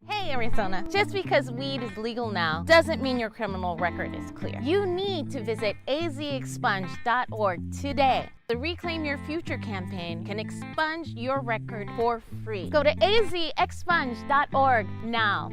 Hey Arizona, just because weed is legal now doesn't mean your criminal record is clear. You need to visit azexpunge.org today. The Reclaim Your Future campaign can expunge your record for free. Go to azexpunge.org now.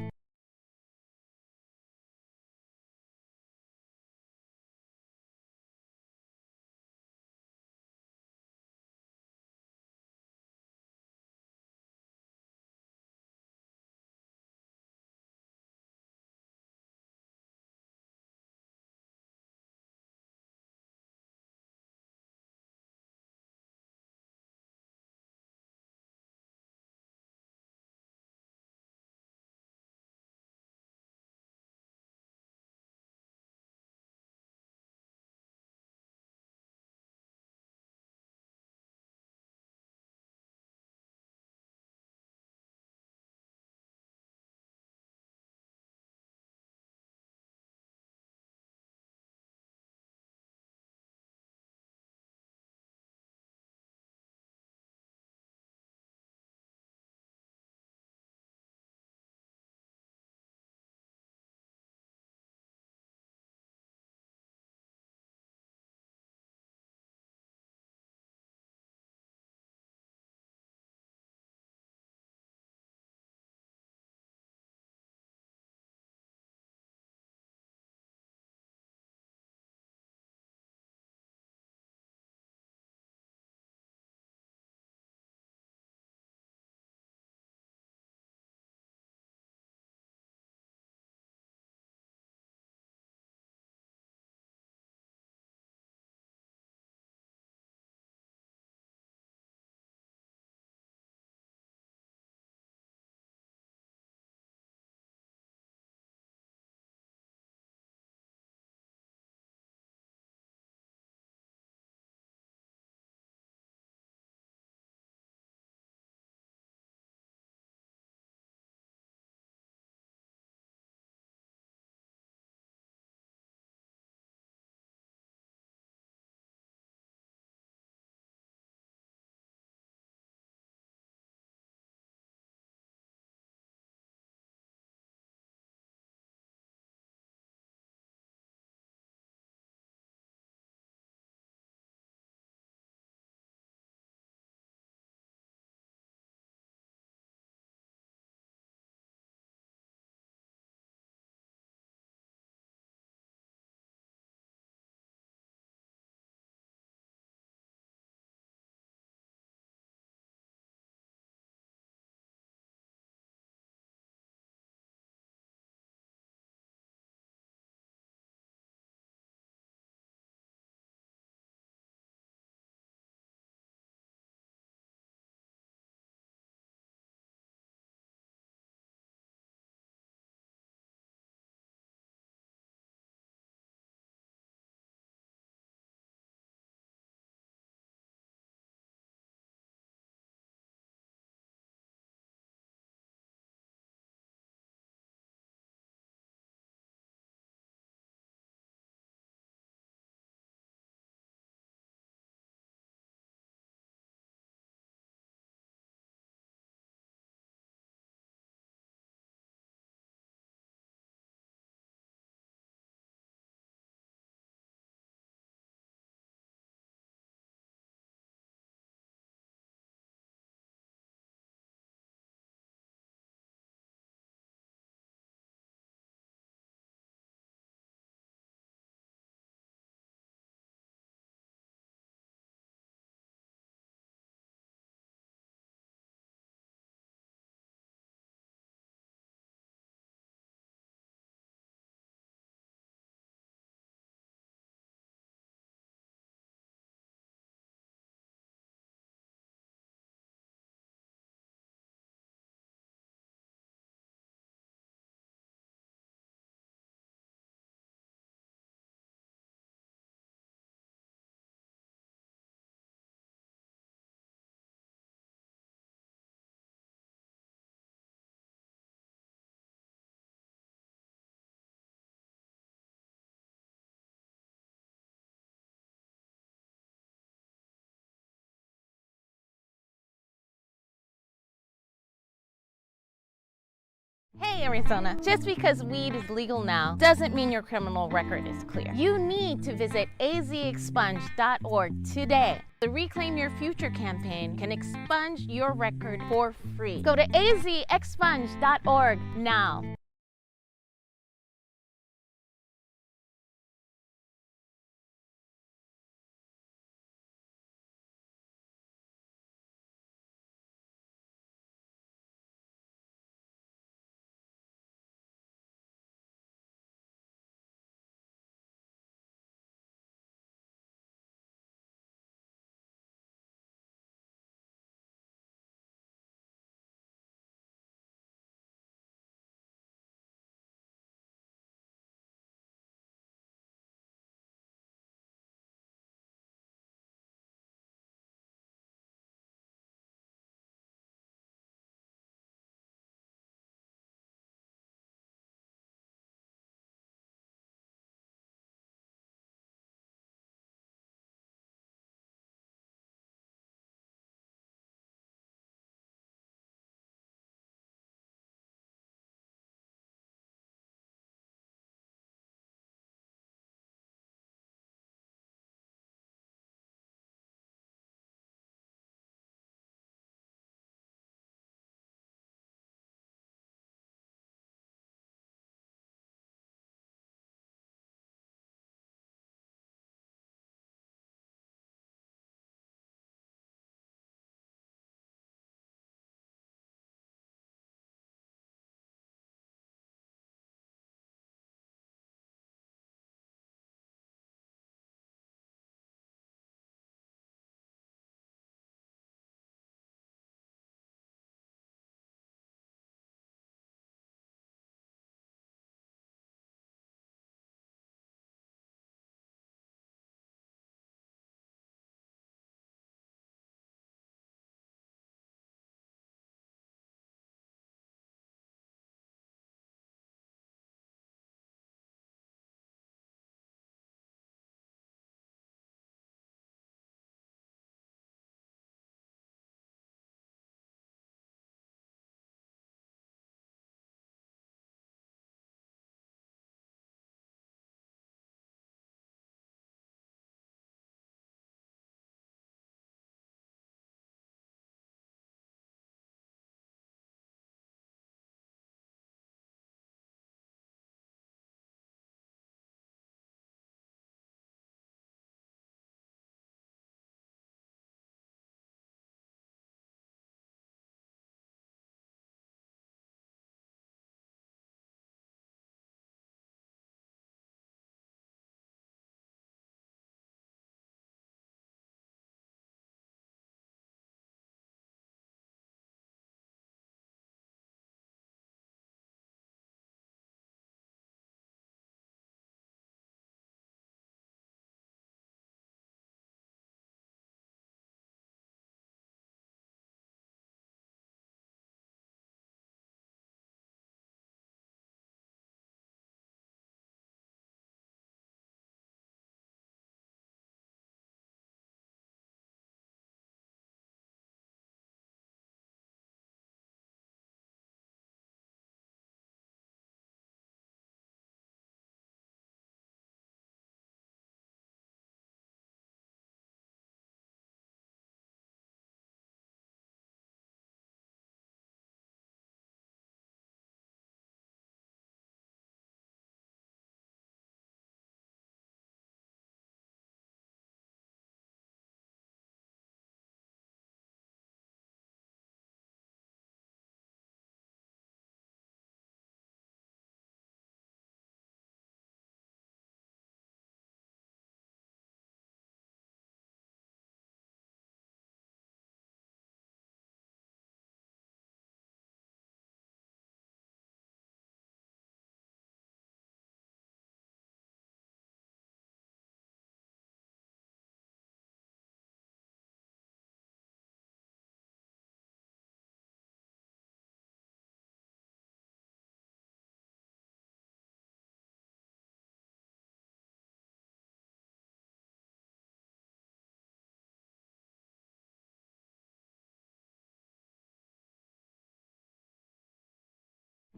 Hey Arizona, just because weed is legal now doesn't mean your criminal record is clear. You need to visit azexpunge.org today. The Reclaim Your Future campaign can expunge your record for free. Go to azexpunge.org now.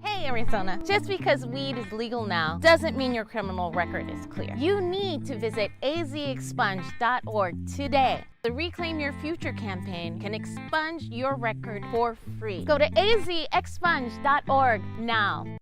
Hey Arizona, just because weed is legal now doesn't mean your criminal record is clear. You need to visit azexpunge.org today. The Reclaim Your Future campaign can expunge your record for free. Go to azexpunge.org now.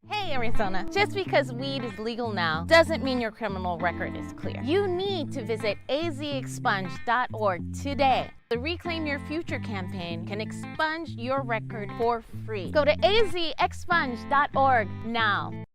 Hey Arizona, just because weed is legal now doesn't mean your criminal record is clear. You need to visit azexpunge.org today. The Reclaim Your Future campaign can expunge your record for free. Go to azexpunge.org now.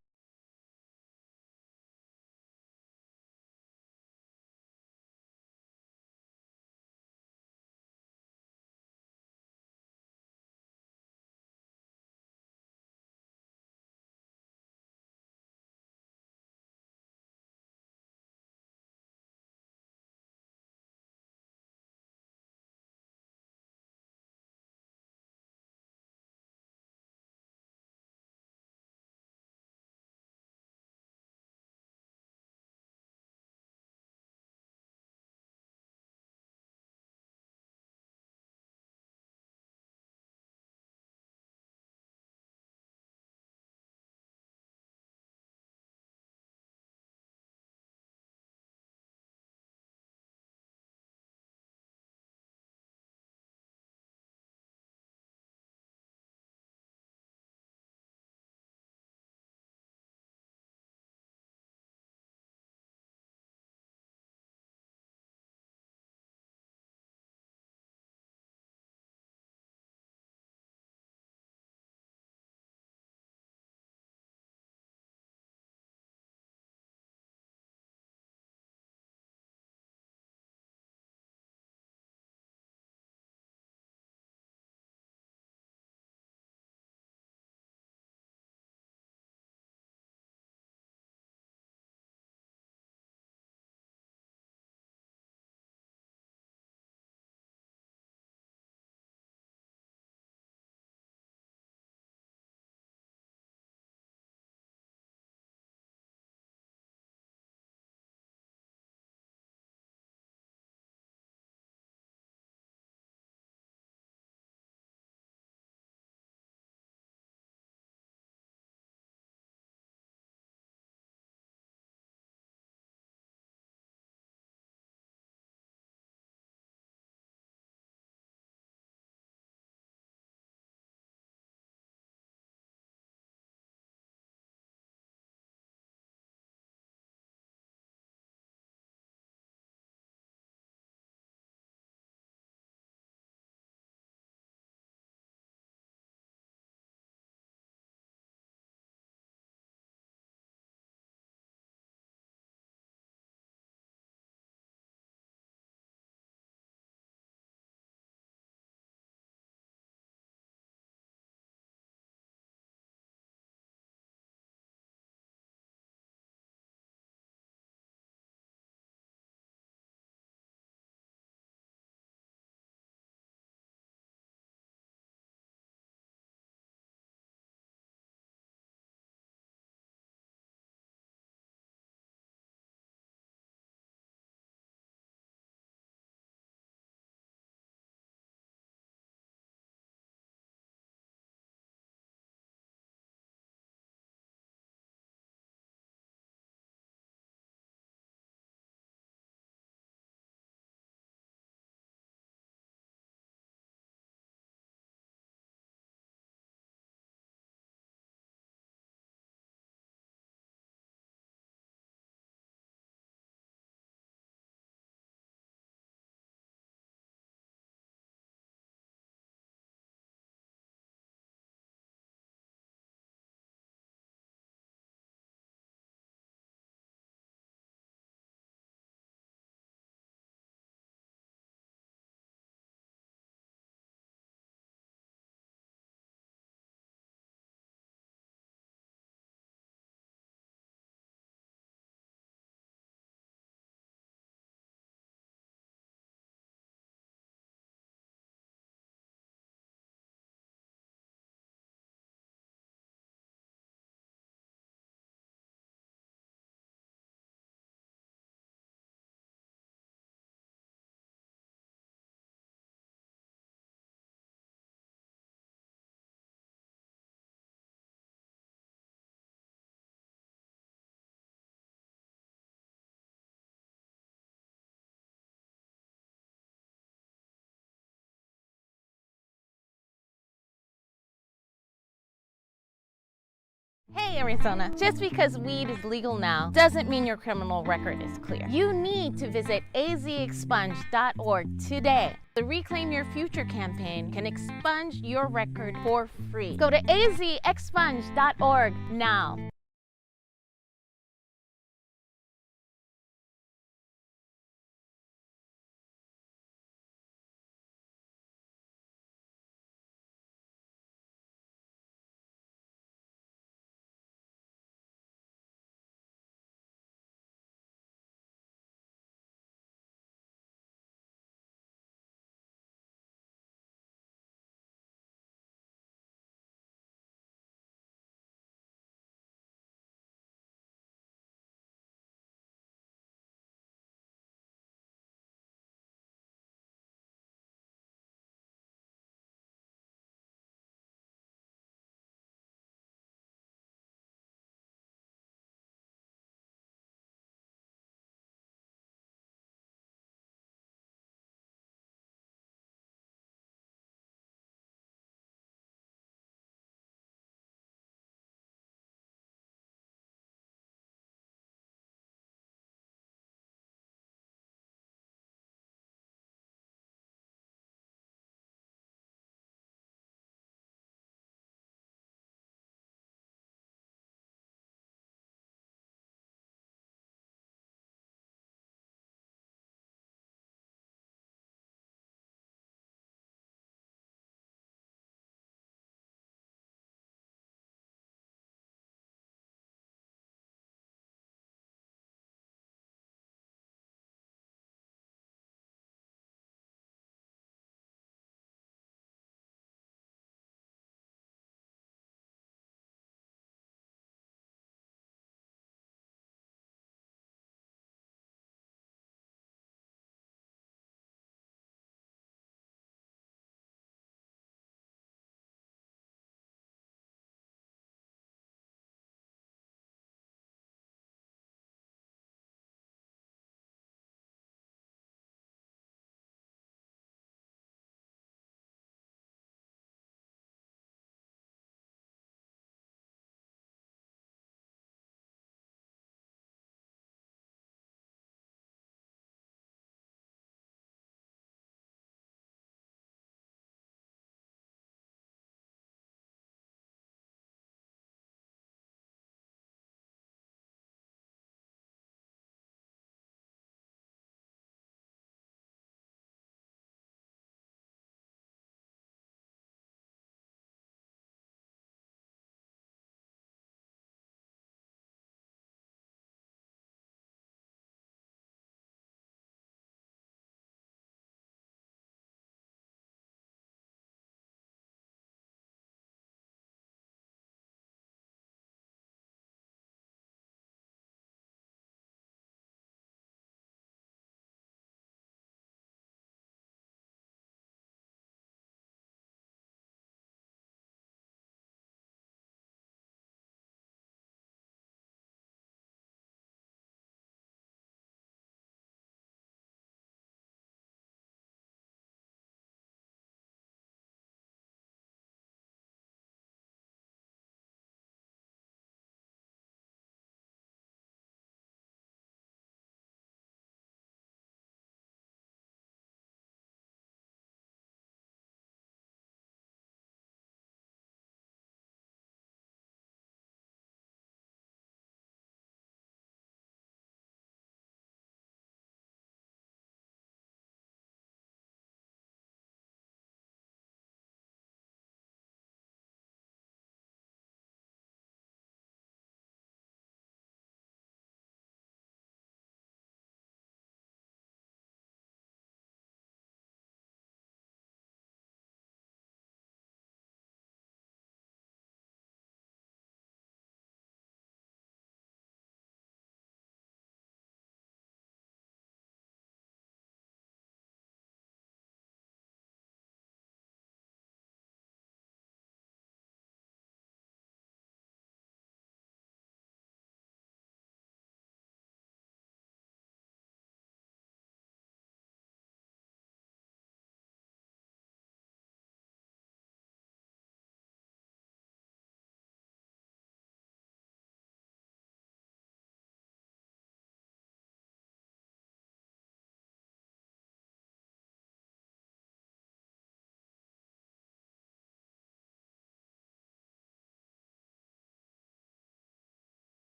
Hey Arizona, just because weed is legal now doesn't mean your criminal record is clear. You need to visit azexpunge.org today. The Reclaim Your Future campaign can expunge your record for free. Go to azexpunge.org now.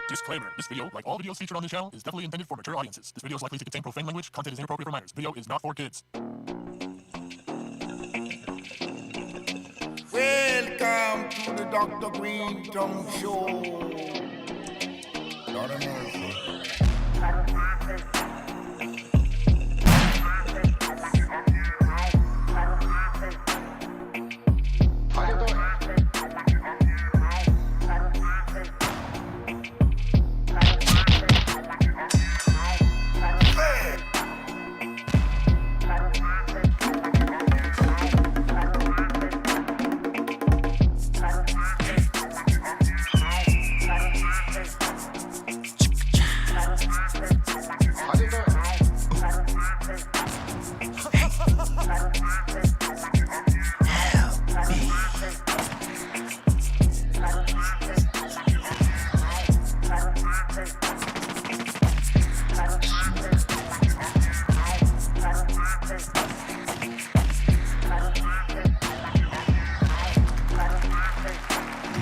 Disclaimer. This video, like all videos featured on this channel, is definitely intended for mature audiences. This video is likely to contain profane language. Content is inappropriate for minors. Video is not for kids. Welcome to the Dr. Greenthumb Show. Lord of mercy.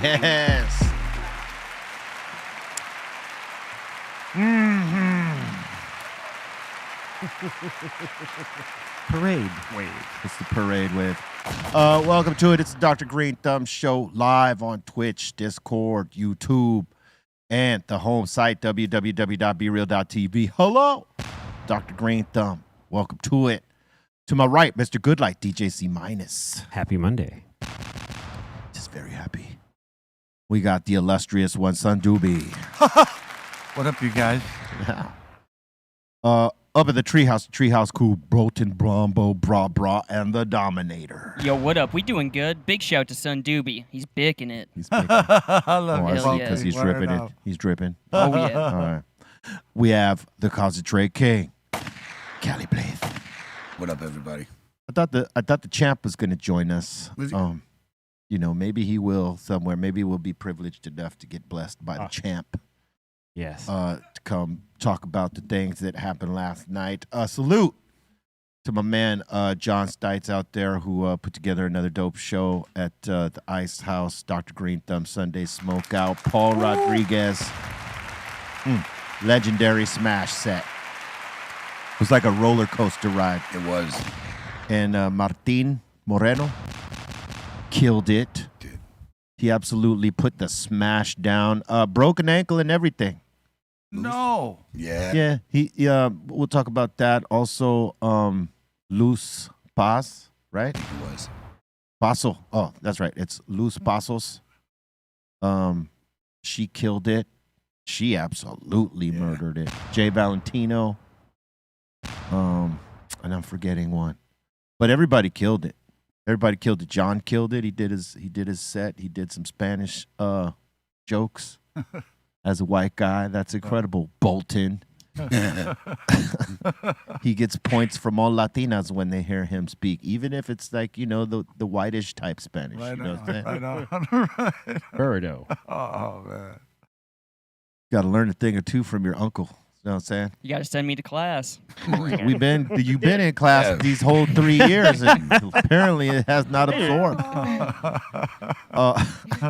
Yes. Parade wave. It's the parade wave. Welcome to it. It's the Dr. Greenthumb Show live on Twitch, Discord, YouTube, and the home site, www.brealtv. Hello, Dr. Greenthumb. Welcome to it. To my right, Mr. Goodlight, DJC minus. Happy Monday. Just very happy. We got the illustrious one, Son Doobie. What up, you guys? Yeah. Up at the treehouse crew, Broten, Brombo, Bra, and the Dominator. Yo, what up? We doing good. Big shout to Son Doobie. He's bicking it. He's picking. I love Oh, you. I see, Hell because yeah. he's dripping it. He's dripping. Oh, yeah. All right. We have the Concentrate King, Cali Blaze. What up, everybody? I thought the champ was going to join us. Was he? You know, maybe he will somewhere. Maybe we'll be privileged enough to get blessed by the champ. Yes. To come talk about the things that happened last night. Salute to my man John Stites out there who put together another dope show at the Ice House, Dr. Greenthumb Sunday Smokeout. Paul Rodriguez, legendary smash set. It was like a roller coaster ride. It was. And Martin Moreno killed it. Dude. He absolutely put the smash down. Broken ankle and everything. No. Yeah. Yeah, we'll talk about that. Also, Luz Paz, right? It was. Paso. Oh, that's right. It's Luz Pasos. She killed it. She absolutely murdered it. Jay Valentino. And I'm forgetting one. But everybody killed it. Everybody killed it. John killed it. He did his set. He did some Spanish jokes. As a white guy, that's incredible. Bolton. He gets points from all Latinas when they hear him speak, even if it's like, you know, the whitish type Spanish. Right you know on. what I'm saying? Right on. Right. Birdo. Oh, man. Got to learn a thing or two from your uncle. You know what I'm saying? You got to send me to class. You've been in class these whole 3 years, and apparently it has not absorbed.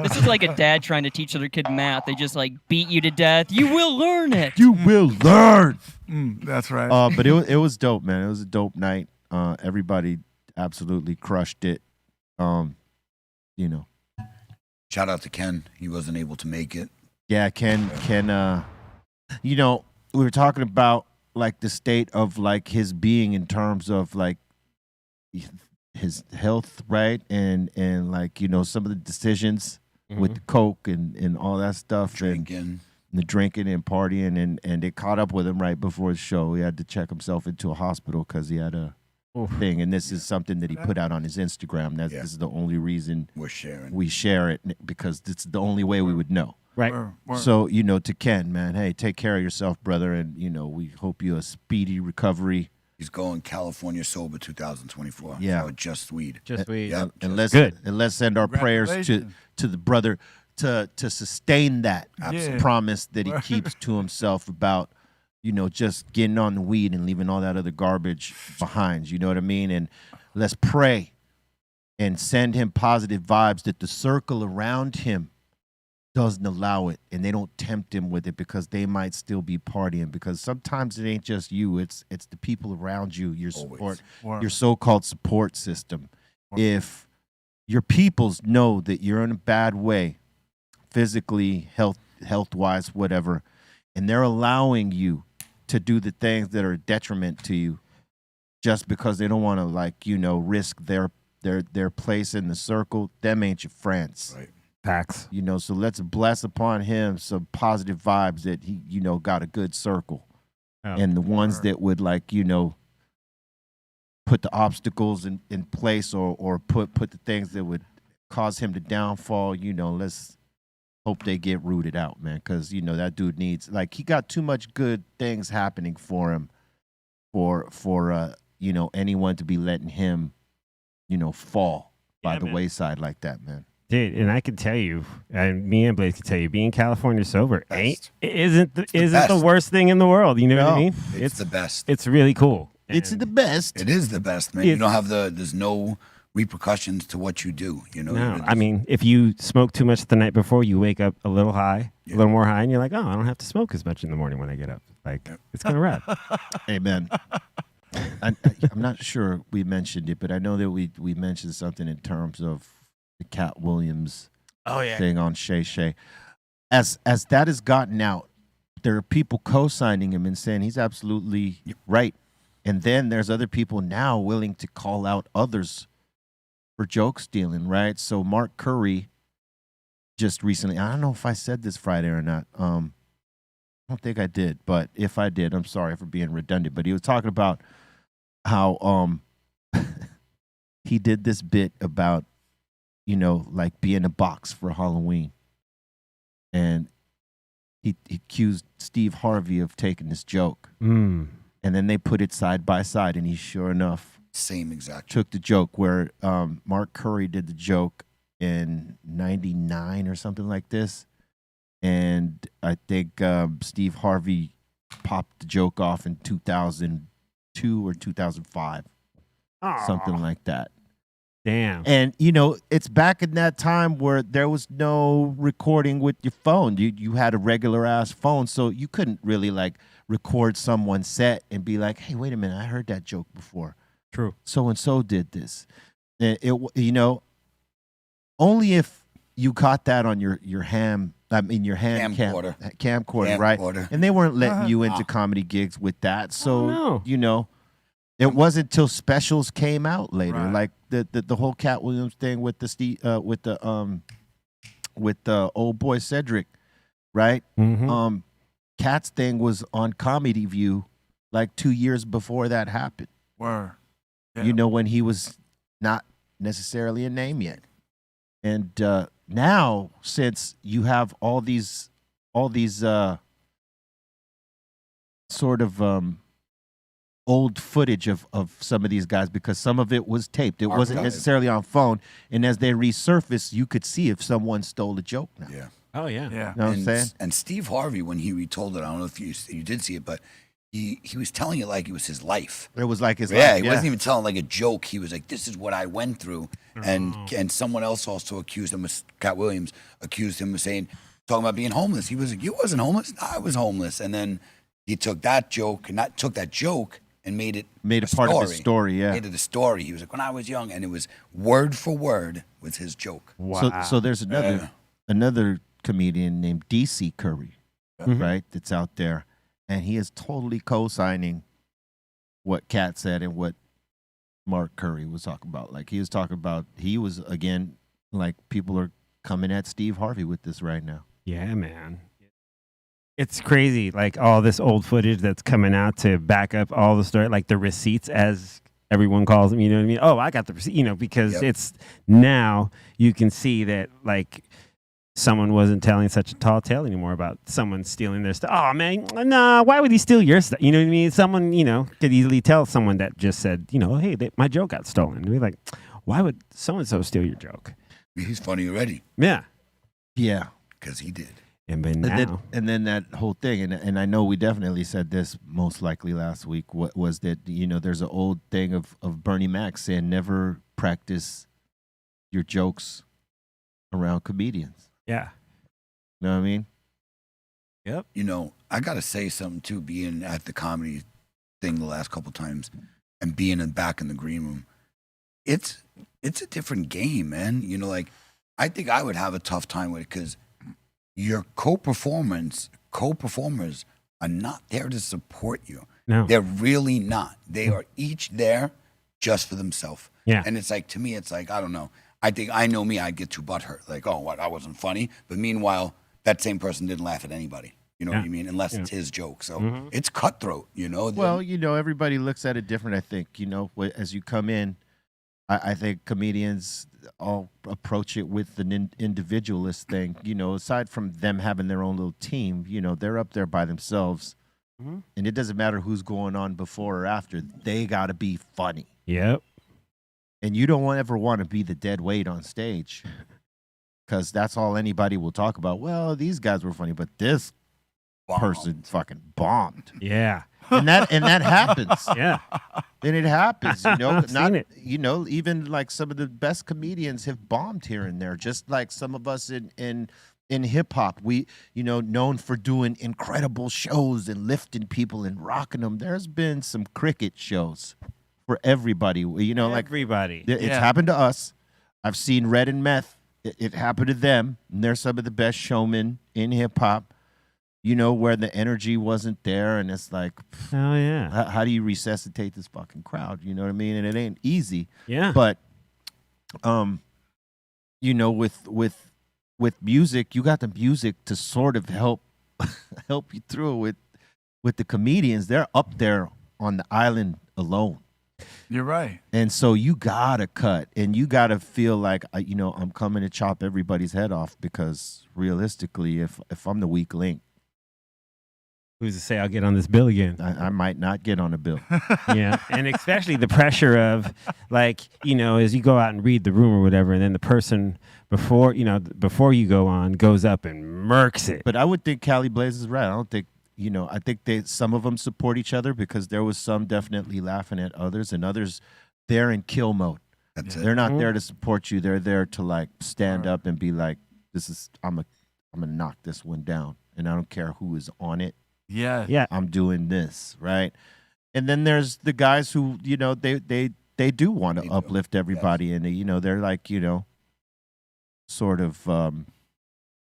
This is like a dad trying to teach other kid math. They just like beat you to death. You will learn it. You will learn. That's right. But it was dope, man. It was a dope night. Everybody absolutely crushed it. You know. Shout out to Ken. He wasn't able to make it. Yeah, Ken, you know, we were talking about like the state of like his being in terms of like his health, right? And like, you know, some of the decisions with the coke and all that stuff. Drinking. And the drinking and partying and it caught up with him right before the show. He had to check himself into a hospital because he had a thing. And this is something that he put out on his Instagram. This is the only reason We're sharing. we share it, because it's the only way we would know. Right. Word. So, you know, to Ken, man, hey, take care of yourself, brother. And, you know, we hope you a speedy recovery. He's going California sober 2024. Yeah. So just weed. Just we. Yeah. And let's Good. send our prayers Congratulations. to the brother to sustain that Absolutely. promise that he keeps to himself about, you know, just getting on the weed and leaving all that other garbage behind. You know what I mean? And let's pray and send him positive vibes that the circle around him doesn't allow it, and they don't tempt him with it because they might still be partying. Because sometimes it ain't just you; it's the people around you, your support, Word. your so-called support system. Word. If your peoples know that you're in a bad way, physically, health-wise, whatever, and they're allowing you to do the things that are a detriment to you, just because they don't want to, risk their place in the circle, them ain't your friends. Right. Facts. So let's bless upon him some positive vibes that he, got a good circle. Oh, And the ones that would put the obstacles in place or put the things that would cause him to downfall, let's hope they get rooted out, man. Because, that dude needs, he got too much good things happening for him for anyone to be letting him, fall by Yeah, the man. wayside like that, man. Dude, and I can tell you, and me and Blaze can tell you, being California sober Best. isn't the best. worst thing in the world. You know what I No. mean? It's the best. It's really cool. It's And the best. It is the best, man. You It's- don't have there's no repercussions to what you do. no, I mean, if you smoke too much the night before, you wake up a little high, a little more high, and you're like, oh, I don't have to smoke as much in the morning when I get up. It's kind of rad. Amen. I'm not sure we mentioned it, but I know that we mentioned something in terms of the Cat Williams thing on Shay Shay. As that has gotten out, there are people co-signing him and saying he's absolutely right. And then there's other people now willing to call out others for joke stealing, right? So Mark Curry just recently, I don't know if I said this Friday or not. I don't think I did, but if I did, I'm sorry for being redundant. But he was talking about how he did this bit about, being a box for Halloween. And he accused Steve Harvey of taking this joke. Mm. And then they put it side by side, and he sure enough same exact. took the joke where Mark Curry did the joke in 99 or something like this. And I think Steve Harvey popped the joke off in 2002 or 2005, something like that. Damn. And, it's back in that time where there was no recording with your phone. You had a regular ass phone, so you couldn't really record someone's set and be like, hey, wait a minute, I heard that joke before. True. So-and-so did this. And only if you caught that on your hand Camcorder. camcorder, right? Camcorder. And they weren't letting you into comedy gigs with that. So, no. it wasn't until specials came out later, Right. like the whole Cat Williams thing with the old boy Cedric, right? Mm-hmm. Cat's thing was on Comedy View 2 years before that happened. Word. Yeah. When he was not necessarily a name yet. And now, since you have all these sort of old footage of some of these guys, because some of it was taped. It wasn't Archived. necessarily on phone. And as they resurface, you could see if someone stole a joke now. Yeah. Oh, yeah. Yeah. You know what I'm saying? And Steve Harvey, when he retold it, I don't know if you did see it, but he was telling it like it was his life. It was like his Yeah, life, he wasn't even telling like a joke. He was like, "This is what I went through," and someone else also accused him. Cat Williams accused him of talking about being homeless. He was like, "You wasn't homeless. No, I was homeless." And then he took that joke and made it Made a part of his story, yeah. Made it a story. He was like, "When I was young," and it was word for word was his joke. Wow. So there's another comedian named DC Curry, Mhm. right? That's out there, and he is totally co-signing what Cat said and what Mark Curry was talking about. He was talking about again, people are coming at Steve Harvey with this right now. Yeah, man. It's crazy, all this old footage that's coming out to back up all the story, the receipts, as everyone calls them, you know what I mean? Oh, I got the receipt, because Yep. it's now you can see that, someone wasn't telling such a tall tale anymore about someone stealing their stuff. Oh, man, nah, why would he steal your stuff? You know what I mean? Someone, could easily tell someone that just said, hey, my joke got stolen. And be like, why would so-and-so steal your joke? He's funny already Yeah. Yeah. because he did. And then now. And then that whole thing, and I know we definitely said this most likely last week, was that, there's an old thing of Bernie Mac saying never practice your jokes around comedians. Yeah. You know what I mean? Yep. You know, I gotta say something too. Being at the comedy thing the last couple times, and being back in the green room, it's a different game, man. You know, like I think I would have a tough time with it because your co-performers are not there to support you. No. They're really not. They are each there just for themselves. Yeah. And it's like, to me, it's like, I don't know. I think I know me, I'd get too butthurt. Like, oh, what? I wasn't funny. But meanwhile, that same person didn't laugh at anybody. You know what I mean? Unless it's his joke. So it's cutthroat, you know? Well, you know, everybody looks at it different, I think. You know, as you come in, I think comedians all approach it with an individualist thing. You know, aside from them having their own little team, you know, they're up there by themselves. And it doesn't matter who's going on before or after. They got to be funny. Yep. And you don't ever want to be the dead weight on stage because that's all anybody will talk about. Well, these guys were funny, but this person fucking bombed. Yeah. And that happens. Yeah. And it happens, you know. I've seen it. You know, even like some of the best comedians have bombed here and there. Just like some of us in hip hop, we, you know, known for doing incredible shows and lifting people and rocking them. There's been some cricket shows for everybody. You know, like everybody. it's happened to us. I've seen Red and Meth. It happened to them. And they're some of the best showmen in hip hop. You know, where the energy wasn't there, and it's like, oh yeah, how do you resuscitate this fucking crowd? You know what I mean? And it ain't easy. Yeah. But, you know, with music, you got the music to sort of help you through it. With the comedians, they're up there on the island alone. You're right. And so you gotta cut, and you gotta feel like, you know, I'm coming to chop everybody's head off because realistically, if I'm the weak link, who's to say I'll get on this bill again? I might not get on a bill. Yeah, and especially the pressure of, like, you know, as you go out and read the room or whatever, and then the person before you go on goes up and murks it. But I would think Cali Blaze is right. I don't think, you know, I think some of them support each other because there was some definitely laughing at others, and others they're in kill mode. That's it. They're not there to support you. They're there to like stand up and be like, I'm gonna knock this one down, and I don't care who is on it. Yeah. I'm doing this, right? And then there's the guys who, you know, they do want to uplift everybody, and you know, they're like, you know, sort of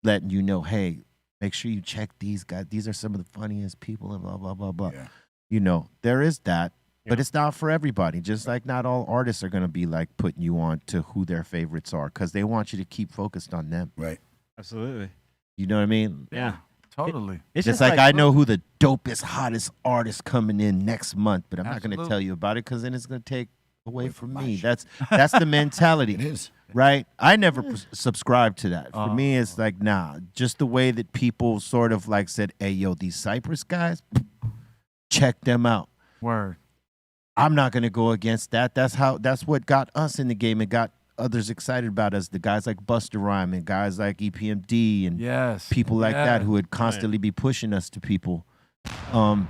letting you know, hey, make sure you check these guys. These are some of the funniest people, and blah blah blah blah. Yeah. You know, there is that, but it's not for everybody. Just like not all artists are gonna be like putting you on to who their favorites are because they want you to keep focused on them. Right. Absolutely. You know what I mean? Yeah. Totally. It's Just like I know who the dopest, hottest artist coming in next month, but I'm not going to tell you about it because then it's going to take away from me. That's the mentality. It is. Right? I never subscribe to that. For me, it's like, nah, just the way that people sort of like said, hey, yo, these Cypress guys, check them out. Word. I'm not going to go against that. That's what got us in the game and got others excited about us, the guys like Busta Rhymes and guys like EPMD and people like that who would constantly be pushing us to people. I'm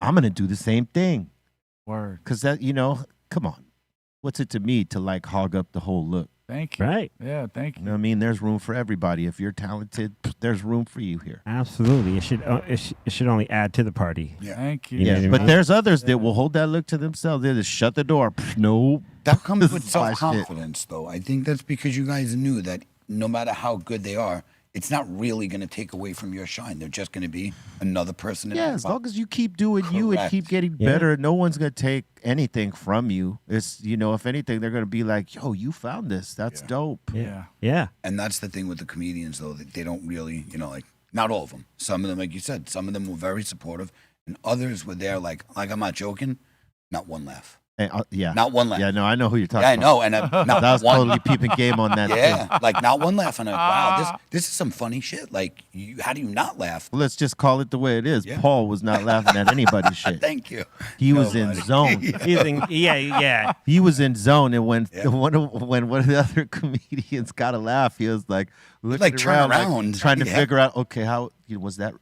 gonna do the same thing. Word. Because that, you know, come on, what's it to me to like hog up the whole look? Thank you. Right. Yeah, thank you. You know what I mean? There's room for everybody. If you're talented, there's room for you here. Absolutely. It should only add to the party. Yeah. Thank you. You know what I But mean? there's others that will hold that look to themselves. They just shut the door. No. That comes with This is my self-confidence, though. I think that's because you guys knew that no matter how good they are, it's not really going to take away from your shine. They're just going to be another person. Yeah, as long as you keep doing you and Correct. keep getting better, no one's going to take anything from you. It's, you know, if anything, they're going to be like, yo, you found this. That's dope. Yeah. Yeah. And that's the thing with the comedians, though, that they don't really, you know, like, not all of them. Some of them, like you said, some of them were very supportive, and others were there, like I'm not joking, not one laugh. And, yeah. Not one laugh. Yeah, no, I know who you're talking Yeah, I about. know, and not That was one. totally peeping game on that. Yeah, Too. like not one laugh. And I'm like, wow, this is some funny shit. Like, how do you not laugh? Let's just call it the way it is. Yeah. Paul was not laughing at anybody's shit. Thank you. He was in Nobody. zone. Yeah. He was in zone, and when one of the other comedians got a laugh, he was like looking Like, turn around, around. like, trying to Yeah. figure out, okay, how was that?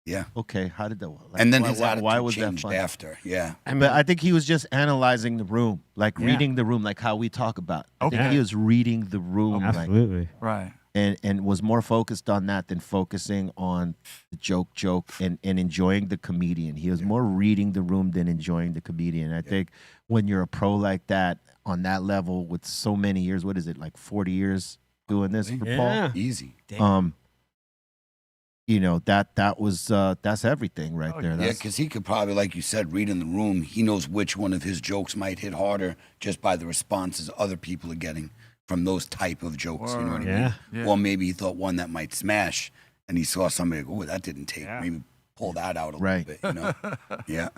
Yeah. Okay, how did that? Like, And then why, his why, attitude why was that changed funny? after. Yeah. But I think he was just analyzing the room, like reading the room, like how we talk about. I think he was reading the room. Like, Absolutely. Right. and was more focused on that than focusing on the joke and enjoying the comedian. He was more reading the room than enjoying the comedian. I think when you're a pro like that on that level with so many years, what is it, like 40 years doing this for Paul? Easy. You know, that's everything right there. Yeah, because he could probably, like you said, read in the room. He knows which one of his jokes might hit harder just by the responses other people are getting from those type of jokes. You know what I mean? Yeah. Or maybe he thought one that might smash, and he saw somebody go, "Oh, that didn't take." Maybe pull that out a little bit. You know? Yeah.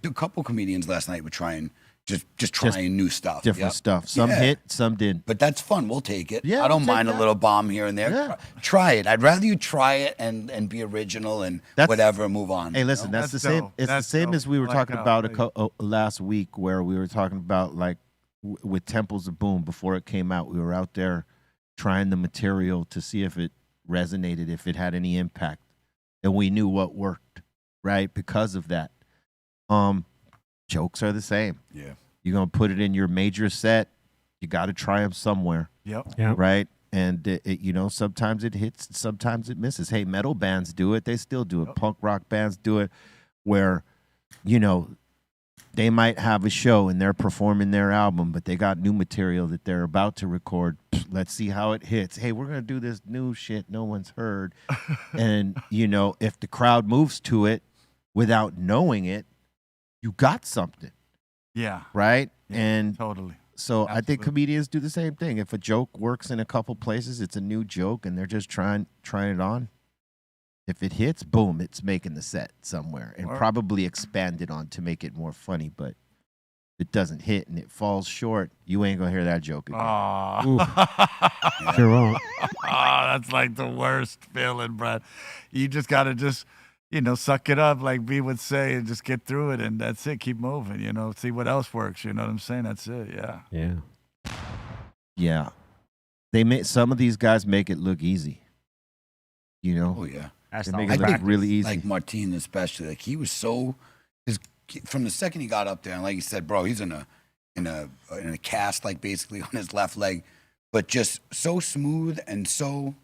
A couple comedians last night were trying. Just trying new stuff. Different stuff. Some hit, some didn't. But that's fun. We'll take it. Yeah, I don't we'll mind take a that. little bomb here and there. Yeah. Try it. I'd rather you try it and be original and whatever, move on. Hey, listen, that's the same. It's the same as we were talking about last week, where we were talking about like with Temples of Boom before it came out. We were out there trying the material to see if it resonated, if it had any impact, and we knew what worked, right? Because of that. Jokes are the same. Yeah. You're going to put it in your major set. You got to try them somewhere. Yep. Right? And, you know, sometimes it hits, sometimes it misses. Hey, metal bands do it. They still do it. Punk rock bands do it where, you know, they might have a show and they're performing their album, but they got new material that they're about to record. Let's see how it hits. Hey, we're going to do this new shit no one's heard. And, you know, if the crowd moves to it without knowing it, you got something. Yeah. Right? Yeah, and totally. So I think comedians do the same thing. If a joke works in a couple places, it's a new joke and they're just trying it on. If it hits, boom, it's making the set somewhere and probably expanded on to make it more funny. But if it doesn't hit and it falls short, you ain't gonna hear that joke again. Sure won't. That's like the worst feeling, Brad. You just gotta you know, suck it up, like B would say, and just get through it, and that's it. Keep moving, you know, see what else works. You know what I'm saying? That's it, Yeah. Yeah. Some of these guys make it look easy. You know? Oh, yeah. They make it look really easy. Like Martin especially. Like he was so from the second he got up there, and like you said, bro, he's in a cast, like basically on his left leg, but just so smooth and so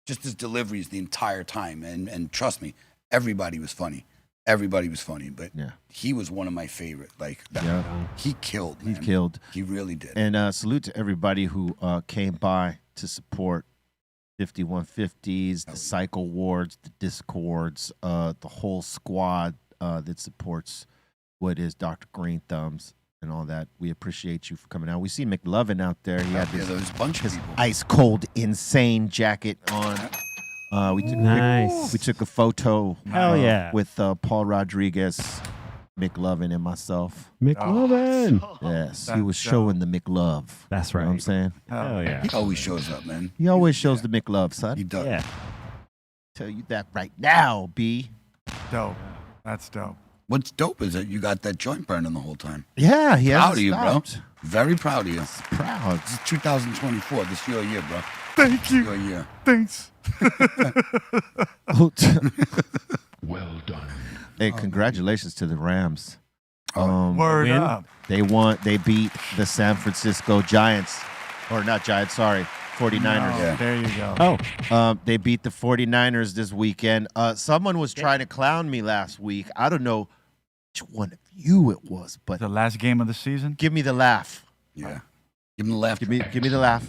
just his deliveries the entire time. And trust me, everybody was funny. Everybody was funny, but he was one of my favorite. Like, he killed, man. He killed. He really did. And salute to everybody who came by to support 5150s, the Cycle Wards, the Discords, the whole squad that supports what is Dr. Greenthumbs and all that. We appreciate you for coming out. We see McLovin out there. He had there was a bunch of people. Ice cold, insane jacket on. We took a photo with Paul Rodriguez, McLovin, and myself. McLovin. Yes, he was showing the McLove. That's You right. know what I'm saying? Hell yeah. He always shows up, man. He always shows the McLove, son. He does. Yeah. Tell you that right now, B. Dope. That's dope. What's dope is that you got that joint burning the whole time. Yeah, he Proud hasn't of you, stopped. bro. Very proud of you. Proud. This is 2024. This is your year, bro. Thank you. Your year. Thanks. Well done. Hey, congratulations to the Rams. Word win? up. They beat the San Francisco Giants. Or not Giants, sorry. 49ers. Yeah. There you go. Oh, They beat the 49ers this weekend. Someone was trying to clown me last week. I don't know which one of you it was, but The last game of the season? give me the laugh. Yeah. Give him the laugh. Give me the laugh.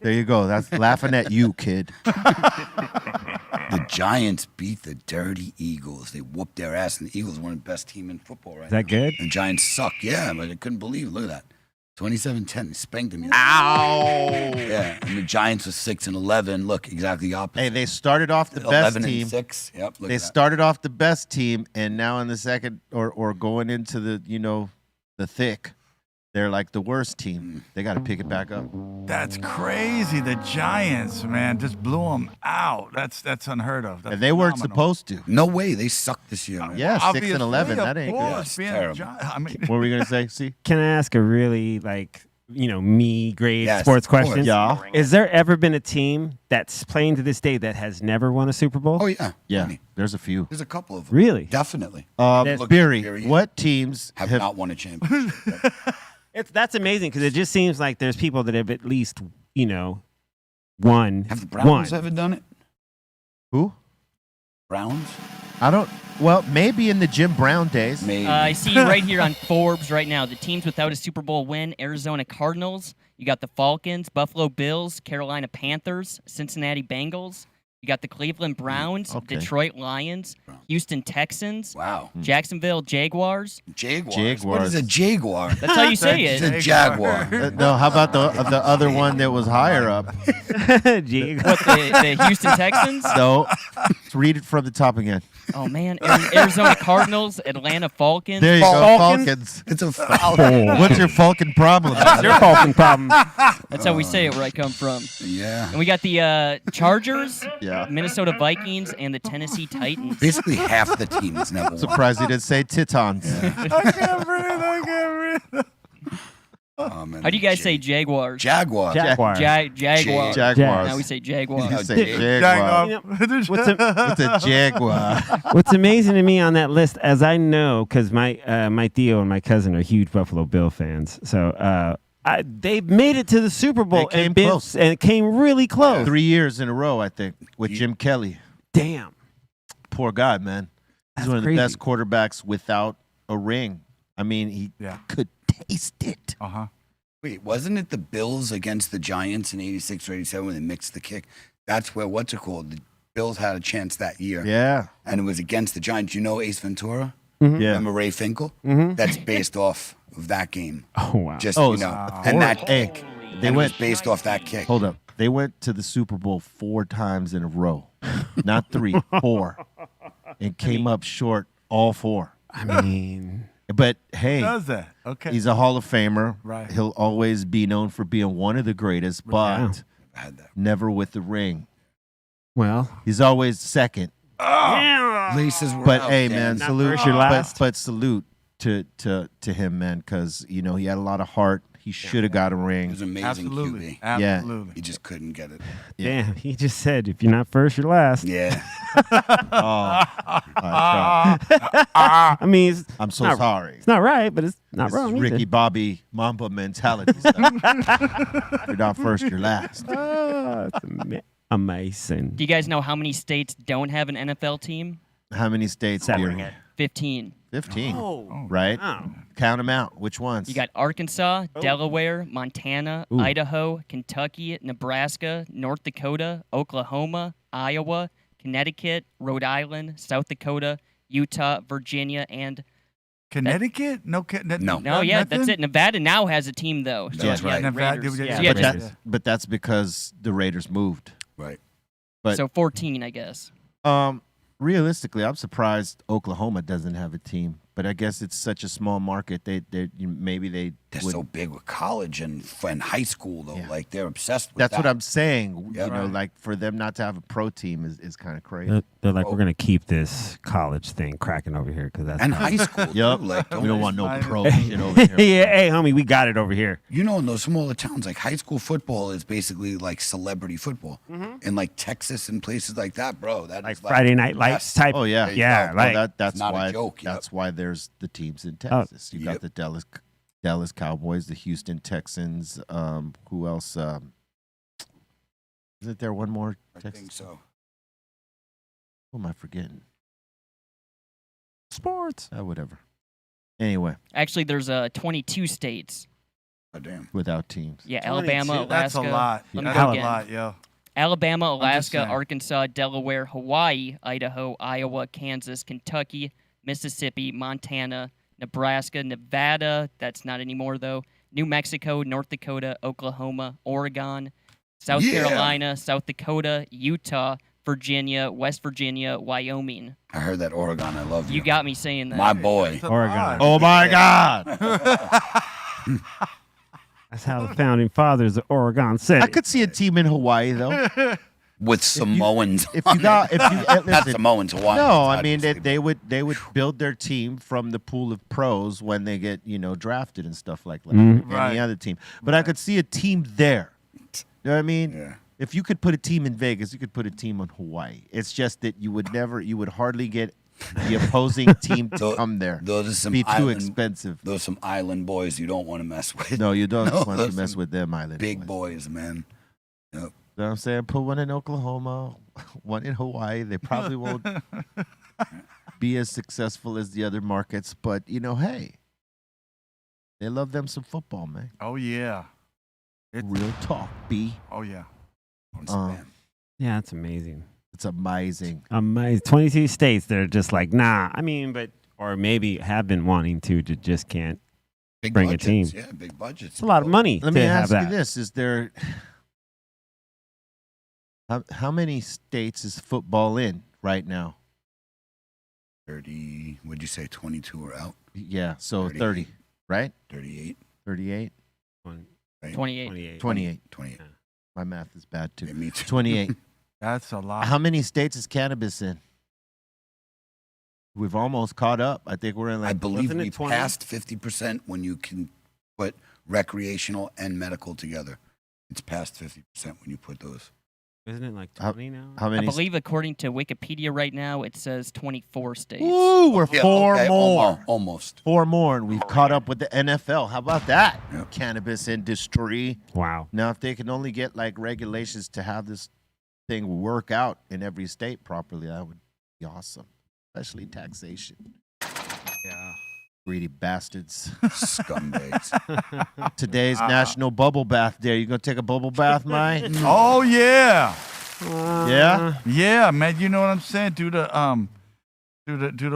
There you go. That's laughing at you, kid. The Giants beat the dirty Eagles. They whooped their ass, and the Eagles are one of the best team in football right is that good? The Giants suck. Yeah, but I couldn't believe it. Look at that. 27-10. They spanked them. Ow! Yeah, and the Giants was 6-11. Look, exactly the opposite. Hey, they started off the best 11 team. and 6. Yep. Look They at that. started off the best team, and now in the second or going into the the thick, they're like the worst team. They got to pick it back up. That's crazy. The Giants, man, just blew them out. That's unheard of. That's And they weren't phenomenal. supposed to. No way. They sucked this year, man. Yeah, 6 Obviously, and 11. of That ain't course, good. being Terrible. I mean, What were we gonna say? See, Can I ask a really me grade Yes, sports of course. question? Yeah. Is there ever been a team that's playing to this day that has never won a Super Bowl? Oh, yeah. yeah, Plenty. there's a few. There's a couple of them. Really? Definitely. There's- Beery, what teams Have not won a championship. That's amazing because it just seems like there's people that have at least One. Have the Browns One. ever done it? Who? Browns? I don't. Well, maybe in the Jim Brown days. Maybe. I see right here on Forbes right now the teams without a Super Bowl win: Arizona Cardinals. You got the Falcons, Buffalo Bills, Carolina Panthers, Cincinnati Bengals. You got the Cleveland Browns, Okay. Detroit Lions, Houston Texans, Wow. Jacksonville Jaguars. Jaguars. What is a jaguar? That's how you say It's it. a jaguar. No, how about the other one that was higher up? Gee. What, the Houston Texans? No, let's read it from the top again. Oh, man. Arizona Cardinals, Atlanta Falcons. There you go, Falcons? Falcons. It's a falcon. What's your Falcon problem? That's your Falcon problem. That's how we say it where I come from. Yeah. And we got the Chargers, Yeah. Minnesota Vikings, and the Tennessee Titans. Basically, half the teams never won. Surprised he didn't say Titans. I can't breathe. Oh, man. How do you guys say Jaguars? Jaguar? Jaguar. Jaguar. Jaguars. Now we say Jaguar. You say Jaguar. Jaguar. What's a- What's a Jaguar? What's amazing to me on that list, as I know, because my Theo and my cousin are huge Buffalo Bill fans, so they made it to the Super Bowl They came and close. and it came really close. 3 years in a row, I think, with Jim Kelly. Damn, Poor guy, man. He's That's one of the crazy. best quarterbacks without a ring. I mean, he Yeah. could taste it. Uh-huh. Wait, wasn't it the Bills against the Giants in 86 or 87 when they mixed the kick? That's where, what's it called? The Bills had a chance that year. Yeah. And it was against the Giants. You know Ace Ventura? Yeah. Remember Ray Finkel? That's based off of that game. oh wow, Just, Oh, you know. And that kick. They and it was went. based off that kick. Hold up. They went to the Super Bowl 4 times in a row. Not 3, 4. And came up short all 4. I mean, But hey, Does that? Okay. he's a Hall of Famer. Right. He'll always be known for being one of the greatest, but I had that. never with the ring. well, He's always second. Laces were But out, hey, Dan. man, Not salute. first, your last. But salute to him, man, because he had a lot of heart. He should have got a He ring. was an amazing Absolutely. QB. Yeah. Absolutely. He just couldn't get it. damn, he just said if you're not first, you're last. Yeah. I mean, I'm so not- sorry. it's not right, but it's not This wrong is either. Ricky Bobby Mamba mentality stuff. You're not first, you're last. It's amazing. Do you guys know how many states don't have an NFL team? How many states? Seven. Dear? 15. 15. Oh, Right? wow. Count them out. Which ones? You got Arkansas, Delaware, Montana, Ooh. Idaho, Kentucky, Nebraska, North Dakota, Oklahoma, Iowa, Connecticut, Rhode Island, South Dakota, Utah, Virginia, and Connecticut? No. no, yeah, that's it. Nevada now has a team though. So, That's right. Nevada, Raiders. yeah, So, yeah, yeah, but, just- that's because the Raiders moved. Right. But so 14, I guess. realistically, I'm surprised Oklahoma doesn't have a team. But I guess it's such a small market. Maybe they They're would. so big with college and high school, though. Yeah. Like, they're obsessed with That's that. what I'm saying. Yeah. You know, Right. like for them not to have a pro team is kind of crazy. They're like, we're gonna keep this college thing cracking over here because that's And high school, Yup. too. Like, We don't want no Fine. pro shit over here. yeah, hey, homie, we got it over here. You know, in those smaller towns, like high school football is basically like celebrity football. In like Texas and places like that, bro. That Like is Friday Night Lights yes. type. Oh yeah, There you yeah, go. like that's not a why joke, yep. that's why there's the teams in Texas. You got Yep. the Dallas Cowboys, the Houston Texans. Who else? Isn't there one more? I Texas? think so. Who am I forgetting? sports. Whatever. Anyway, Actually, there's 22 states. Oh, damn. without teams. Yeah, 22. Alabama, Alaska. That's a lot. Let me That's go a again. lot, yo. Alabama, just Alaska, saying. Arkansas, Delaware, Hawaii, Idaho, Iowa, Kansas, Kentucky, Mississippi, Montana, Nebraska, Nevada. That's not anymore, though. New Mexico, North Dakota, Oklahoma, Oregon, South Yeah. Carolina, South Dakota, Utah, Virginia, West Virginia, Wyoming. I heard that Oregon. I love you. You got me saying that. My boy. That's a Oregon. lot. Oh my God! That's how the founding fathers of Oregon said I it. could see a team in Hawaii though. With Samoans. If you got, if you Not listen, Samoans, Hawaiians. no, I mean obviously. they would build their team from the pool of pros when they get drafted and stuff like that. Any Right. other team, but I could see a team there. You know what I mean? Yeah. If you could put a team in Vegas, you could put a team on Hawaii. It's just that you would hardly get the opposing team to come there. Those are some Be too island, expensive. Those are some island boys you don't want to mess with. No, you don't No, want to those mess some with them, Island Big boys. boys, man. Yep. You know what I'm saying? Put one in Oklahoma, one in Hawaii. They probably won't be as successful as the other markets, but hey, they love them some football, man. Oh yeah. Real talk, B. Oh yeah. Yeah, it's amazing. It's amazing. Amazing. 22 states, they're just like, nah. I mean, or maybe have been wanting to just can't Big bring budgets. a team. Yeah, big budgets. It's a lot of money Let to me have ask that. you this: is there how many states is football in right now? 30. What'd you say? 22 are out. Yeah, so 38. 30, right? 38. 38, 28. 28. 28. My math is bad too. Yeah, me too. 28. That's a lot. How many states is cannabis in? We've almost caught up. I think we're in I like believe wasn't it we 20? passed 50% when you can put recreational and medical together. It's past 50% when you put those. Isn't it like How- 20 now? how I many? believe, according to Wikipedia right now, it says 24 states. Ooh, we're Yeah, four okay, more. Almost. 4 more, and we've caught up with the NFL. How about that? Yep. Cannabis industry. Wow. Now, if they can only get like regulations to have this thing work out in every state properly, that would be awesome. Especially taxation. Yeah. Greedy bastards. Scumbags. Today's National Bubble Bath Day. You gonna take a bubble bath, Mike? Oh yeah. Yeah? Yeah, man. You know what I'm saying? Do the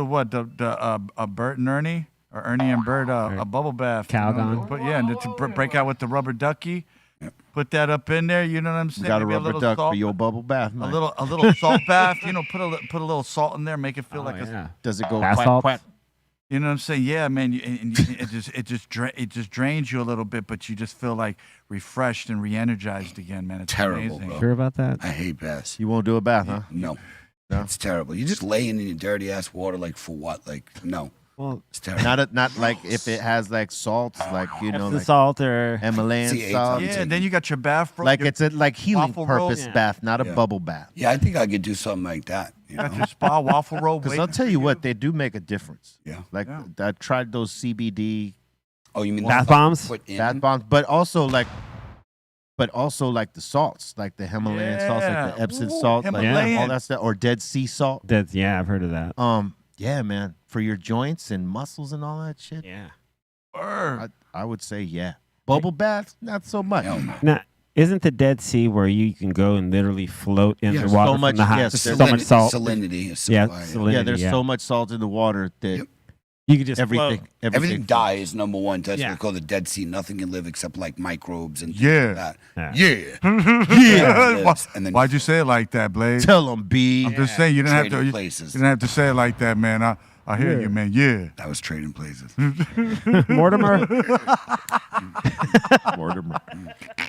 what? The Bert and Ernie or Ernie and Bert a bubble bath. you know? Calgon. And to break out with the rubber ducky. Put that up in there. You know what I'm saying? We got a Maybe rubber little duck salt, for your bubble bath, a Mike. little salt bath. You know, put a little salt in there. Make it feel Oh, like yeah. Does it go Bath quack, salts? quack? you know what I'm saying? Yeah, man. It just drains you a little bit, but you just feel like refreshed and re-energized again, man. It's Terrible, amazing. bro. Sure about that? I hate baths. You won't do a bath, huh? No. No? It's terrible. You're just laying in your dirty ass water, like for what? Like, no. Well, It's terrible. Not like if it has like salts, like Epsom like salt or Himalayan See, salt. it's- Yeah, and then you got your bath. Like it's a like healing waffle roll. purpose Yeah. bath, not a Yeah. bubble bath. Yeah, I think I could do something like that. You got know? your spa waffle roll. Because waiting I'll tell for you what, they do make a difference. Yeah. Like Yeah. I tried those CBD Oh, you mean Bath the stuff you bombs? put in? bath bombs, but also like the salts, like the Himalayan salts, like the Yeah. Epsom Ooh, salt, like Himalayan. all that stuff, or Dead Sea salt. that's I've heard of that. Yeah, man, for your joints and muscles and all that shit. Yeah. I would say yeah. Bubble bath, not so much. Hell no. Now, isn't the Dead Sea where you can go and literally float in Yeah, the so water much- from the hot? yes, so there's much salt. Salinity. Is Yeah, so high. salinity. Yeah, there's yeah. so much salt in the water that Yep. You could just everything, float. Everything dies, number one. That's Yeah. what we call the Dead Sea. Nothing can live except like microbes and things Yeah. like that. Yeah. Yeah. Yeah. Lives. And then Why'd you say it like that, Blaze? tell them B. I'm just saying you didn't have to. Trading You places. didn't have to say it like that, man. I hear you, man. Yeah. That was trading places. Mortimer. Mortimer.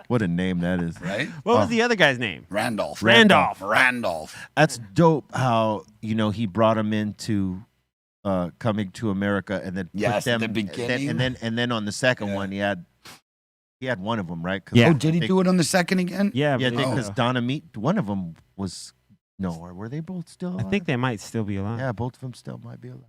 What a name that is. Right? What was the other guy's name? Randolph. Randolph. Randolph. That's dope how, he brought them into Coming to America and then Yes, put them the beginning. and then on the second Yeah. one he had one of them, right? 'Cause Yeah. Oh, did he do it on the second again? Yeah, Yeah, I believe because so. Donna Meat, one of them was or were they both still alive? I think they might still be alive. yeah, both of them still might be alive.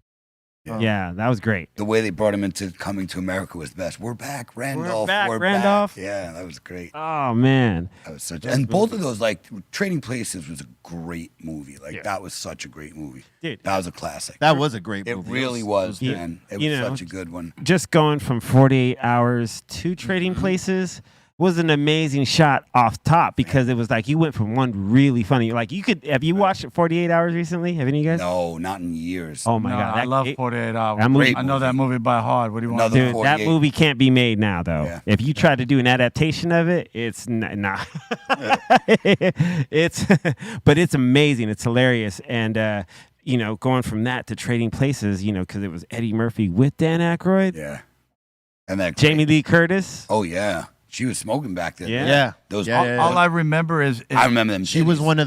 Yeah, that was great. The way they brought him into Coming to America was the best. We're back, Randolph. back, We're Randolph. Back. Yeah, that was great. Oh man. That was such. And both of those, like Trading Places, was a great movie. Like that was such a great movie. Dude. That was a classic. That was a great It movie. really was, You- man. It you was know, such a good one. Just going from 48 hours to Trading Places was an amazing shot off top because it was like you went from one really funny. Like have you watched 48 Hours recently? Have any of you guys? No, not in years. Oh my No, god, I love 48 Hours. that movie- I know that movie by heart. What do you want? Another Dude, 48. that movie can't be made now, though. Yeah. If you try to do an adaptation of it, it's nah. But it's amazing. It's hilarious, and going from that to Trading Places, because it was Eddie Murphy with Dan Aykroyd, Yeah. And that Jamie Lee Curtis. Oh yeah, she was smoking back then. Yeah. Yeah. Those. Yeah, All I remember is I remember them. She was titties. one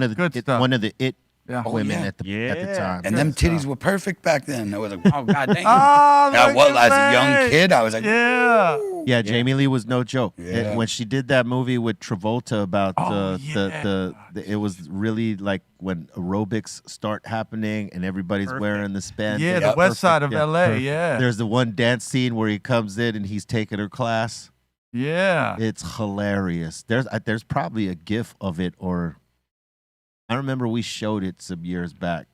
of the Good stuff. one of the it Yeah. Oh, women yeah. at the Yeah. time. And them titties were perfect back then. I was like, oh god damn. Oh, Yeah, look well, at as a young that. kid, I was like, Yeah. Yeah, Jamie Lee was no joke. Yeah. When she did that movie with Travolta about Oh, the it was really like when aerobics start happening and everybody's wearing the spandex. Yeah, the west side of Yeah. LA. Yeah. There's the one dance scene where he comes in and he's taking her class. Yeah. It's hilarious. There's probably a GIF of it, or I remember we showed it some years back.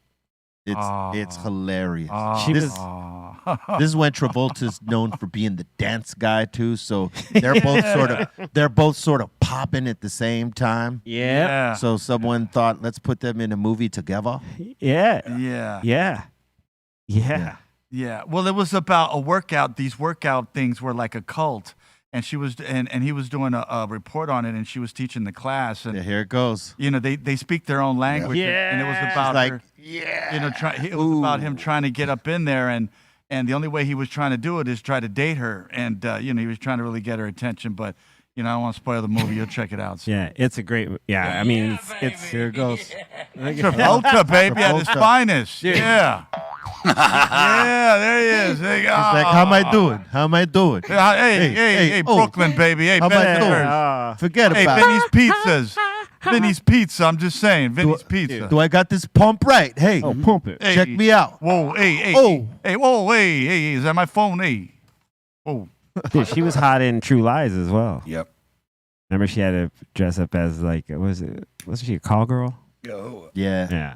It's hilarious. This is when Travolta's known for being the dance guy too. So they're both sort of popping at the same time. Yeah. So someone thought, let's put them in a movie together. Yeah. Yeah. Yeah. Yeah. Yeah. Well, it was about a workout. These workout things were like a cult. And she was, and he was doing a report on it, and she was teaching the class. And Yeah, here it goes. you know, they speak their own language, and it was about She's like, her, you know, it was about him trying to get up in there, and the only way he was trying to do it is try to date her, and you know, he was trying to really get her attention, but you know, I don't want to spoil the movie. You'll check it out. So. Yeah, it's a great. Yeah, I mean, it's Here it goes. Travolta, baby, at his Travolta. finest. Yeah. Yeah, there he is. There you go. He's like, how am I doing? How am I doing? Hey, oh, Brooklyn, baby. Hey, how am I Ben doing? Stillers. Forget Hey, about Vinny's Pizzas. Vinny's Pizza. I'm just saying, Vinny's Pizza. it. Do I got this pump right? Hey, pump it. Hey. check me out. Whoa, hey, Oh. hey, whoa, hey, is that my phone? Hey, whoa. Dude, she was hot in True Lies as well. Yep. Remember, she had to dress up as like, wasn't she a call girl? Yo. Yeah. Yeah.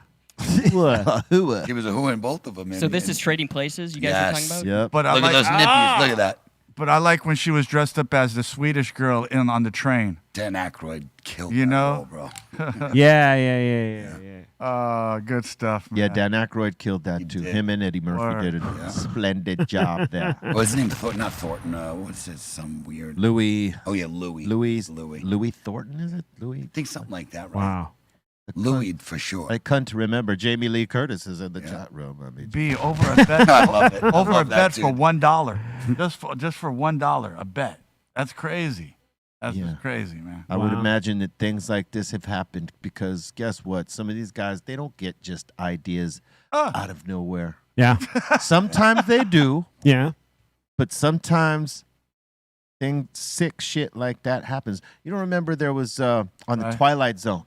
What? He was a who in both of them. So this is Trading Places you guys are talking about? Yep. But I Look like, at those nippies. Look at that. but I like when she was dressed up as the Swedish girl on the train. Dan Aykroyd killed You that know? role, bro. Yeah. Good stuff. Man. Yeah, Dan Aykroyd killed that too. did. Him and Eddie Murphy Word. did a splendid job there. What's his name? Not Thornton. What's his? Some weird. Louis Oh yeah, Louis. Louis Louis. Thornton, is it? Louis? I think something like that, right? Wow. Louis for sure. I couldn't remember. Jamie Lee Curtis is in the chat room. I mean, Be over a bet. I love it. I Over a love that, bet for dude. $1. Just for $1 a bet. That's crazy. That's Yeah. just crazy, man. I would Wow. imagine that things like this have happened because guess what? Some of these guys, they don't get just ideas out of nowhere. Yeah. Sometimes they do, Yeah. but sometimes sick shit like that happens. You don't remember there was on the Right. Twilight Zone.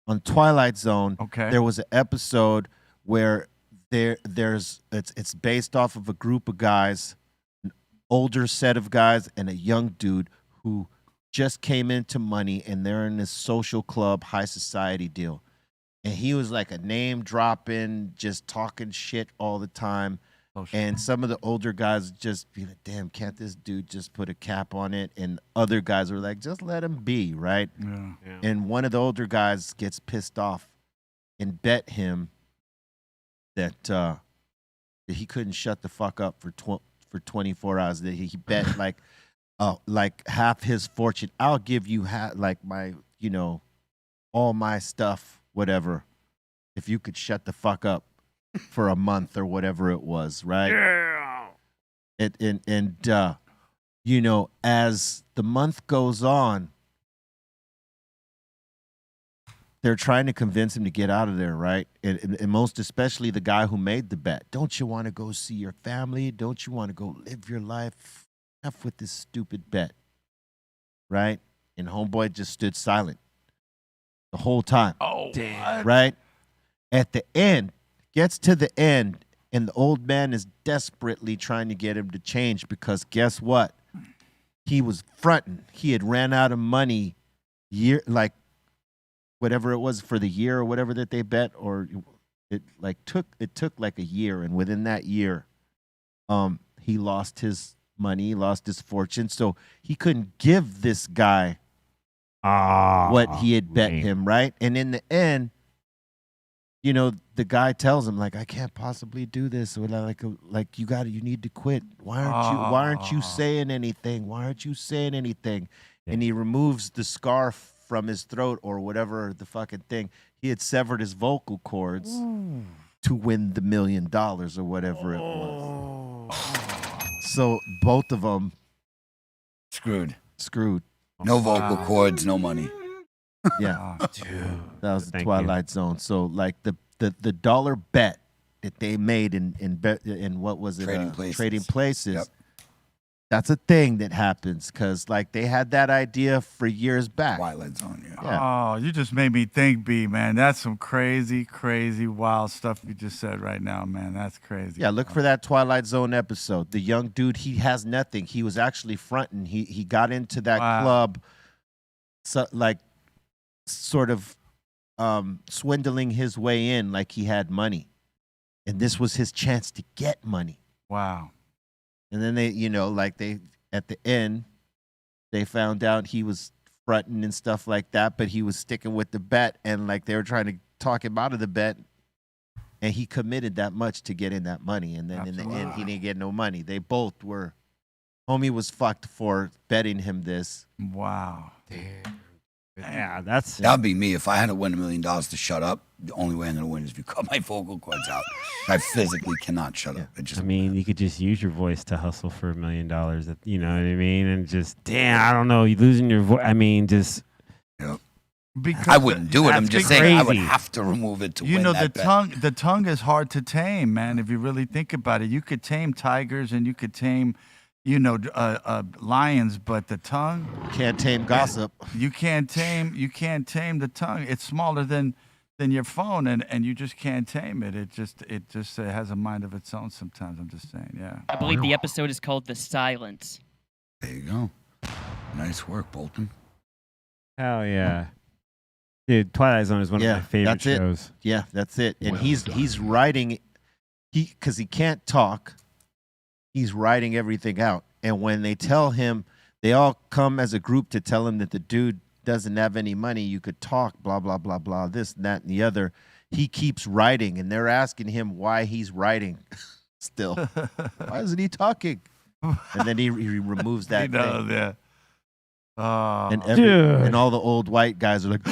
On Twilight Zone, Okay. there was an episode where it's based off of a group of guys, an older set of guys and a young dude who just came into money, and they're in this social club, high society deal. And he was like a name dropping, just talking shit all the time. And some of the older guys just be like, damn, can't this dude just put a cap on it? And other guys were like, just let him be, right? Yeah. And one of the older guys gets pissed off and bet him that he couldn't shut the fuck up for 24 hours. That he bet like half his fortune. I'll give you like my, all my stuff, whatever, if you could shut the fuck up for a month or whatever it was, right? Yeah. As the month goes on, they're trying to convince him to get out of there, right? And most especially the guy who made the bet. Don't you want to go see your family? Don't you want to go live your life? Enough with this stupid bet, right? And homeboy just stood silent the whole time. Oh, damn. Right? At the end, gets to the end, and the old man is desperately trying to get him to change because guess what? He was fronting. He had ran out of money whatever it was for the year or whatever that they bet, or it took like a year, and within that year, he lost his money, he lost his fortune, so he couldn't give this guy what he had bet him, right? And in the end, the guy tells him like, I can't possibly do this, or like you need to quit. Why aren't you saying anything? Why aren't you saying anything? And he removes the scarf from his throat or whatever the fucking thing. He had severed his vocal cords to win the $1 million or whatever it was. So both of them Screwed. Oh, No vocal cords, no money. Yeah. That was the Thank Twilight Zone. So like the dollar bet that they made in what was it? Trading Places. Trading Places. Yep. That's a thing that happens because, like, they had that idea for years back. Twilight Zone, yeah. Yeah. Oh, you just made me think, B, man. That's some crazy, crazy, wild stuff you just said right now, man. That's crazy. Yeah, look for that Twilight Zone episode. The young dude, he has nothing. He was actually fronting. He got into that club, so, like, sort of swindling his way in like he had money. And this was his chance to get money. Wow. And then they, at the end, they found out he was fronting and stuff like that, but he was sticking with the bet, and like they were trying to talk him out of the bet, and he committed that much to get in that money, and then in the end, he didn't get no money. They both were, homie was fucked for betting him this. Wow. Damn. Yeah, that's that would be me if I had to win $1 million to shut up. The only way I'm gonna win is if you cut my vocal cords out. I physically cannot shut up. It just, I mean, you could just use your voice to hustle for $1 million. You know what I mean? And just, damn, I don't know, you losing your voice. I mean, just. Yep. Because I wouldn't do it. I'm just saying I would crazy. have to remove it to you win know, that bet. the tongue is hard to tame, man. If you really think about it, you could tame tigers and you could tame, lions, but the tongue, Can't tame gossip. you can't tame the tongue. It's smaller than your phone, and you just can't tame it. It just has a mind of its own sometimes. I'm just saying, yeah. I believe the episode is called The Silence. There you go. Nice work, Bolton. Hell yeah. Dude, Twilight Zone is one of my favorite that's it. shows. Yeah, that's it. And he's writing, because he can't talk. He's writing everything out. And when they tell him, they all come as a group to tell him that the dude doesn't have any money. You could talk, blah, blah, blah, blah, this and that and the other. He keeps writing, and they're asking him why he's writing still. Why isn't he talking? And then he removes that He knows, thing. yeah. Oh, And all the old white guys are like,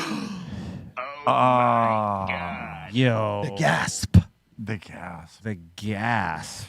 Yo. the gasp. The gasp. The gasp.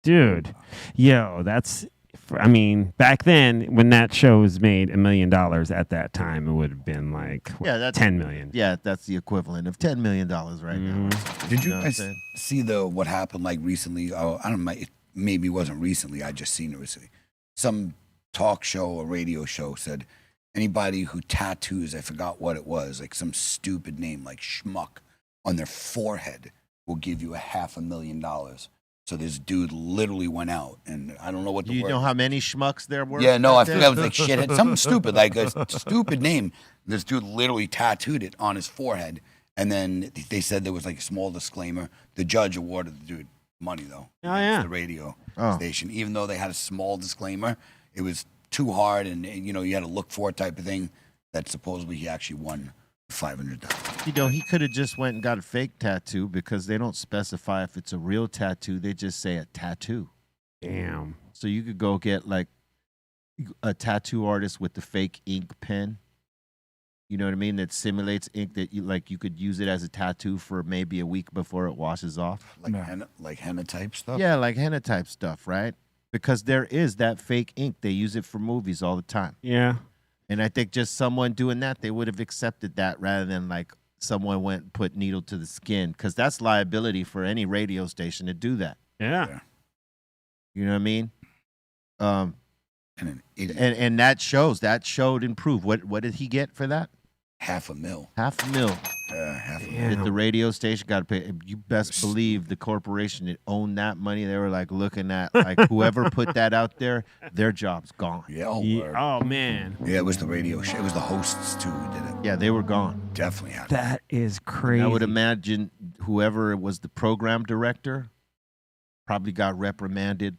Dude. Yo, that's, I mean, back then when that show was made $1 million at that time, it would have been like that's $10 million. Yeah, that's the equivalent of $10 million right now. Did you know what I'm guys saying? see what happened like recently? Oh, I don't know. Maybe it wasn't recently. I just seen it recently. Some talk show or radio show said anybody who tattoos, I forgot what it was, like some stupid name like Schmuck on their forehead will give you $500,000. So this dude literally went out, and I don't know what the You word. know how many schmucks there were? Yeah, no, I back forgot. It then? was like shithead, something stupid, like a stupid name. This dude literally tattooed it on his forehead, and then they said there was like a small disclaimer. The judge awarded the dude money though. Oh, yeah. The radio Oh. station, even though they had a small disclaimer, it was too hard, and you had to look for it type of thing. That supposedly he actually won $500,000. He could have just went and got a fake tattoo because they don't specify if it's a real tattoo. They just say a tattoo. Damn. So you could go get like a tattoo artist with the fake ink pen. You know what I mean? That simulates ink that you could use it as a tattoo for maybe a week before it washes off. Like henna type stuff. Yeah, like henna type stuff, right? Because there is that fake ink. They use it for movies all the time. Yeah. And I think just someone doing that, they would have accepted that rather than like someone went and put needle to the skin, because that's liability for any radio station to do that. Yeah. You know what I mean? And And that showed improved. What did he get for that? $500,000. $500,000. $500,000. Did the radio station got to pay? You best believe the corporation that owned that money, they were like looking at like whoever put that out there, their job's gone. Yeah. Oh, man. Yeah, it was the radio show. It was the hosts too who did it. Yeah, they were gone. Definitely had. That is crazy. I would imagine whoever was the program director probably got reprimanded.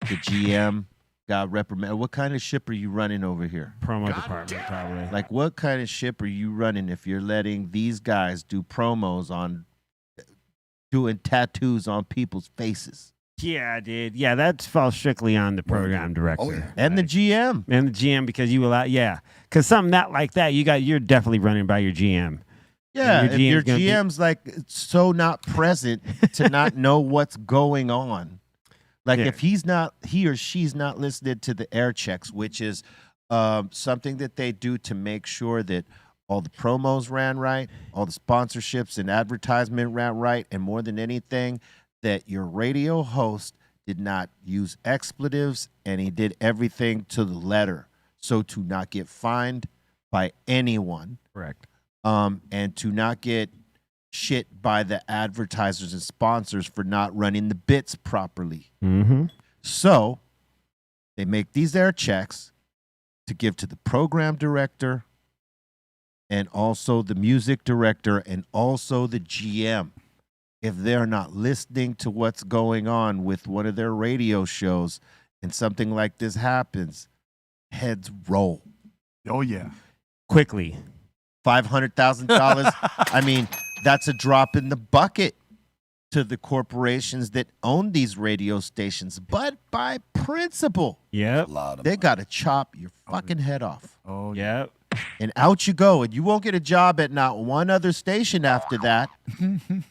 The GM got reprimanded. What kind of ship are you running over here? Promo department, probably. Like, what kind of ship are you running if you're letting these guys do promos on doing tattoos on people's faces? Yeah, dude. Yeah, that falls strictly on the program director. Oh, yeah. And the GM. And the GM, because you allow, because something not like that, you're definitely running by your GM. Yeah, And if your gonna be- GM's like so not present to not know what's going on. Like Yeah. if he or she's not listening to the air checks, which is something that they do to make sure that all the promos ran right, all the sponsorships and advertisement ran right, and more than anything, that your radio host did not use expletives, and he did everything to the letter. So to not get fined by anyone, Correct. and to not get shit by the advertisers and sponsors for not running the bits properly. Mm-hmm. So they make these air checks to give to the program director and also the music director and also the GM. If they're not listening to what's going on with one of their radio shows and something like this happens, heads roll. Oh, yeah. Quickly. $500,000. I mean, that's a drop in the bucket to the corporations that own these radio stations. But by principle, Yep. A lot of they money. got to chop your fucking head off. Oh, yeah. Yep. And out you go. And you won't get a job at not one other station after that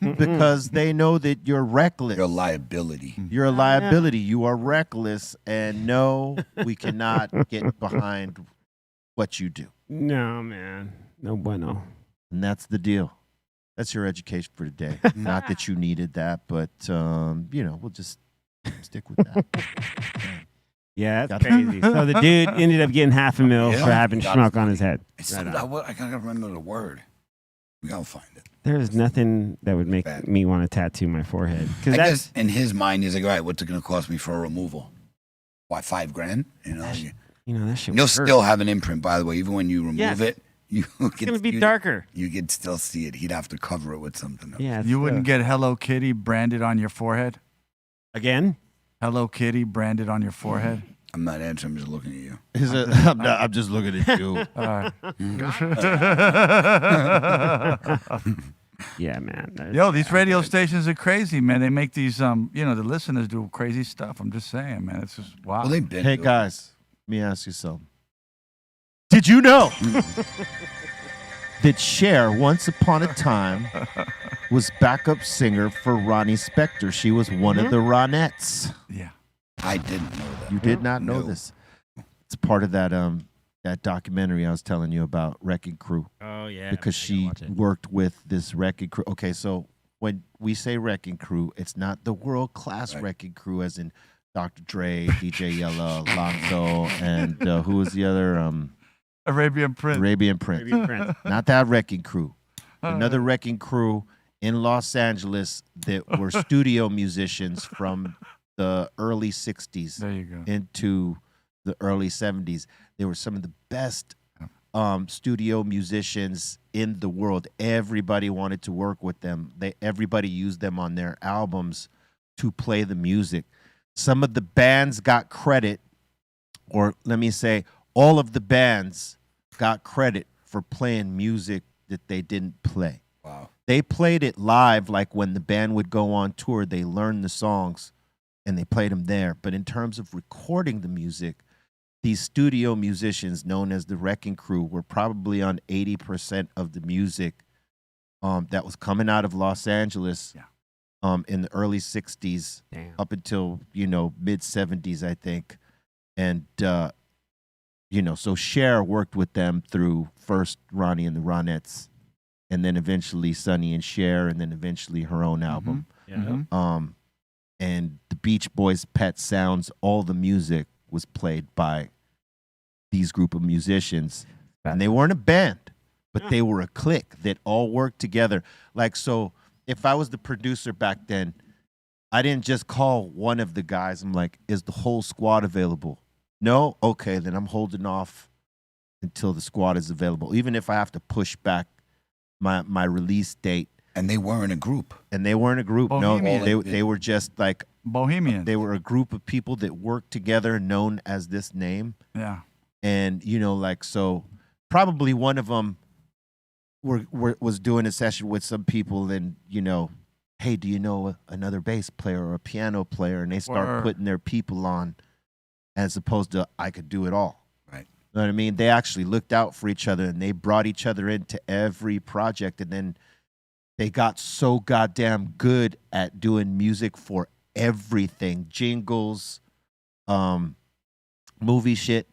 because they know that you're reckless. Your liability. You're a liability. You are reckless. And no, we cannot get behind what you do. No, man. No bueno. And that's the deal. That's your education for today. Not that you needed that, but, we'll just stick with that. Yeah, Got that's crazy. So the dude ended up getting $500,000 Yeah. for having Got schmuck it. on his head. It's Right something, on. I can't remember the word. We gotta find it. There's nothing that would make Bad. me want to tattoo my forehead. I Because that's guess in his mind, he's like, all right, what's it gonna cost me for a removal? Why, $5,000? You know, that shit. you'll would hurt. still have an imprint, by the way. Even when you remove Yes. it, you It's can gonna be darker. You could still see it. He'd have to cover it with something else. Yeah. You wouldn't get Hello Kitty branded on your forehead? again. Hello Kitty branded on your forehead? I'm not answering. I'm just looking at you. I'm just looking at you. All right. Yeah, man. There's- Yo, these radio stations are crazy, man. They make these, the listeners do crazy stuff. I'm just saying, man. It's just, wow. Well, they've been. Hey, doing it. guys, let me ask you something. Did you know that Cher, once upon a time, was backup singer for Ronnie Spector? She was one of the Ronettes. Yeah. I didn't know that. You did not know No. this. It's part of that that documentary I was telling you about, Wrecking Crew, Oh yeah. because she worked with this Wrecking Crew. Okay, so when we say Wrecking Crew, it's not the world-class Right. Wrecking Crew as in Dr. Dre, DJ Yella, Lonzo, and who was the other? Arabian Prince. Arabian Prince. Not that Wrecking Crew. Another Wrecking Crew in Los Angeles that were studio musicians from the early 60s There you go. into the early 70s. They were some of the best studio musicians in the world. Everybody wanted to work with them. Everybody used them on their albums to play the music. Some of the bands got credit, or let me say, all of the bands got credit for playing music that they didn't play. Wow. They played it live, like when the band would go on tour, they learned the songs and they played them there. But in terms of recording the music, these studio musicians known as the Wrecking Crew were probably on 80% of the music that was coming out of Los Angeles in the early 60s up until, mid 70s, I think. And, so Cher worked with them through first Ronnie and the Ronettes, and then eventually Sonny and Cher, and then eventually her own album. And the Beach Boys' Pet Sounds, all the music was played by these group of musicians. And they weren't a band, but they were a clique that all worked together. Like, so if I was the producer back then, I didn't just call one of the guys. I'm like, is the whole squad available? No? Okay, then I'm holding off until the squad is available, even if I have to push back my release date. And they weren't a group. And they weren't a group. Bohemian. No, they were just like Bohemian. They were a group of people that worked together, known as this name. Yeah. And so probably one of them was doing a session with some people, and hey, do you know another bass player or a piano player? And they start putting their people on, as opposed to I could do it all. Right. You know what I mean? They actually looked out for each other, and they brought each other into every project. And then they got so goddamn good at doing music for everything, jingles, movie shit,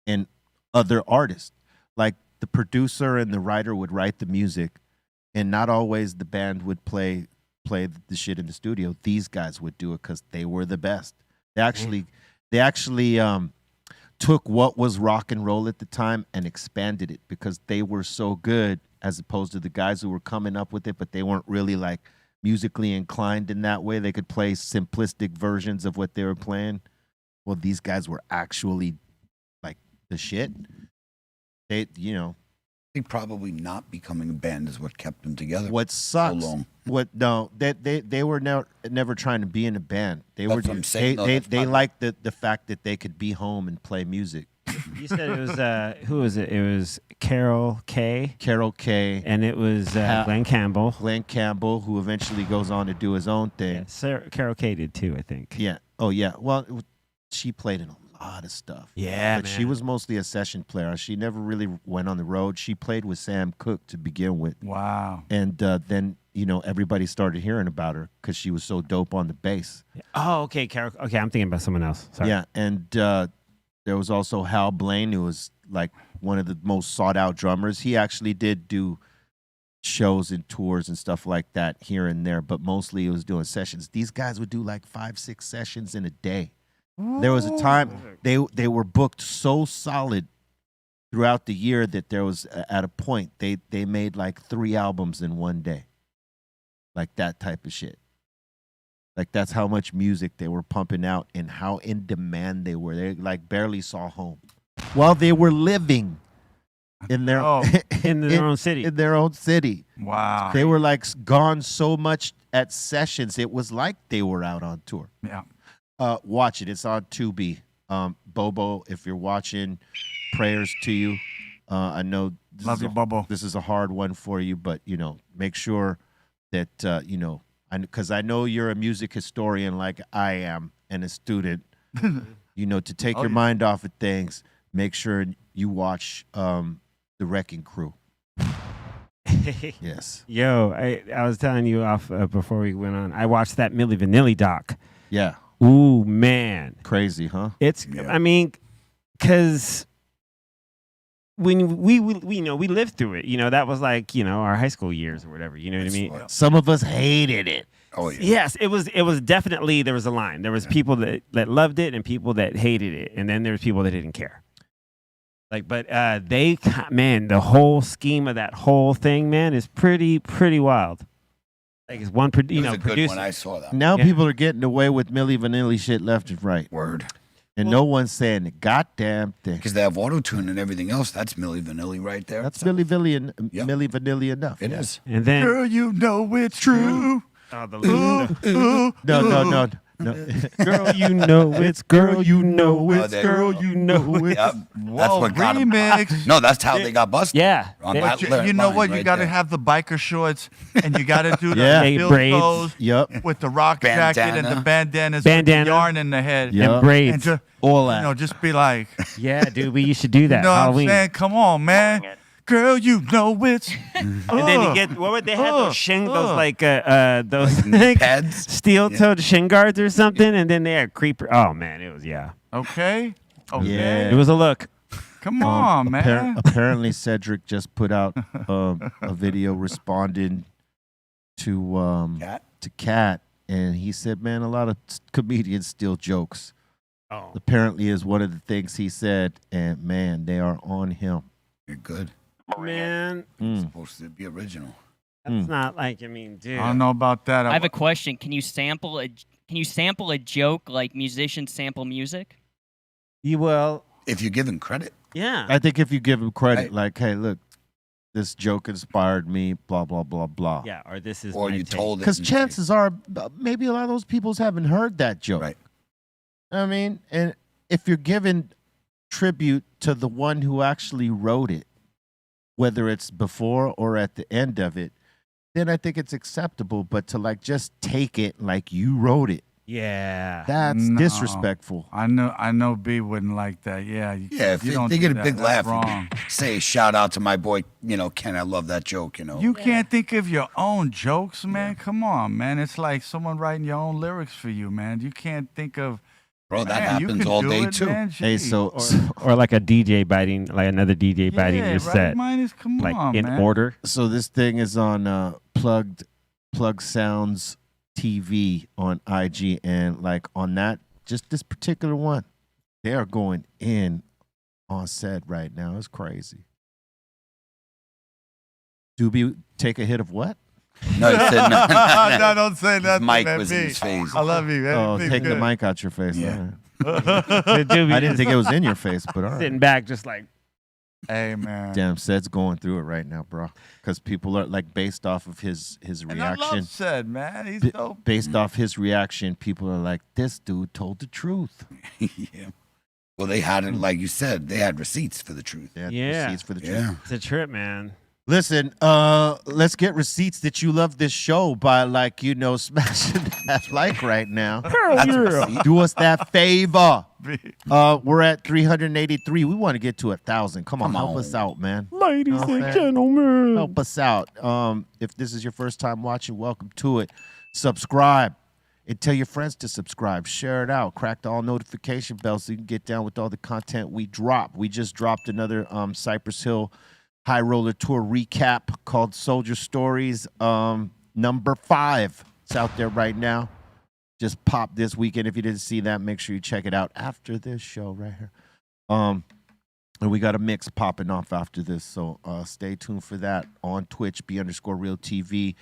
and other artists. Like the producer and the writer would write the music, and not always the band would play play the shit in the studio. These guys would do it because they were the best. They actually took what was rock and roll at the time and expanded it because they were so good, as opposed to the guys who were coming up with it, but they weren't really like musically inclined in that way. They could play simplistic versions of what they were playing. Well, these guys were actually like the shit. They, you know, I think probably not becoming a band is what kept them together. what sucks. long. They were never trying to be in a band. They That's were what I'm saying. No, they that's probably- liked the fact that they could be home and play music. You said it was who was it? It was Carol Kay, Carol Kay, and it was Glenn Campbell. Glenn Campbell, who eventually goes on to do his own thing. Yeah, Carol Kay did too, I think. Yeah. Oh yeah. Well, she played in a lot of stuff. Yeah, but she was mostly a session player. She never really went on the road. She played with Sam Cooke to begin with. Wow. And then, you know, everybody started hearing about her because she was so dope on the bass. Oh, okay, Carol. Okay, I'm thinking about someone else. Sorry. Yeah, and there was also Hal Blaine, who was like one of the most sought out drummers. He actually did do shows and tours and stuff like that here and there, but mostly it was doing sessions. These guys would do like 5-6 sessions in a day. There was a time they were booked so solid throughout the year that there was at a point they made like 3 albums in one day. Like that type of shit. Like that's how much music they were pumping out and how in demand they were. They like barely saw home while they were living in their in their own city. In their own city. Wow. They were like gone so much at sessions. It was like they were out on tour. Yeah. Watch it. It's on Tubi. Bobo, if you're watching, prayers to you. I know this Love is you, a, Bobo. This is a hard one for you, but you know, make sure that you know, because I know you're a music historian like I am and a student. You know, to take your mind off of things, make sure you watch The Wrecking Crew. Yes. Yo, I was telling you off before we went on. I watched that Milli Vanilli doc. Yeah. Ooh, man. Crazy, huh? It's, I mean, because when we you know, we lived through it. You know, that was like, you know, our high school years or whatever. You know what I mean? Some of us hated it. Oh, yeah. Yes, it was definitely, there was a line. There was people that loved it and people that hated it. And then there was people that didn't care. Like, but the whole scheme of that whole thing, man, is pretty wild. Like it's one, It was a good one. I saw that. Now people are getting away with Milli Vanilli shit left and right. Word. And no one's saying the goddamn thing. Because they have auto-tune and everything else. That's Milli Vanilli right there. That's Milli Vanilli enough. It is. And then, Girl, you know it's true. oh, the No. girl, you know it's girl, you know it's there- girl, you know it's. Yep. That's what got 'em. remix. No, that's how they got busted. Yeah. On They- that You know line what? You right got to there. have the biker shorts, and you got to do the Yeah. field Braids. goals Yep. with the rock jacket and the bandanas, with Bandana. the yarn in the head, Yeah. And braids. and just All that. you know, just be like, Yeah, dude, we used to do that. you know what I'm Halloween. saying? Come on, man. Girl, you know it's. And then you get what would they have those those like those Pads. steel-toed shin guards or something, and then they had creeper. Oh man, it was Okay. Yeah. it was a look. Come on, man. Apparently, Cedric just put out a video responding to Cat? Cat, and he said, "Man, a lot of comedians steal jokes." Oh, Apparently, is one of the things he said, and man, they are on him. You're good. man, Supposed to be original. that's not like, I mean, dude. I don't know about that. I have a question. Can you sample a joke like musicians sample music? You will, If you're given credit. yeah. I think if you give him credit, Right. like, "Hey, look, this joke inspired me," blah blah blah blah. Yeah, or this is Or my you take. told it. Because and- chances are, maybe a lot of those people haven't heard that joke. Right. I mean, and if you're giving tribute to the one who actually wrote it, whether it's before or at the end of it, then I think it's acceptable. But to like just take it like you wrote it, Yeah. that's No. disrespectful. I know B wouldn't like that. Yeah. Yeah, if you don't they do get a that. big That's laugh, wrong. say shout out to my boy, Ken, I love that joke, You can't think of your own jokes, man. Come on, man. It's like someone writing your own lyrics for you, man. You can't think of. Bro, that Man, you happens can all do day it, too. man. Hey, Gee. so Or like a DJ biting, like another DJ biting yeah, your right, set, Minus, come like on, in man. order. so this thing is on Plugged Plug Sounds TV on IG, and like on that, just this particular one, they are going in on set right now. It's crazy. Doobie take a hit of what? No, he said no. No, don't say His nothing. mic man. was in his face. I love you, man. Oh, Be take the good. mic out your face. Yeah. All right. Dude, I didn't think it was in your face, but all right. sitting back, just like Hey, man. Damn, Sed's going through it right now, bro. Because people are like based off of his And I reaction. love Sed, man. He's B- dope. based off his reaction, people are like, "This dude told the truth." Yeah. Well, they had it, like you said, they had receipts for the truth. They had Yeah. receipts for the truth. Yeah. it's a trip, man. Listen, let's get receipts that you love this show by smashing that like right now. That's a receipt. Do us that favor. We're at 383. We want to get to 1,000. Come on, Come help us on. out, man. Ladies Know what I'm and saying? gentlemen. Help us out. If this is your first time watching, welcome to it. Subscribe and tell your friends to subscribe. Share it out. Crack the all notification bell so you can get down with all the content we drop. We just dropped another Cypress Hill High Roller Tour recap called Soldier Stories number 5. It's out there right now. Just popped this weekend. If you didn't see that, make sure you check it out after this show right here. And we got a mix popping off after this, so stay tuned for that on Twitch, B_RealTV.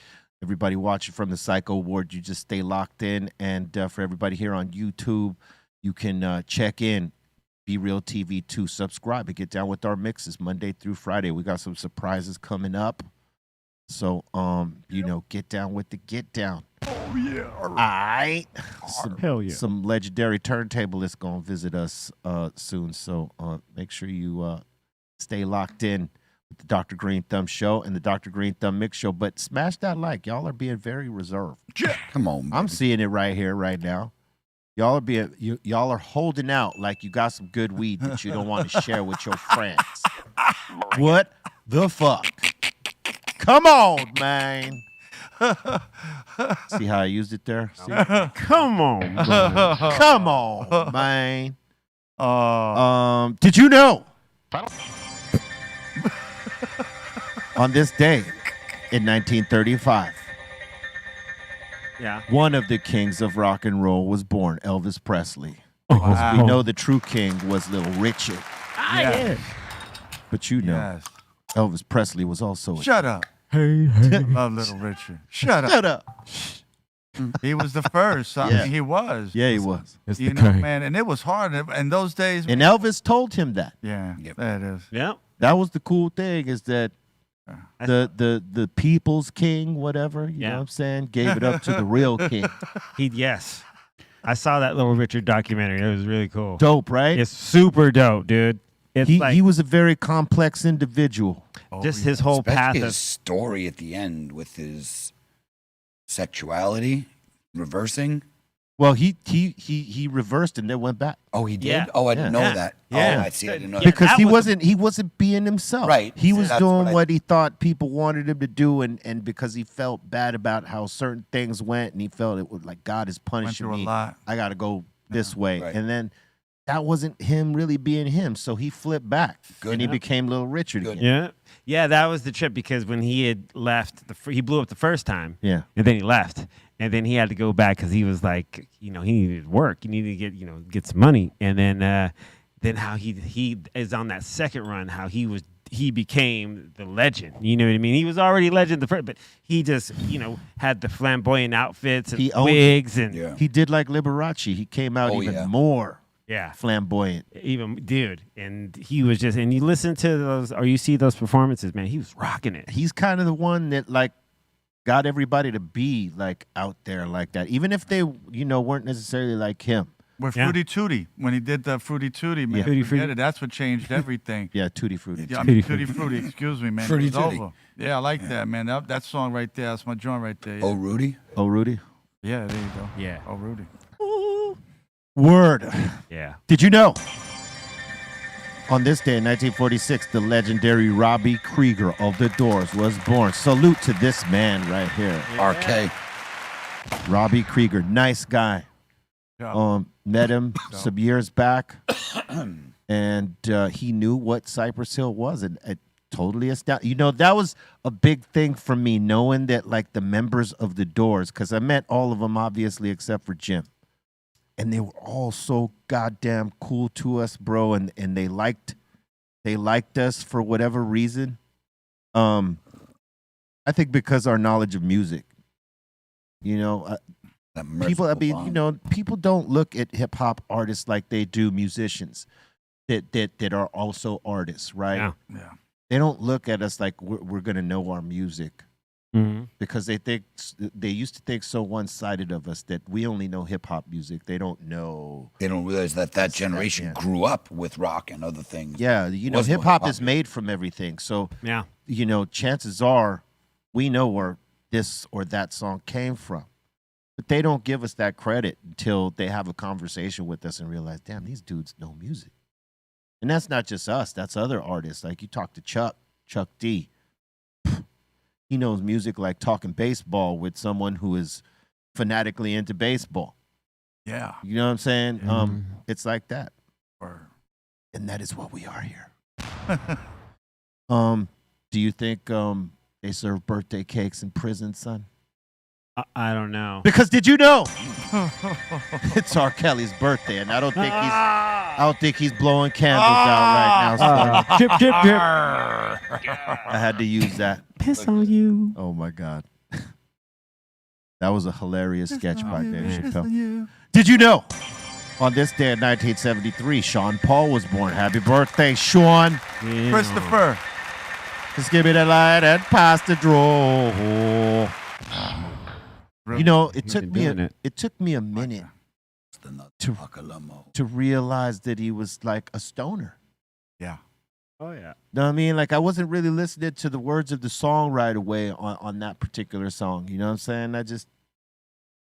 Everybody watching from the Psycho Ward, you just stay locked in. And for everybody here on YouTube, you can check in, BRealTV 2. Subscribe and get down with our mixes Monday through Friday. We got some surprises coming up. So, get down with the get down. Oh, yeah. All right. Hell yeah. Some legendary turntablists going to visit us soon. So make sure you stay locked in with the Dr. Greenthumb Show and the Dr. Greenthumb Mix Show. But smash that like. Y'all are being very reserved. Come on. I'm seeing it right here, right now. Y'all are holding out like you got some good weed that you don't want to share with your friends. What the fuck? Come on, man. See how I used it there? See? Come on, bro. Come on, man. Oh. Did you know? On this day in 1935, Yeah. one of the kings of rock and roll was born, Elvis Presley. Wow. We know the true king was Little Richard, Yes. but you know Yes. Elvis Presley was also a Shut up. Hey, Love Little Richard. Shut up. Shut up. He was the first. I Yeah. mean, he was. Yeah, he was. It's You the know, king. man, and it was hard in those days. And Elvis told him that. Yeah, Yep. that is. Yeah. That was the cool thing, is that the people's king, whatever, you know what I'm saying, gave it up to the real king. Yes. I saw that Little Richard documentary. It was really cool. Dope, right? It's super dope, dude. It's like He was a very complex individual. just his whole path Especially of his story at the end with his sexuality reversing. Well, he reversed and then went back. Oh, he did? Yeah. Oh, I didn't know Yeah. that. Yeah. Oh, I see. I didn't know Because that he was- wasn't being himself. Right. He was That's doing what I- what he thought people wanted him to do, and because he felt bad about how certain things went, and he felt it was like God is Went punishing through a me. lot. I got to go this way, Right. and then that wasn't him really being him. So he flipped back, Good. and he Yeah. became Little Richard Good. again. Yeah, that was the trip because when he had left, he blew up the first time, Yeah. and then he left, and then he had to go back because he was like, he needed work, he needed to get some money, and then how he is on that second run, how he became the legend. You know what I mean? He was already legend the first, but he just had the flamboyant outfits and He owned it. wigs and Yeah. He did like Liberace. He came out Oh, even yeah. more yeah. flamboyant. Even dude, and he was just, and you listen to those or you see those performances, man, he was rocking it. He's kind of the one that like got everybody to be like out there like that, even if they weren't necessarily like him. With Yeah. Fruity Tooty, when he did the Fruity Tooty, man, Yeah. Tutti forget Frutti. it. That's what changed everything. Yeah, Tutti Frutti. Yeah, I mean, Tutti Tutti Frutti, excuse me, man. Fruity It was Tooty. over. Yeah, I like that, man. That song right there, that's my joint right there. Yeah, Oh, Rudy? Oh, Rudy. yeah there you go. Yeah. Oh, Rudy. Word. Yeah. Did you know? On this day in 1946, the legendary Robbie Krieger of the Doors was born. Salute to this man right here. RK. Robbie Krieger, nice guy. Yeah. Met him some years back, and he knew what Cypress Hill was. And totally astounded. You know, that was a big thing for me, knowing that like the members of the Doors, because I met all of them obviously except for Jim, and they were all so goddamn cool to us, bro, and they liked us for whatever reason. I think because our knowledge of music, you know, people. I mean, you know, people don't look at hip hop artists like they do musicians that are also artists, right? Yeah. They don't look at us like we're gonna know our music, because they used to think so one-sided of us that we only know hip hop music. They don't know. They don't realize that generation grew up with rock and other things. Yeah, you know, hip hop is made from everything. So Yeah. you know, chances are we know where this or that song came from. But they don't give us that credit until they have a conversation with us and realize, damn, these dudes know music. And that's not just us. That's other artists. Like you talk to Chuck D. He knows music like talking baseball with someone who is fanatically into baseball. Yeah. You know what I'm saying? It's like that. Or And that is what we are here. Do you think they serve birthday cakes in prison, son? I don't know. Because did you know it's R. Kelly's birthday, and I don't think he's blowing candles out right now. So Chip, chip, chip. I had to use that. Piss on you. Oh my God, that was a hilarious sketch by Dave Chappelle. Did you know? On this day in 1973, Sean Paul was born. Happy birthday, Sean! Christopher. Just give me the light and pass the draw. You know, it took me a minute to realize that he was like a stoner. Yeah. Oh yeah. Know what I mean? Like I wasn't really listening to the words of the song right away on that particular song. You know what I'm saying? I just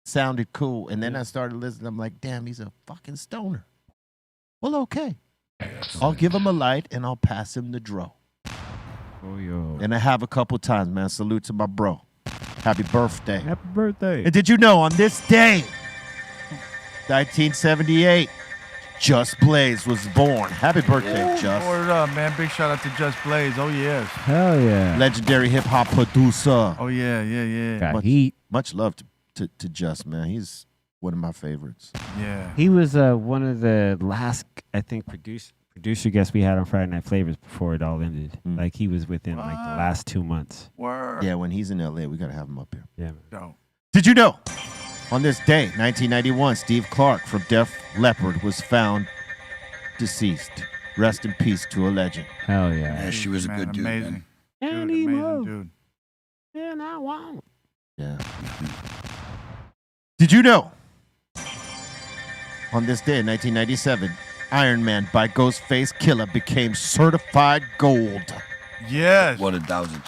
sounded cool. And then I started listening. I'm like, damn, he's a fucking stoner. Well, okay. I'll give him a light and I'll pass him the draw. Oh yo. And I have a couple times, man. Salute to my bro. Happy birthday. Happy birthday. And did you know on this day, 1978, Just Blaze was born. Happy birthday, Just. Word up, man. Big shout out to Just Blaze. Oh, yes. Hell yeah. Legendary hip hop producer. Oh, yeah. Got heat. Much love to Just, man. He's one of my favorites. Yeah. He was one of the last, I think, producer guests we had on Friday Night Flavors before it all ended. Like he was within like the last 2 months. Word. Yeah, when he's in LA, we got to have him up here. Yeah. Yo. Did you know? On this day, 1991, Steve Clark from Def Leppard was found deceased. Rest in peace to a legend. Hell yeah. Yeah, she was a good dude, Amazing. man. Dude, amazing dude. And I won't. Yeah. Did you know? On this day in 1997, Iron Man by Ghostface Killah became certified gold. Yes. What a dope album.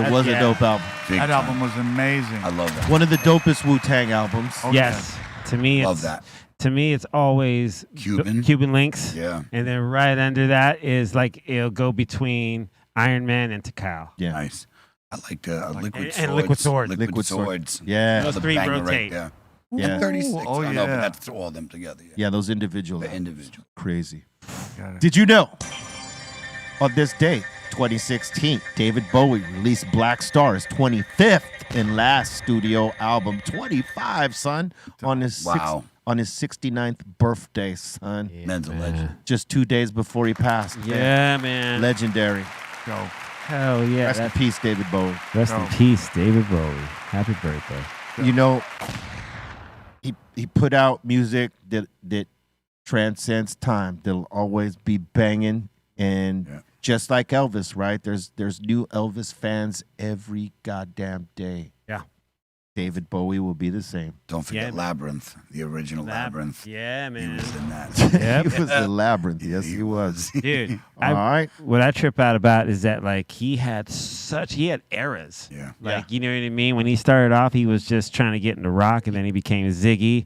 It was a dope album. Big That time. album was amazing. I love that. One of the dopest Wu-Tang albums. Oh, Yes. To me, Love it's that. To me, it's always Cuban Links. Yeah. And then right under that is like it'll go between Iron Man and Takao. Yeah. Nice. I like Liquid Swords. and Liquid Swords. Liquid Swords. Yeah. Those Another three banger rotate. Right there. Yeah. And 36. Oh, I know, but yeah. that's all of them together. Yeah. Yeah, those individual. The albums. individual. Crazy. Got it. Did you know? On this day, 2016, David Bowie released Black Star's 25th and last studio album. 25, son. On his Wow. on his 69th birthday, son. Man's a legend. Just 2 days before he passed. Yeah, man. Legendary. Yo. Hell yeah. Rest in peace, David Bowie. Rest in peace, David Bowie. Happy birthday. You know, he put out music that transcends time. That'll always be banging, and just like Elvis, right? There's new Elvis fans every goddamn day. Yeah. David Bowie will be the same. Don't forget Yeah, man. Labyrinth, the original Labyrinth. Yeah, He man. was in that. Yep. He was the Labyrinth. Yes, he was. Dude, All right. what I trip out about is that like he had eras. Yeah. Like, you know what I mean? When he started off, he was just trying to get into rock, and then he became Ziggy.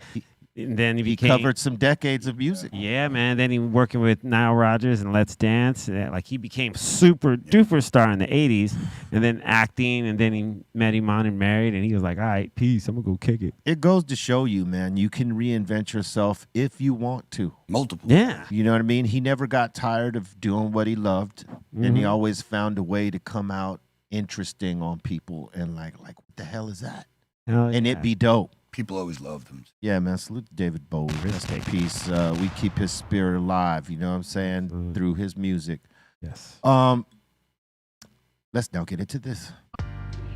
And then he He became covered some decades of music. Yeah, man. Then he working with Nile Rodgers and Let's Dance. Like he became super duper star in the '80s, and then acting. And then he met Iman and married, and he was like, "All right, peace. I'm gonna go kick it." It goes to show you, man, you can reinvent yourself if you want to. Multiple. Yeah. You know what I mean? He never got tired of doing what he loved, and he Mhm. always found a way to come out interesting on people and like what the hell is that? Hell And yeah. it be dope. People always loved him. Yeah, man. Salute to David Bowie. Rest in peace. We keep his spirit alive. You know what I'm saying? Through his music. Yes. Let's now get into this.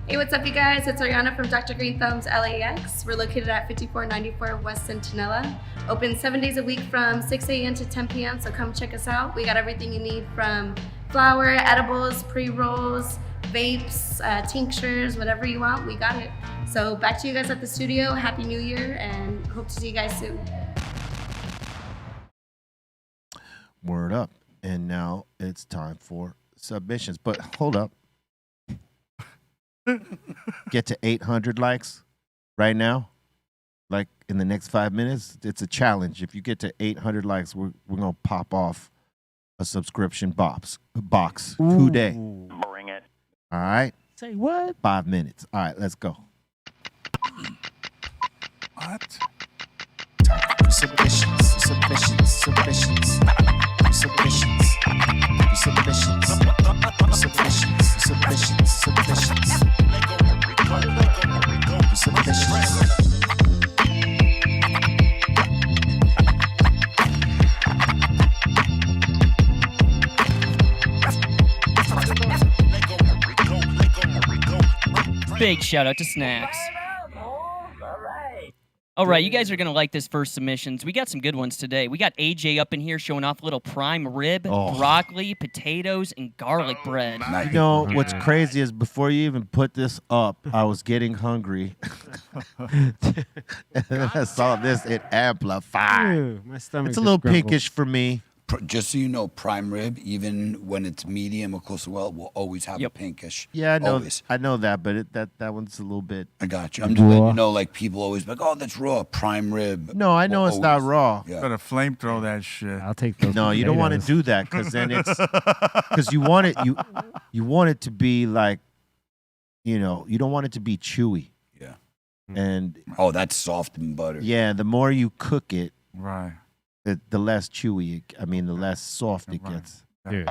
Hey, what's up, you guys? It's Ariana from Dr. Greenthumb's LAX. We're located at 5494 West Centinela. Open 7 days a week from 6 a.m. to 10 p.m., so come check us out. We got everything you need from flour, edibles, pre-rolls, vapes, tinctures, whatever you want, we got it. So back to you guys at the studio. Happy New Year, and hope to see you guys soon. Word up. And now it's time for submissions. But hold up. Get to 800 likes right now. Like in the next 5 minutes. It's a challenge. If you get to 800 likes, we're going to pop off a subscription box today. Bring it. All right? Say what? 5 minutes. All right, let's go. What? Submissions, submissions, submissions, submissions, submissions, submissions, submissions, submissions. Big shout out to Snacks. All right, you guys are going to like this first submissions. We got some good ones today. We got AJ up in here showing off a little prime rib, broccoli, potatoes, and garlic bread. You know, what's crazy is before you even put this up, I was getting hungry. And then I saw this, it amplified. Ew, my stomach It's a just little grumbled. pinkish for me. Just so you know, prime rib, even when it's medium or close to well, will always have a pinkish. Yeah, I know. Always. I know that, but that one's a little bit. I got you. I'm just letting you know, like people always be like, oh, that's raw, prime rib. No, I know will it's not always- raw. Yeah. Better flamethrow that shit. I'll take those. No, you don't want to potatoes. do that because then it's because you want it you want it to be like, you know, you don't want it to be chewy. Yeah. And Oh, that's soft and butter. yeah, the more you cook it, Right. the less chewy. The less soft it Right. gets Dude,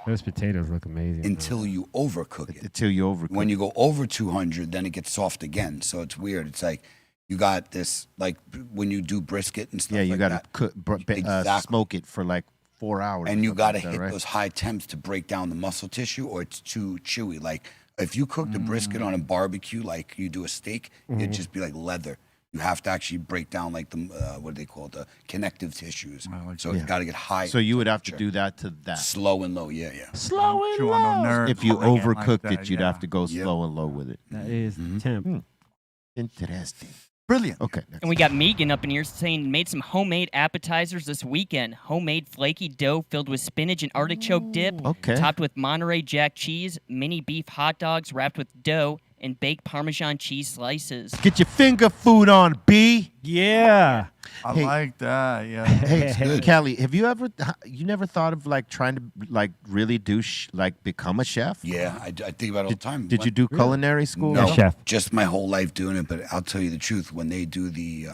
those potatoes look amazing. Until you overcook it. until you overcook. When you go over 200, then it gets soft again. So it's weird. It's like you got this, like when you do brisket and stuff yeah, you like got that. to cook, Exactly. smoke it for like 4 hours. And or you something got to like that, hit right? those high temps to break down the muscle tissue, or it's too chewy. Like if you cook the brisket on a barbecue, like you do a steak, it'd just be like leather. You have to actually break down like the what do they call it, the connective tissues. So it's got to get high. So you would have to temperature. do that to that. Slow and low, yeah. Slow and Chew on low. the nerves. If you bring it like overcooked that, it, you'd yeah. have to go Yep. slow and low with it. That is the temp. Interesting. Brilliant. Okay. Next. And we got Megan up in here saying made some homemade appetizers this weekend. Homemade flaky dough filled with spinach and artichoke dip, Okay. topped with Monterey Jack cheese, mini beef hot dogs wrapped with dough, and baked Parmesan cheese slices. Get your finger food on, B. Yeah. I Hey. like that. Yeah. Hey, Kelly, have you never thought of like trying to like really do like become a chef? Yeah, I think about it all the time. Did you do culinary school? No, Yeah, chef. just my whole life doing it. But I'll tell you the truth. When they do the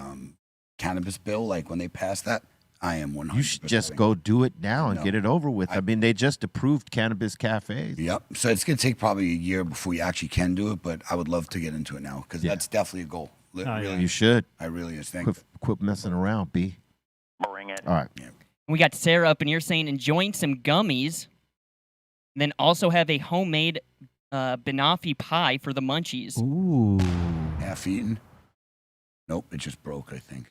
cannabis bill, like when they pass that, I am 100%. You should just go do it now and No. get it over with. I mean, they just approved cannabis cafes. Yep. So it's going to take probably a year before you actually can do it, but I would love to get into it now because that's definitely a goal. Really, You should. I really is. Thank you. Quit messing around, B. Bring it. All right. We got Sarah up in here saying enjoying some gummies, then also have a homemade banoffee pie for the munchies. Ooh. Half eaten? Nope, it just broke, I think.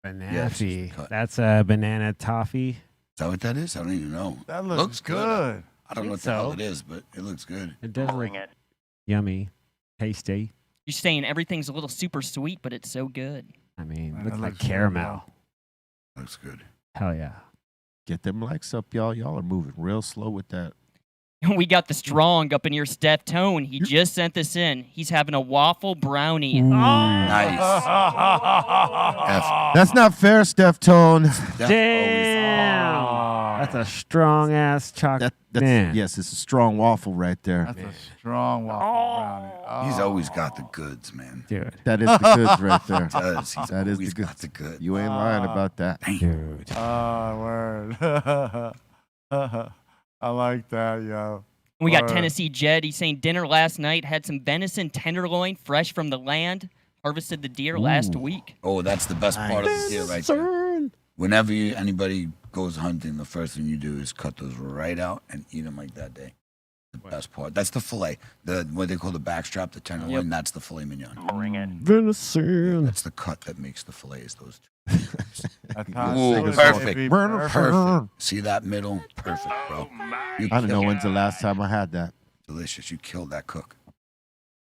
Banaffee. cut. That's a banana toffee. Is that what that is? I don't even know. That looks good. I don't know what the hell it is, but it looks good. It does look Bring it. yummy, tasty. You're saying everything's a little super sweet, but it's so good. I mean, That looks like looks really caramel. Looks good. Hell yeah. Get them likes up, y'all. Y'all are moving real slow with that. We got the strong up in here, Steph Tone. He just sent this in. He's having a waffle brownie. Nice. That's not fair, Steph Tone. Damn. That's a strong ass chocolate. Yes, it's a strong waffle right there. That's a strong waffle brownie. He's always got the goods, man. Dude. That is the goods right there. Does. He's That is always the got the goods. You ain't lying about that. Dude. Oh, word. I like that, yo. We got Word. Tennessee Jed. He's saying dinner last night, had some venison tenderloin fresh from the land, harvested the deer last week. Oh, that's the best part of the deal right there. Whenever anybody goes hunting, the first thing you do is cut those right out and eat them like that day. The best part. That's the fillet. What they call the backstrap, the tenderloin. That's the filet mignon. Bring it. Venison. That's the cut that makes the fillets. Those two. That's how Ooh, it's perfect. be Perfect. See that middle? Perfect, bro. You I don't know killed when's the last time I had that. Delicious. You killed that cook.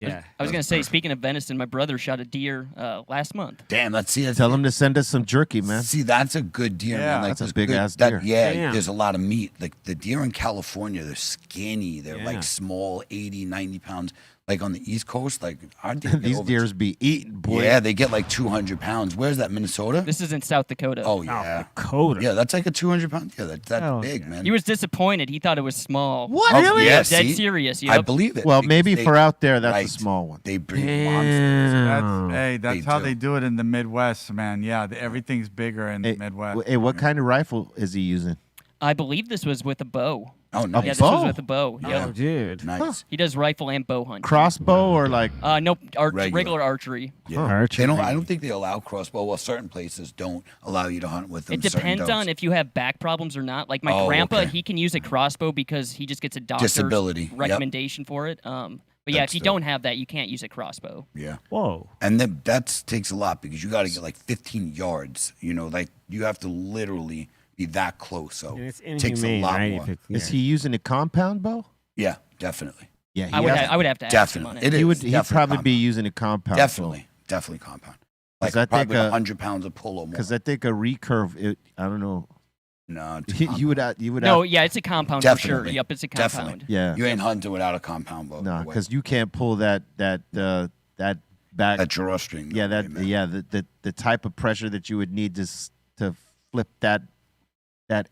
Yeah. I was going to say, speaking of venison, my brother shot a deer last month. Damn, let's see. Tell him to send us some jerky, man. See, that's a good deer, Yeah. man. Like That's a those big-ass that- deer. Yeah, Damn. there's a lot of meat. Like the deer in California, they're skinny. They're Yeah. like small, 80, 90 pounds. Like on the East Coast, like our deer get These over deers be eating, boy. Yeah, they get like 200 pounds. Where's that, Minnesota? This is in South Dakota. Oh, yeah. Dakota. Yeah, that's like a 200-pound. Yeah, that's Oh, big, man. He was disappointed. He thought it was small. What? Oh, Really? yeah, Dead see? serious. I Yep. believe it. Well, because maybe they- for out there, that's right. a small one. They breed monsters. That's They how do. they do it in the Midwest, man. Yeah, everything's bigger in the Hey, Midwest. hey, what kind of rifle is he using? I believe this was with a bow. Oh, Yeah, nice. this bow? was with a bow. Yeah. Yep. Oh, dude. Nice. He does rifle and bow hunting. Crossbow or like? Nope, Regular. regular archery. Yeah. Archery. They don't. I don't think they allow crossbow. Well, certain places don't allow you to hunt with them. It depends on if you have back problems or not. Like my Oh, grandpa, okay. he can use a crossbow because he just gets a doctor's Disability. Yep. recommendation for it. But yeah, That's if you dope. don't have that, you can't use a crossbow. Yeah. Whoa. And then that takes a lot because you got to get like 15 yards. You know, like you have to literally be that close. So And it's it takes a inhumane, lot right? more. If it- Is he using a compound bow? Yeah, definitely. Yeah, I would have to ask him on Definitely. it. It He would. is He'd definitely probably be compound. using a compound. Definitely compound. 'Cause Like I think, probably 100 pounds of pull or more. Because I think a recurve. I don't know. No, it's You would. You would. No, have, yeah, it's a compound for sure. Definitely. Yep, it's a compound. Definitely. Yeah. You ain't hunting without a compound bow. No, way. because you can't pull that back. that drawstring. Yeah, that way, man. the type of pressure that you would need to flip that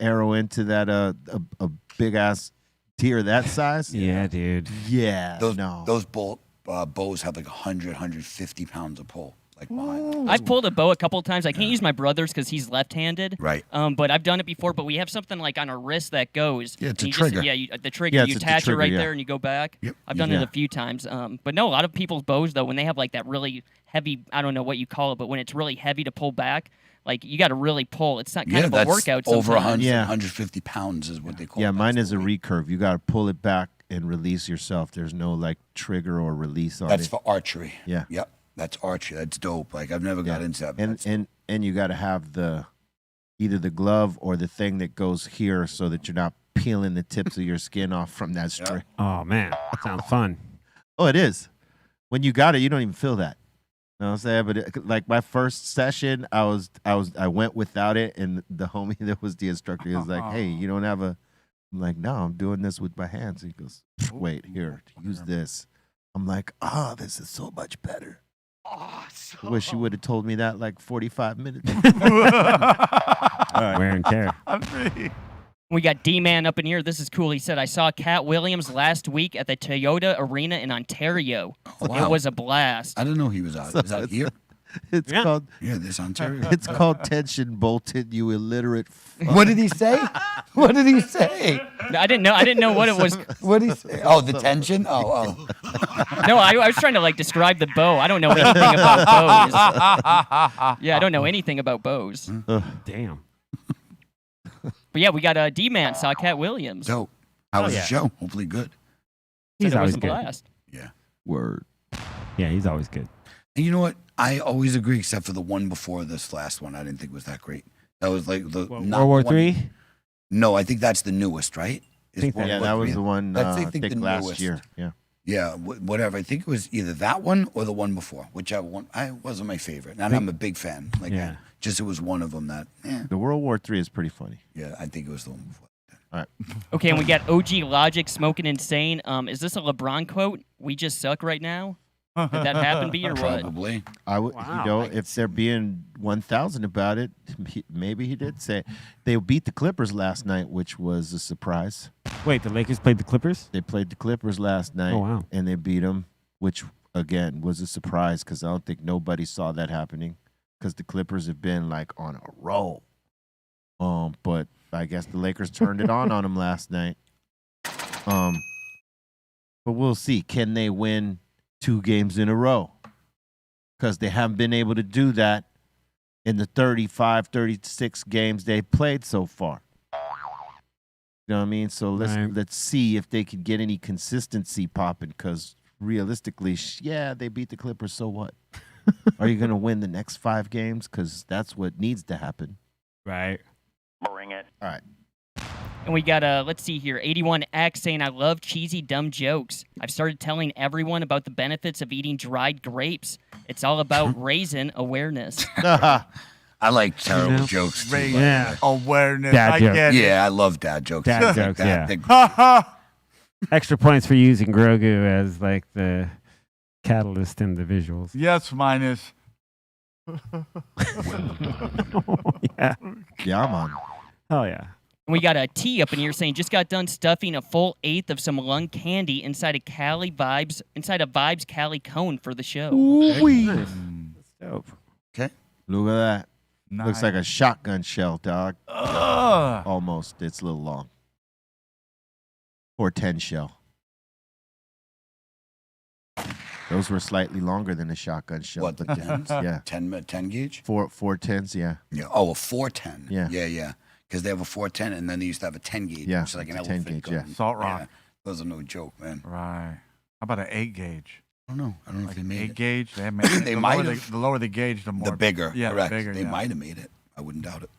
arrow into that a big ass deer that size. Yeah, dude. Yeah. Those bows have like 100, 150 pounds of pull, like behind. I've pulled a bow a couple of times. I can't use my brother's because he's left-handed. Right. But I've done it before. But we have something like on our wrist that goes. Yeah, it's and a you trigger. The trigger. Yeah, you it's a attach it trigger, right yeah. there and you go back. Yep. I've done it Yeah. a few times. But no, a lot of people's bows though, when they have like that really heavy, I don't know what you call it, but when it's really heavy to pull back, like you got to really pull. It's not kind Yeah, of a that's workout. over sometimes. 100, Yeah. 150 pounds is what they call it. Yeah, mine That's is a the weight. recurve. You got to pull it back and release yourself. There's no like trigger or release on That's it. for archery. Yeah. Yep. That's archery. That's dope. Like I've never got into that. but that's And you got to have either the glove or the thing that goes here so that you're not peeling the tips of your skin off from that string. Oh, man. Sounds fun. Oh, it is. When you got it, you don't even feel that. You know what I'm saying? But like my first session, I went without it, and the homie that was the instructor, he was like, "Hey, you don't have a?" I'm like, "No, I'm doing this with my hands." He goes, "Wait, here, use this." I'm like, "Oh, this is so much better." awesome. I wish you would have told me that like 45 minutes. Wear and tear. I'm free. We got D-Man up in here. This is cool. He said, I saw Cat Williams last week at the Toyota Arena in Ontario. Oh, wow. It was a blast. I didn't know he was out. Is that here? It's Yeah. called Yeah, this Ontario. it's called tension bolted. You illiterate. What did he say? What did he say? I didn't know what it was. What did he say? Oh, the tension? Oh. No, I was trying to like describe the bow. I don't know anything about bows. Yeah, I don't know anything about bows. Damn. But yeah, we got D-Man, saw Cat Williams. Dope. How was yeah. the show? Hopefully good. He's Said it always was a good. blast. Yeah. Word. Yeah, he's always good. And you know what? I always agree, except for the one before this last one. I didn't think was that great. That was like the not World War the one- III? No, I think that's the newest, right? Is think World Yeah, War that was III. the one. That's, I think the last newest. year. Yeah. Yeah, whatever. I think it was either that one or the one before, whichever one. I wasn't my favorite, and I'm a big fan. Like, Yeah. just it was one of them that. The World War III is pretty funny. Yeah, I think it was the one before. All right. Okay, and we got OG Logic smoking insane. Is this a LeBron quote? We just suck right now. Did that happen, B, or what? Probably. I would, Wow. if they're being 1,000 about it, maybe he did say they beat the Clippers last night, which was a surprise. Wait, the Lakers played the Clippers? They played the Clippers last night, Oh, wow. and they beat them, which again was a surprise because I don't think nobody saw that happening because the Clippers have been like on a roll. But I guess the Lakers turned it on them last night. But we'll see. Can they win 2 games in a row? Because they haven't been able to do that in the 35, 36 games they played so far. You know what I mean? So let's see if they could get any consistency popping. Because realistically, yeah, they beat the Clippers. So what? Are you going to win the next 5 games? Because that's what needs to happen. Right. Bring it. All right. And we got, let's see here, 81X saying, I love cheesy, dumb jokes. I've started telling everyone about the benefits of eating dried grapes. It's all about raisin awareness. I like terrible jokes. Too. Yeah. Awareness. Dad I joke. get it. Yeah, I love dad jokes. Dad jokes, That yeah. thing. Extra points for using Grogu as like the catalyst in the visuals. Yes, minus. Yeah. Yeah, man. Oh, yeah. And we got a T up in here saying, just got done stuffing a full 1/8 of some lung candy inside a Vibes Cali cone for the show. Nice. That's dope. Okay. Look at that. Nice. Looks like a shotgun shell, dog. Ugh. Almost. It's a little long. Or 10 shell. Those were slightly longer than a shotgun shell. What, the but 10s? yeah. 10 gauge? 410s, yeah. Yeah. Oh, a 410. Yeah. Yeah. Because they have a 410, and then they used to have a 10 gauge. Yeah, Which is like an it's a 10 elephant gauge, yeah. gun. Salt rock. Those are no joke, man. Right. How about an 8 gauge? I don't know if Like they an made 8 it. gauge? They They might have. The lower the gauge, the more. The bigger. Yeah, correct. the bigger. They yeah. might have made it. I wouldn't doubt it.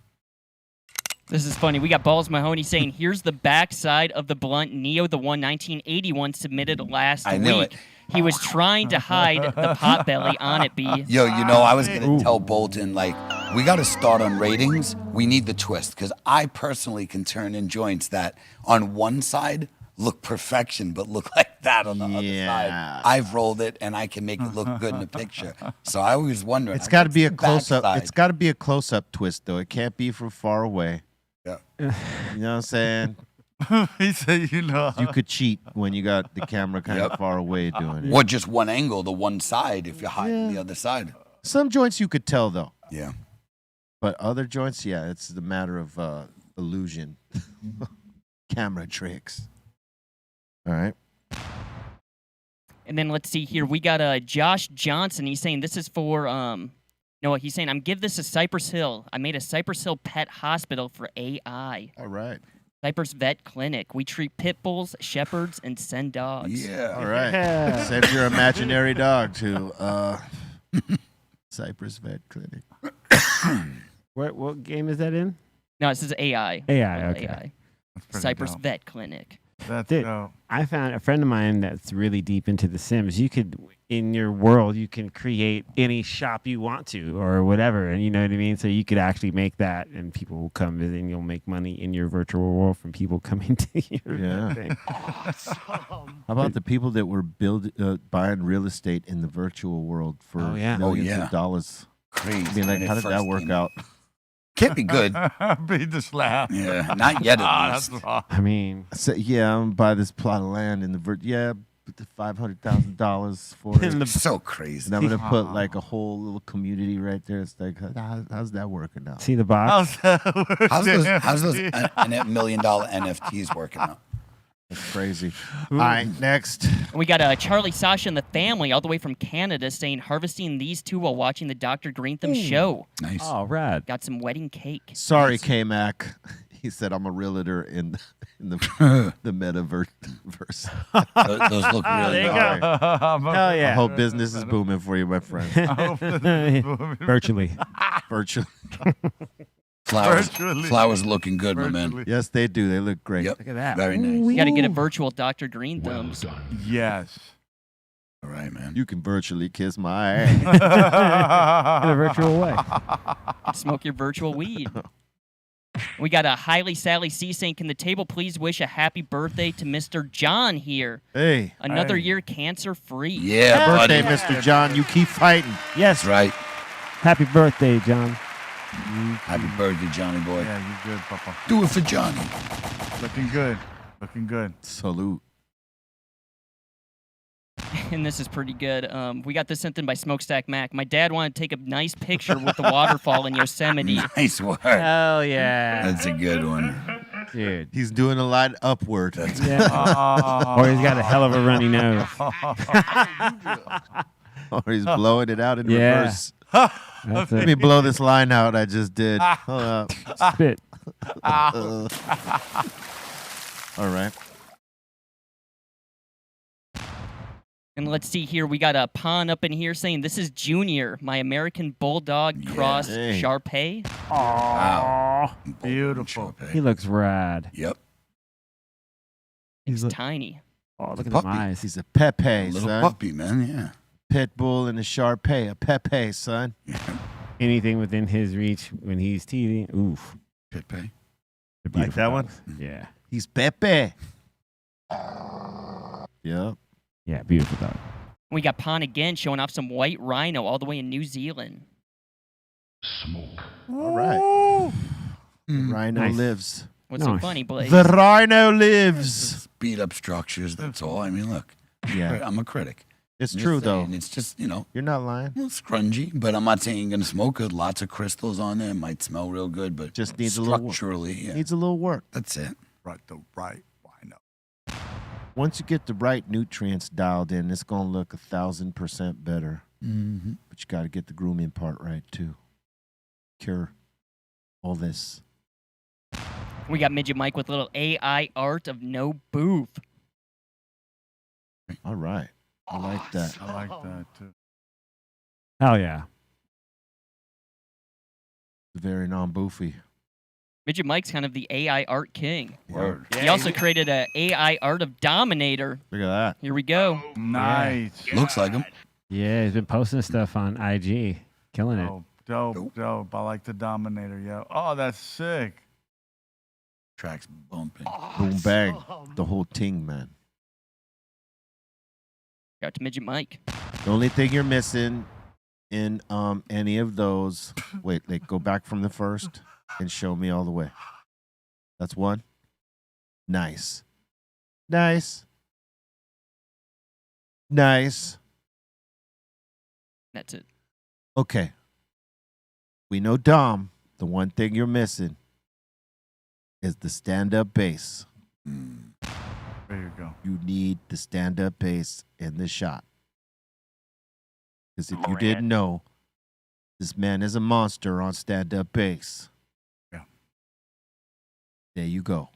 This is funny. We got Balls Mahoney saying, here's the backside of the blunt Neo the One 1981 submitted last I week. knew it. He was trying to hide the pot belly on it, B. Yo, I was going to tell Bolton, like, we got to start on ratings. We need the twist. Because I personally can turn in joints that on one side look perfection, but look like that on the other side. I've rolled it, and I can make it look good in a picture. So I always wonder. It's got to be a close-up. It's got to be a close-up twist, though. It can't be from far away. Yeah. You know what I'm saying? He said, You could cheat when you got the camera kind of far away doing it. Or just one angle, the one side, if you're hiding the other side. Some joints you could tell, though. Yeah. But other joints, yeah, it's the matter of illusion. Camera tricks. All right. And then let's see here. We got Josh Johnson. He's saying this is for no, he's saying I'm give this a Cypress Hill. I made a Cypress Hill pet hospital for AI. All right. Cypress Vet Clinic. We treat pit bulls, shepherds, and send dogs. Yeah. All right. Yeah. Send your imaginary dog to Cypress Vet Clinic. What game is that in? No, this is AI. AI, okay. AI. That's pretty Cypress dope. Vet Clinic. That's Dude, dope. I found a friend of mine that's really deep into The Sims. You could, in your world, you can create any shop you want to or whatever. And you know what I mean? So you could actually make that and people will come visit and you'll make money in your virtual world from people coming to your Yeah. thing. How about the people that were buying real estate in the virtual world for Oh, yeah. millions Oh, yeah. of dollars? Crazy. I mean, like, when it how did that first work came out? Can't be good. Beat the slap. Yeah, not yet at That's least. wrong. I mean, So, yeah, I'm gonna buy this plot of land in the but the $500,000 for it. So crazy. And I'm gonna put like a whole little community right there. It's like, how's that working out? see the box? How's those $1 million NFTs working out? That's crazy. All right, next. And we got Charlie, Sasha, and the family all the way from Canada saying harvesting these two while watching the Dr. Greenthumb show. Nice. Oh, rad. Got some wedding cake. Sorry, K-Mac. He said I'm a realtor in the metaverse. Those look really There you good. go. Hell I yeah. hope business is booming for you, my friend. Virtually. Virtually. Flowers looking good, my man. Yes, they do. They look great. Yep. Look at that. Very nice. You got to get a virtual Dr. Greenthumb. Yes. All right, man. You can virtually kiss my ass. In a virtual way. Smoke your virtual weed. We got a highly Sally C saying, can the table please wish a happy birthday to Mr. John here? Hey. Another year cancer-free. Yeah, Birthday, buddy. Mr. John. You keep fighting. Yes. That's right. Happy birthday, John. Happy birthday, Johnny boy. Yeah, you good, Papa. Do it for Johnny. Looking good. Looking good. Salute. And this is pretty good. We got this sent in by Smokestack Mac. My dad wanted to take a nice picture with the waterfall in Yosemite. Nice work. Hell yeah. That's a good one. Dude. He's doing a lot upward. Yeah. Or he's got a hell of a runny nose. Or he's blowing it out in Yeah. reverse. That's Let it. me blow this line out I just did. Hold up. Spit. All right. And let's see here. We got a pawn up in here saying, this is Junior, my American Bulldog cross Hey. Shar-Pei. Wow. Beautiful. He looks rad. Yep. It's tiny. Oh, look at Puppy. them eyes. He's a Pepe, A little son. puppy, man. Yeah. Pit bull and a Shar-Pei. A Pepe, son. Anything within his reach when he's teething. Oof. Pepe. They're Like beautiful that one? dogs. Yeah. He's Pepe. Yep. Yeah, beautiful dog. We got pawn again showing off some white rhino all the way in New Zealand. All right. The rhino Nice. lives. What's so Nice. funny, Blake? The rhino lives. Speed up structures. That's all. I mean, look. Yeah. I'm a critic. It's I'm just true, though. saying, It's just, you know, You're not lying. a little scrungy, but I'm not saying you're going to smoke it. Lots of crystals on there. Might smell real good, but Just needs a little work. structurally, yeah. Needs a little work. That's it. Right, the right. Why not? Once you get the right nutrients dialed in, it's going to look 1,000% better. Mm-hmm. But you got to get the grooming part right, too. Cure all this. We got Midget Mike with a little AI art of no booth. All right. I like that. I like that, too. Hell yeah. Very non-boofy. Midget Mike's kind of the AI art king. Word. He also created a AI art of Dominator. Look at that. Here we go. Nice. Looks like him. Yeah, he's been posting stuff on IG. Killing it. Dope. I like the Dominator, yo. Oh, that's sick. Tracks bumping. Boom, bang. The whole ting, man. Out to Midget Mike. The only thing you're missing in any of those, wait, go back from the first and show me all the way. That's one. Nice. Nice. Nice. That's it. Okay. We know Dom. The one thing you're missing is the stand-up bass. There you go. You need the stand-up bass in the shot. Because if you Bring it. didn't know, this man is a monster on stand-up bass. Yeah. There you go.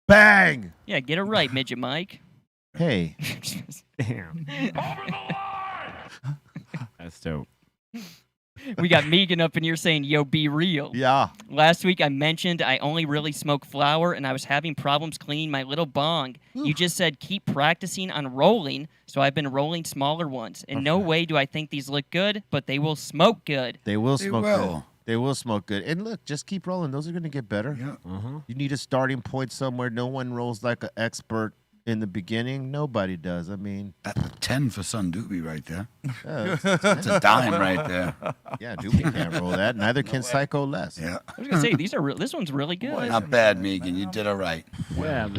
Bang! Yeah, get it right, Midget Mike. Hey. Damn. That's dope. We got Megan up in here saying, yo, be real. Yeah. Last week I mentioned I only really smoke flower and I was having problems cleaning my little bong. You just said keep practicing on rolling, so I've been rolling smaller ones. In no way do I think these look good, but they will smoke good. They will They smoke good. will. They will smoke good. And look, just keep rolling. Those are going to get better. Yeah. You need a starting point somewhere. No one rolls like an expert in the beginning. Nobody does. I mean, That's 10 for Sun Doobie right there. that's That's a dime right there. yeah, Doobie can't roll that. Neither can Psycho Les. Yeah. I was going to say, this one's really good. Not bad, Megan. You did all right. Yeah.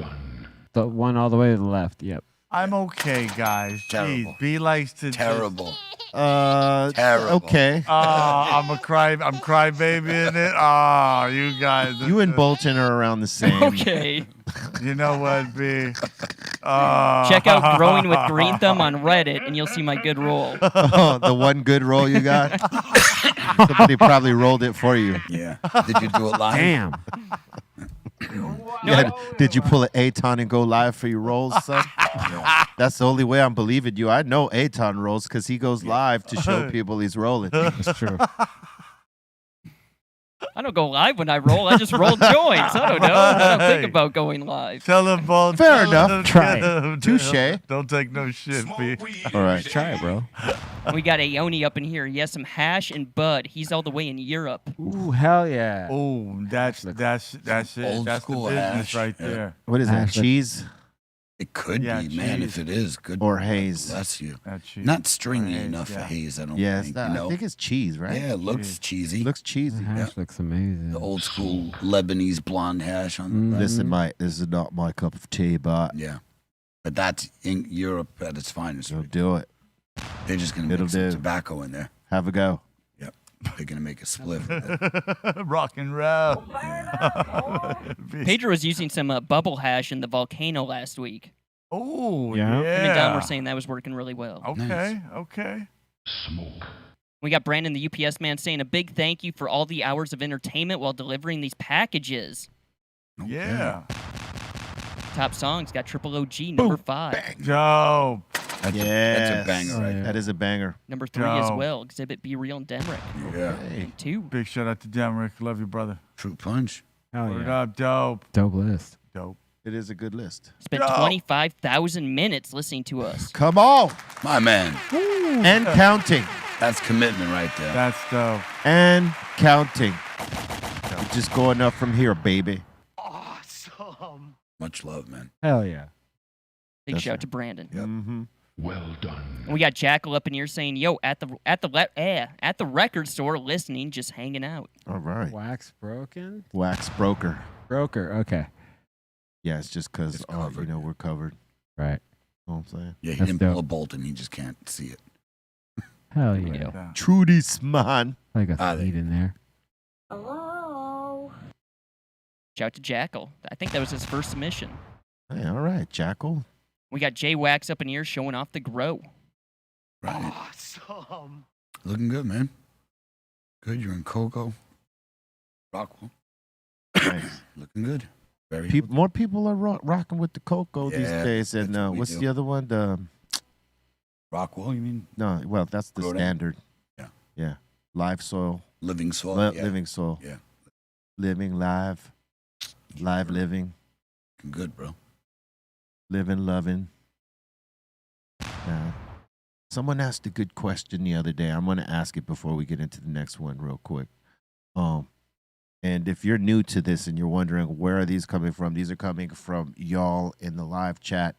The one all the way to the left. Yep. I'm okay, guys. Terrible. Jeez, B likes to Terrible. Terrible. Okay. I'm crybaby in it. Oh, you guys. You and Bolton are around the same. Okay. You know what, B? Check out Growing with Greenthumb on Reddit, and you'll see my good roll. Oh, the one good roll you got? Somebody probably rolled it for you. Yeah. Did you do it live? Damn. Yeah, did you pull an Aton and go live for your rolls, son? That's the only way I'm believing you. I know Aton rolls because he goes live to show people he's rolling. That's true. I don't go live when I roll. I just roll joints. I don't know. I don't think about going live. Tell them, Ball. Fair tell enough. them, Try it. tell them, Touche. Don't take no shit, B. All right. Try it, bro. We got Aoni up in here. He has some hash and bud. He's all the way in Europe. Ooh, hell yeah. Oh, that's it. Old That's school the business hash. right Yeah. there. What is that? Actually- Cheese It could Yeah, be, man. cheese. If it is, good. or haze? Bless you. That cheese. Not stringy Haze, enough for yeah. haze, I don't Yeah, think. I think it's cheese, right? Yeah, it looks cheesy. It looks cheesy. The hash looks amazing. The old school Lebanese blonde hash on the Mm. left. Listen, this is not my cup of tea, but Yeah. But that's in Europe at its finest. you'll do it. They're just going to It'll make some do. tobacco in there. Have a go. Yep. They're going to make a spliff with it. Rock and roll. Pedro was using some bubble hash in the volcano last week. Oh, Yeah. yeah. Him and Don were saying that was working really well. Okay, okay. We got Brandon, the UPS man, saying a big thank you for all the hours of entertainment while delivering these packages. Yeah. Top songs got Triple OG, number 5. Dope. That's Yes. a banger right there. That is a banger. Number 3 as Dope. well, Exhibit B Real and Demrick. Yeah. Hey. 2. Big shout out to Demrick. Love you, brother. Fruit punch. Hell Word yeah. up, dope. Dope list. Dope. It is a good list. Spent Yo. 25,000 minutes listening to us. Come on. My man. And counting. That's commitment right there. That's dope. And counting. Just going up from here, baby. Much love, man. Hell yeah. Big Yes, shout sir. out to Brandon. Yep. Mm-hmm. And we got Jackal up in here saying, "Yo, at the record store, listening, just hanging out." All right. Wax broken? Wax broker. Broker. Okay. Yeah, it's just because, It's covered. we're covered. Right. You know what I'm saying? Yeah, he That's didn't pull dope. a bolt and he just can't see it. Hell There we yeah. go. Yeah. Trudy Sman. Like a Ah, there. seed in there. Shout out to Jackal. I think that was his first submission. Hey, all right, Jackal. We got Jay Wax up in here showing off the grow. Right. Looking good, man. Good. You're in Cocoa. Rockwell. Nice. Looking good. Very More people are rocking with the cocoa these Yeah, days. And that's what we what's do. the other one? Rockwell, you mean? No, well, that's the Grow down. standard. Yeah. Yeah. Live soil. Living soil. Yeah. Living soil. Yeah. Living live. Live living. Good, bro. Living, loving. Someone asked a good question the other day. I'm going to ask it before we get into the next one real quick. And if you're new to this and you're wondering where are these coming from, these are coming from y'all in the live chat.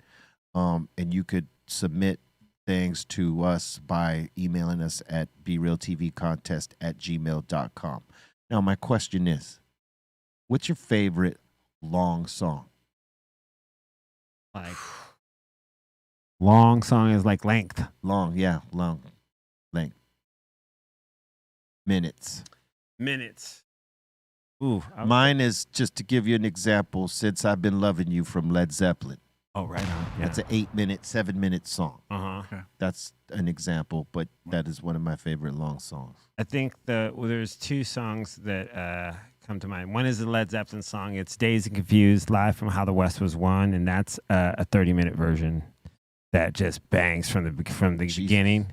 And you could submit things to us by emailing us at brealtvcontest@gmail.com. Now, my question is, what's your favorite long song? Like long song is like length. Long, yeah, long length. Minutes. Minutes. Ooh. Mine is, just to give you an example, Since I've Been Loving You from Led Zeppelin. Oh, right on. Yeah. That's an 8-minute, 7-minute song. Uh-huh. That's an example, but that is one of my favorite long songs. I think there's 2 songs that come to mind. One is the Led Zeppelin song. It's Dazed and Confused, live from How the West Was Won, and that's a 30-minute version that just bangs from the beginning.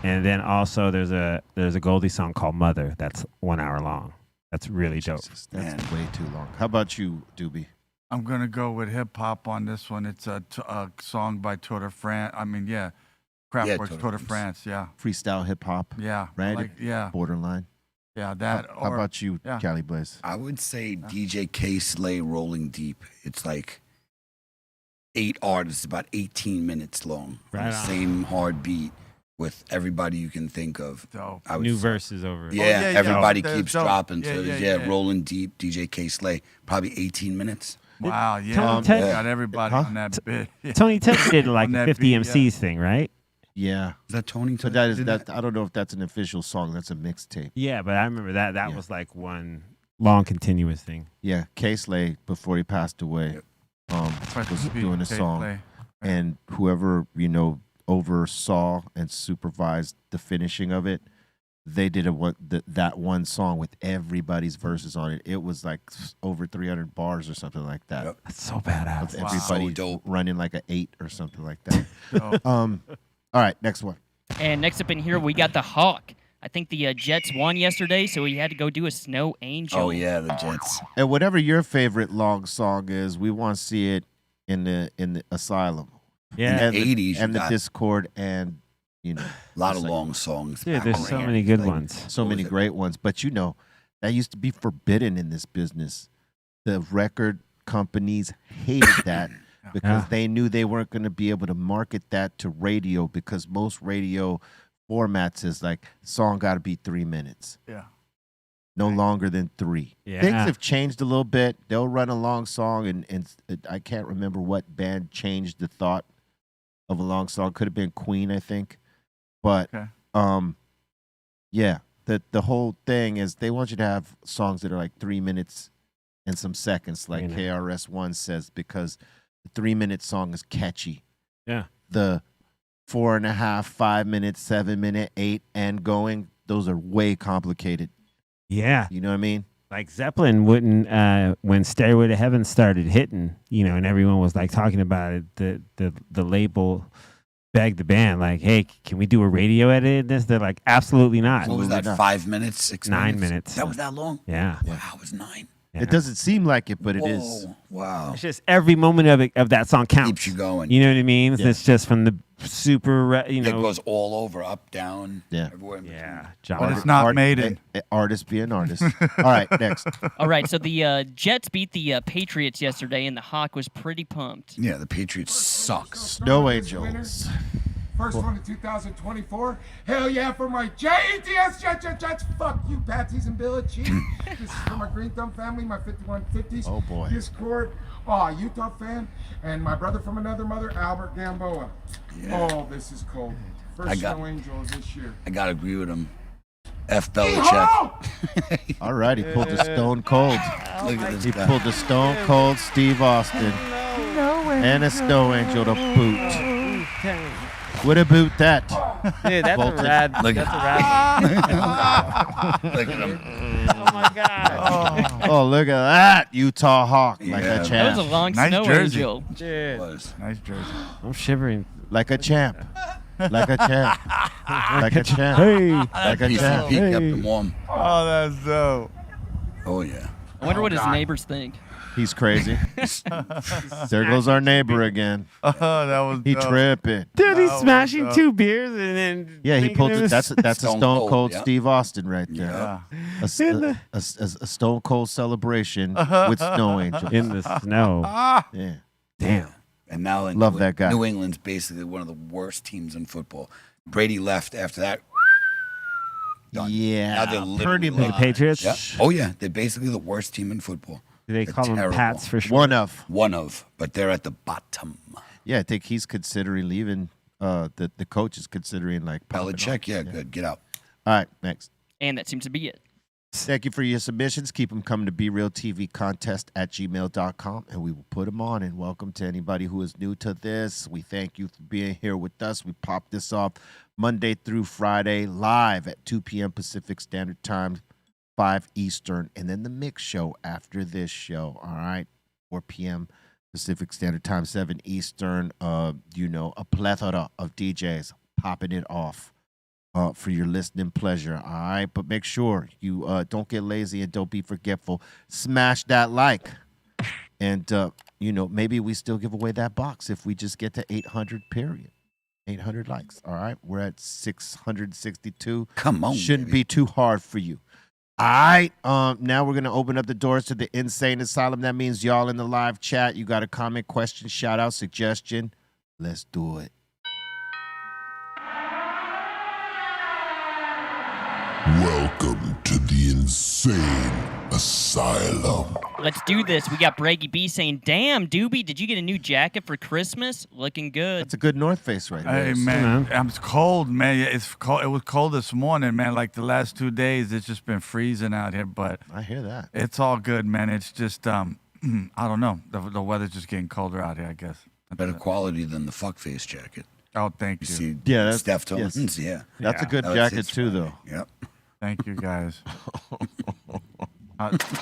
And then also there's a Goldie song called Mother that's 1 hour long. That's really dope. Jesus, that's way too long. How about you, Doobie? I'm going to go with hip hop on this one. It's a song by Tour de France. I mean, yeah. Kraftwerk's Tour de France. Yeah. Freestyle hip hop. Yeah. Right? Yeah. Borderline. Yeah. That. How about you, yeah. Cali Blaze? I would say DJ K Slay Rolling Deep. It's like 8 artists, about 18 minutes long. Right on. Same hard beat with everybody you can think of. Dope. I would New say- verses over it. Yeah, yeah, yeah. everybody That's keeps dope. dropping. Yeah, So yeah, yeah, yeah. Rolling Deep, DJ K Slay, probably 18 minutes. Wow. Yeah. Tony Tech- Got everybody Huh? on that bit. Yeah. Tony Tech did like On a that 50 beat, MCs thing, right? Yeah. Is that Tony? But that is that. I don't know if that's an official song. That's a mixtape. Yeah, but I remember that. That Yeah. was like one long continuous thing. Yeah, K-Slay, before he passed away, was doing a song. And whoever, oversaw and supervised the finishing of it, they did that one song with everybody's verses on it. It was like over 300 bars or something like that. Yep. That's so badass. Of everybody So dope. running like an 8 or something like that. Dope. All right, next one. And next up in here, we got the Hawk. I think the Jets won yesterday, so he had to go do a Snow Angel. Oh yeah, the Jets. And whatever your favorite long song is, we want to see it in the Asylum. Yeah. And In the 80s, and you the got- Discord, and A lot of long songs. Dude, back there's when so I- many good like, ones. so What many was it? great ones. But that used to be forbidden in this business. The record companies hated that because Yeah. they knew they weren't going to be able to market that to radio, because most radio formats is like, song got to be 3 minutes. Yeah. No longer than 3. Yeah. Things have changed a little bit. They'll run a long song, and I can't remember what band changed the thought of a long song. Could have been Queen, I think. But Okay. yeah, the whole thing is they want you to have songs that are like 3 minutes and some seconds, like KRS-One says, because the 3-minute song is catchy. Yeah. The 4.5, 5 minute, 7 minute, 8 and going, those are way complicated. Yeah. You know what I mean? Like Zeppelin wouldn't when Stairway to Heaven started hitting, and everyone was like talking about it, the label begged the band like, hey, can we do a radio edit of this? They're like, absolutely not. What was that? 5 minutes? 6 minutes? 9 minutes. That was that long? Yeah. Wow, it was 9. Yeah. It doesn't seem like it, but it is. Whoa, wow. It's just every moment of that song counts. Keeps you going. You know what I mean? Yeah. It's just from the super, It goes all over, up, down, everywhere. in between. Yeah. But it's not Maiden. Artist be an artist. All right, next. All right, so the Jets beat the Patriots yesterday, and the Hawk was pretty pumped. Yeah, the Patriots suck. Snow Angels. First one in 2024. Hell yeah for my Jets. Fuck you, Patsies and Billy Cheese. This is for my Greenthumb family, my 5150s. Oh, boy. Discord. Utah fan. And my brother from another mother, Albert Gamboa. Yeah. Oh, this is cold. I First got- Snow Angels this year. I got to agree with him. F. Belichick. All right, he pulled the Stone Cold. Look at this He guy. pulled the Stone Cold Steve Austin and a Snow Angel to boot. What about that? Dude, that's Bolted. a rad. Look That's a at rad. Look at him. Oh my god. Oh, look at that Utah Hawk, like Yeah. a That champ. was a long Nice Snow jersey. Angel. It Dude, was. Nice jersey. I'm shivering. Like a champ. Like a champ. Like a champ. Hey. Like a champ. PCP kept him warm. Oh, that's dope. Oh, yeah. I wonder what his neighbors think. He's crazy. There goes our neighbor again. Oh, that was He dope. tripping. Dude, he's That was smashing dope. 2 beers and then. Yeah, he thinking pulled it it. was- That's a Stone Stone Cold, Cold yeah. Steve Austin right there. Yeah. A Stone Cold celebration with Snow Angel. in the snow. Yeah. Damn. And now Love that guy. New England's basically one of the worst teams in football. Brady left after that. Done. Yeah. Now they're literally Pretty The much. Patriots? Yeah. Oh, yeah. They're basically the worst team in football. Do they They're call them terrible. Pats for sure? One of. One of, but they're at the bottom. Yeah, I think he's considering leaving. The coach is considering like popping Belichick, off. yeah, good. Get out. All right, next. And that seems to be it. Thank you for your submissions. Keep them coming to brealtvcontest@gmail.com, and we will put them on. And welcome to anybody who is new to this. We thank you for being here with us. We pop this off Monday through Friday live at 2 p.m. Pacific Standard Time, 5 Eastern, and then the mix show after this show. All right, 4 p.m. Pacific Standard Time, 7 Eastern. A plethora of DJs popping it off. For your listening pleasure, all right? But make sure you don't get lazy and don't be forgetful. Smash that like. And, maybe we still give away that box if we just get to 800, period. 800 likes, all right? We're at 662. Come on, Shouldn't baby. be too hard for you. All right, now we're going to open up the doors to the Insane Asylum. That means y'all in the live chat. You got a comment, question, shout out, suggestion. Let's do it. Welcome to the Insane Asylum. Let's do this. We got Braggy B saying, "Damn, Doobie, did you get a new jacket for Christmas? Looking good." That's a good North Face right there. Hey man, it's cold, man. Yeah, it's cold. It was cold this morning, man. Like the last 2 days, it's just been freezing out here. But I hear that. it's all good, man. It's just I don't know. The weather's just getting colder out here, I guess. Better quality than the fuckface jacket. Oh, thank You you. see, Yeah, that's- Steph yes. Thompson's, yeah. That's a Yeah. good That was jacket his too, Friday. though. Yep. Thank you, guys.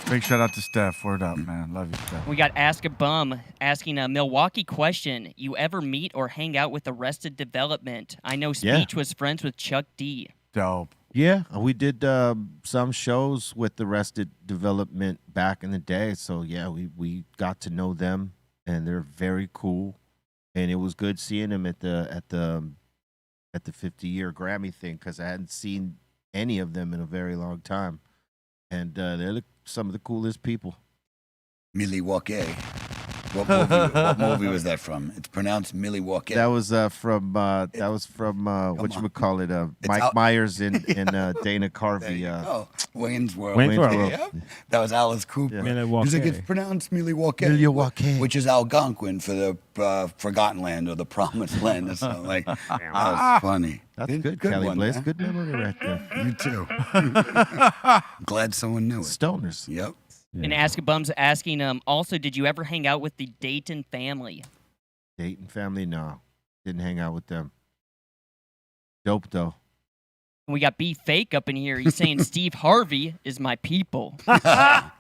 Big shout out to Steph. Word up, man. Love you, Steph. We got Ask a Bum asking a Milwaukee question. You ever meet or hang out with Arrested Development? I know Yeah. Speech was friends with Chuck D. Dope. Yeah, we did some shows with Arrested Development back in the day. So yeah, we got to know them, and they're very cool. And it was good seeing them at the 50-year Grammy thing because I hadn't seen any of them in a very long time, and they're some of the coolest people. Milwaukee. What movie was that from? It's pronounced Milwaukee. That was from whatchamacallit, Mike Myers and Dana Carvey. Wayne's World. Wayne's World. Yep. That was Alice Cooper. Yeah. He's like, it's pronounced Milwaukee. Which is Algonquin for the Forgotten Land or the Promised Land or something. Like, that was funny. That's good, Kelly one, Blaze. man. Good memory right there. You too. Glad someone knew it. Stoners. Yep. And Ask a Bum's asking, also, did you ever hang out with the Dayton family? Dayton family? No. Didn't hang out with them. Dope, though. And we got B Fake up in here. He's saying Steve Harvey is my people.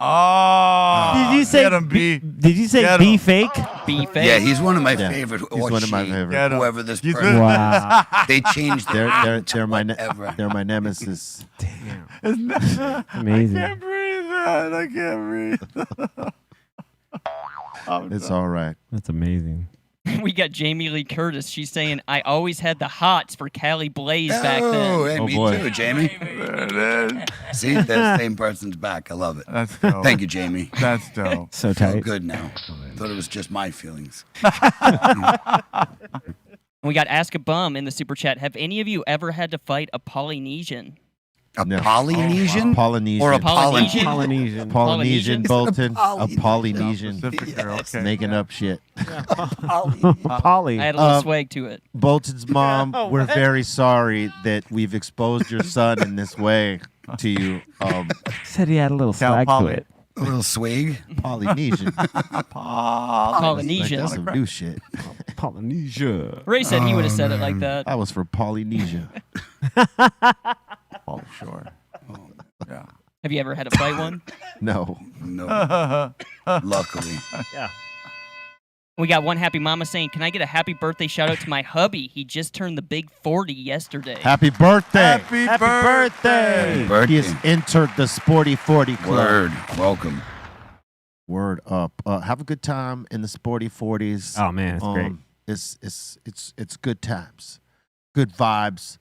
Oh, Did you say get him, B? Did you say Get B him. Fake? B Fake. Yeah, he's one of my favorite. He's or one of my she, favorite. Get him. Whoever this He's person. Wow. They changed their They're my nemesis. Amazing. I can't breathe, man. I can't breathe. It's all right. That's amazing. We got Jamie Lee Curtis. She's saying, I always had the hots for Callie Blaze back Oh, then. hey, Oh, me boy. too, Jamie. There it is. See, the same person's back. I love it. That's dope. Thank you, Jamie. That's dope. So Feel tight. good now. Thought it was just my feelings. We got Ask a Bum in the super chat. Have any of you ever had to fight a Polynesian? A No. Polynesian? Polynesian. Or a Polynesian? Polynesian. Polynesian Bolton. A Polynesian. Polynesian. Pacific girl. Okay. Making up shit. Polly. I had a little swag to it. Bolton's mom, we're very sorry that we've exposed your son in this way to you. Said he had a little Cal swag to Poly. it. A little swig. Polynesian. Like, Polynesian. that's some new shit. Polynesia. Ray said he would have said it like that. I was from Polynesia. Oh, sure. Yeah. Have you ever had to fight one? No. No. Luckily. Yeah. We got one happy mama saying, can I get a happy birthday shout out to my hubby? He just turned the big 40 yesterday. Happy birthday. Happy birthday. Birthday. He has entered the Sporty 40 Club. Word. Welcome. Word up. Have a good time in the Sporty 40s. Oh man, it's great. It's good times. Good vibes.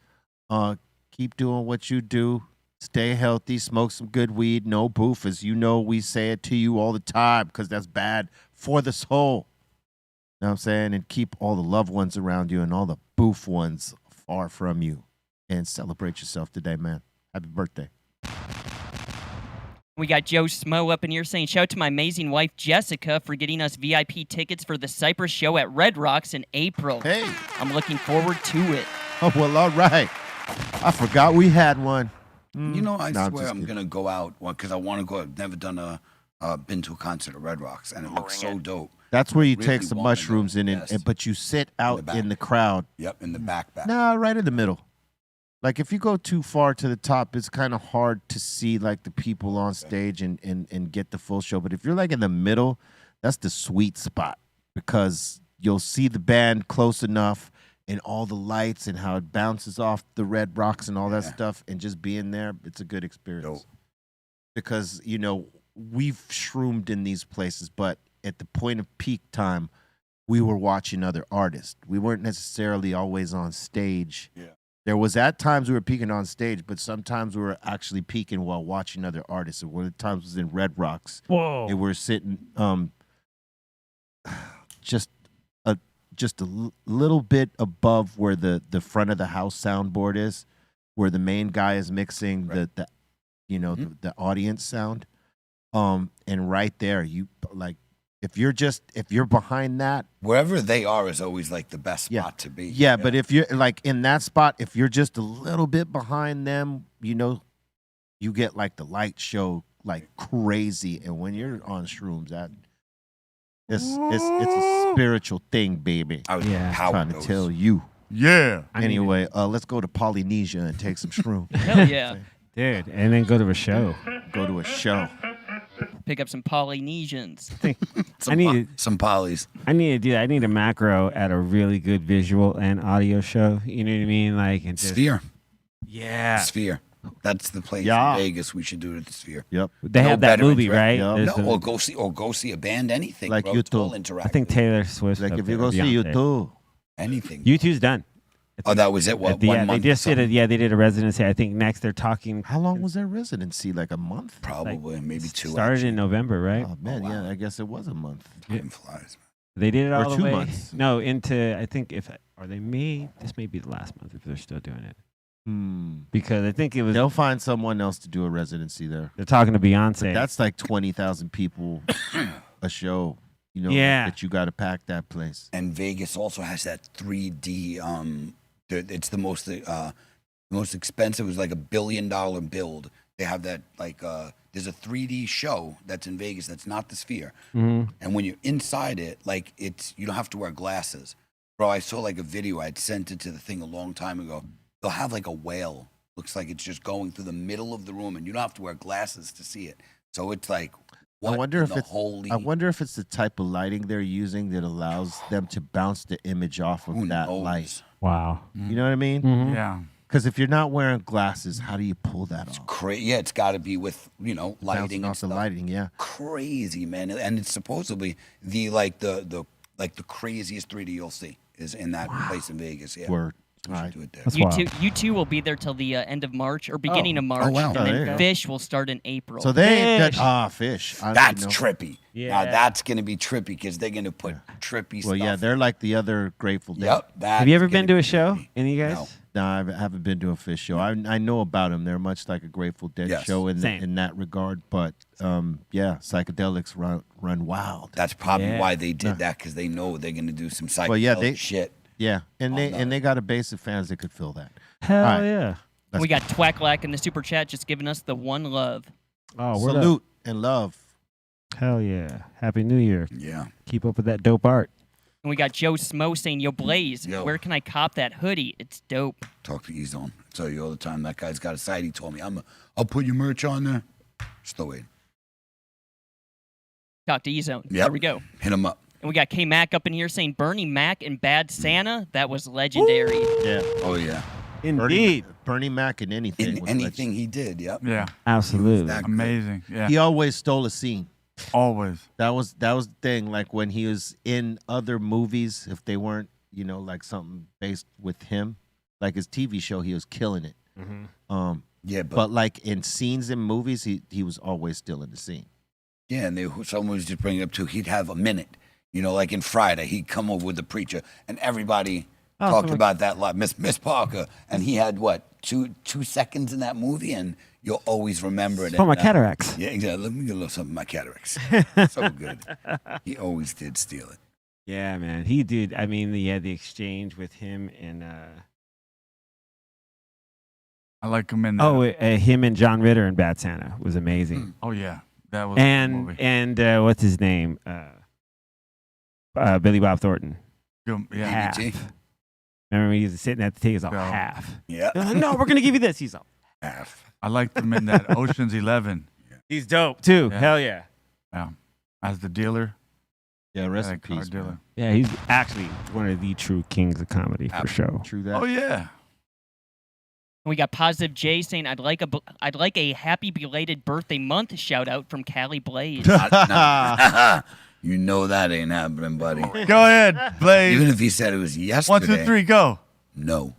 Keep doing what you do. Stay healthy. Smoke some good weed. No boof. As you know, we say it to you all the time because that's bad for the soul. You know what I'm saying? And keep all the loved ones around you and all the boof ones far from you. And celebrate yourself today, man. Happy birthday. We got Joe Smo up in here saying, shout out to my amazing wife, Jessica, for getting us VIP tickets for the Cypress show at Red Rocks in April. Hey. I'm looking forward to it. Oh, well, all right. I forgot we had one. You know, I No, I'm swear just I'm kidding. going to go out because I want to go. I've never done been to a concert at Red Rocks, and it looks so dope. That's where you Really take some wanna go. mushrooms in, Yes. but you sit out back. in the crowd. Yep, in the back. Nah, right in the middle. Like if you go too far to the top, it's kind of hard to see like the people on stage and get the full show. But if you're like in the middle, that's the sweet spot because you'll see the band close enough and all the lights and how it bounces off the Red Rocks and all that stuff. And just being there, it's a good experience. Because, you know, we've shroomed in these places, but at the point of peak time, we were watching other artists. We weren't necessarily always on stage. Yeah. There was at times we were peaking on stage, but sometimes we were actually peaking while watching other artists. And one of the times was in Red Rocks. Whoa. And we're sitting just a little bit above where the front of the house soundboard is, where the main guy is mixing the audience sound. And right there, you like if you're behind that, Wherever they are is always like the best spot to be. yeah, but if you're like in that spot, if you're just a little bit behind them, you know, you get like the light show like crazy. And when you're on shrooms, that it's a spiritual thing, baby. I was trying to tell you. Yeah. Anyway, let's go to Polynesia and take some shrooms. Hell yeah. Dude, and then go to a show. Go to a show. Pick up some Polynesians. Some polys. I need to do that. I need a macro at a really good visual and audio show. You know what I mean? Like and just, Sphere. Yeah. Sphere. That's the place Yeah. in Vegas we should do it at the Sphere. Yep. They No have that veterans, movie, right? Yep. There's No, the- or go see a band, anything. Like bro. It's all U2. interactive. I think Taylor Swift. Like up if there, you go or see Beyonce. U2, anything. U2's done. Oh, that was it. What, Yeah, 1 month? they just did or it. Yeah, they did a residency. I think next they're talking. how long was their residency? Like a month? Probably, maybe 2. Started in November, right? Oh man, wow. yeah, I guess it was a month. Time flies. They did it Or all the 2 way. months. No, into I think they may this may be the last month if they're still doing it because I think it was They'll find someone else to do a residency there. they're talking to Beyonce. That's like 20,000 people a show. You know, Yeah. that you got to pack that place. And Vegas also has that 3D. It's the most expensive. It was like $1 billion build. They have that like there's a 3D show that's in Vegas that's not the Sphere. Mhm. And when you're inside it, like you don't have to wear glasses. Bro, I saw like a video. I'd sent it to the thing a long time ago. They'll have like a whale. Looks like it's just going through the middle of the room, and you don't have to wear glasses to see it. So it's like, what I wonder in if the it's holy? I wonder if it's the type of lighting they're using that allows them to bounce the image off of Who that knows? light. wow. You know what I mean? Mhm. Yeah. Because if you're not wearing glasses, how do you pull that off? Yeah, it's got to be with Bouncing lighting and off the stuff. lighting, yeah. Crazy, man, and it's supposedly the craziest 3D you'll see is in that place in Vegas. Yeah, Word. We should Alright. do it there. That's You wild. two, you two will be there till the end of March or beginning of March, Oh, wow. and Oh, there you then go. Fish will start in April. So they ain't Fish. fish. I don't That's know. trippy. Yeah. Now that's gonna be trippy because they're gonna put trippy Well, stuff. yeah, they're like the other Grateful Dead. Yep. Have you ever that's been gonna to a be show? trippy. Any of you No. guys? No, I haven't been to a Fish show. I know about them. They're much like a Grateful Dead Yes. show in Same. that regard. But yeah, psychedelics run wild. That's probably Yeah. why they did that because they know they're gonna do some psychedelic Well, yeah, shit. Yeah, and Oh, no. they got a base of fans that could fill that. Hell All right. yeah. That's we got Twacklack in the super chat just giving us the one love. Oh, we're salute and love. Hell yeah. Happy New Year. Yeah. Keep up with that dope art. And we got Joe Smo saying, "Yo, Blaze, Yo. where can I cop that hoodie? It's dope." Talk to E-Zone. I tell you all the time. That guy's got a site. He told me, I'll put your merch on there. Still waiting. Talk to E-Zone. Yep. There we go. Hit him up. And we got K Mac up in here saying, "Bernie Mac and Bad Santa, that was legendary." Yeah, Oh yeah. Indeed. Bernie Mac and anything. In was anything he did. Yep. Yeah. Absolutely. That good. Amazing. Yeah. He always stole a scene. Always. That was the thing. Like when he was in other movies, if they weren't, like something based with him, like his TV show, he was killing it. Yeah, But like in scenes in movies, he was always still in the scene. yeah, and someone was just bringing it up too. He'd have a minute. Like in Friday, he'd come over with the preacher, and everybody talked about that lot, Miss Parker, and he had what 2 seconds in that movie, and you'll always remember it. For my And, cataracts. Yeah, exactly. Let me get a little something of my cataracts. So good. He always did steal it. Yeah, man. He did. I mean, the exchange with him and I like him in that. him and John Ritter in Bad Santa was amazing. Oh yeah. That was a good movie. And what's his name? Billy Bob Thornton. Good- yeah. Half. BBT. Remember when he was sitting at the table? He's all Yeah. half. Yeah. They're like, no, we're gonna give you this. He's all. Half. I liked him in that Ocean's 11. He's dope too. Yeah. Hell yeah. Yeah. As the dealer. Yeah, rest in that car peace. dealer. Man. Yeah, he's actually one of the true kings of comedy for sure. True that. Oh yeah. And we got Positive J saying, I'd like a happy belated birthday month shout out from Cali Blaze." You know that ain't happening, buddy. Go ahead, Blaze. Even if he said it was yesterday. 1, 2, 3, go. No.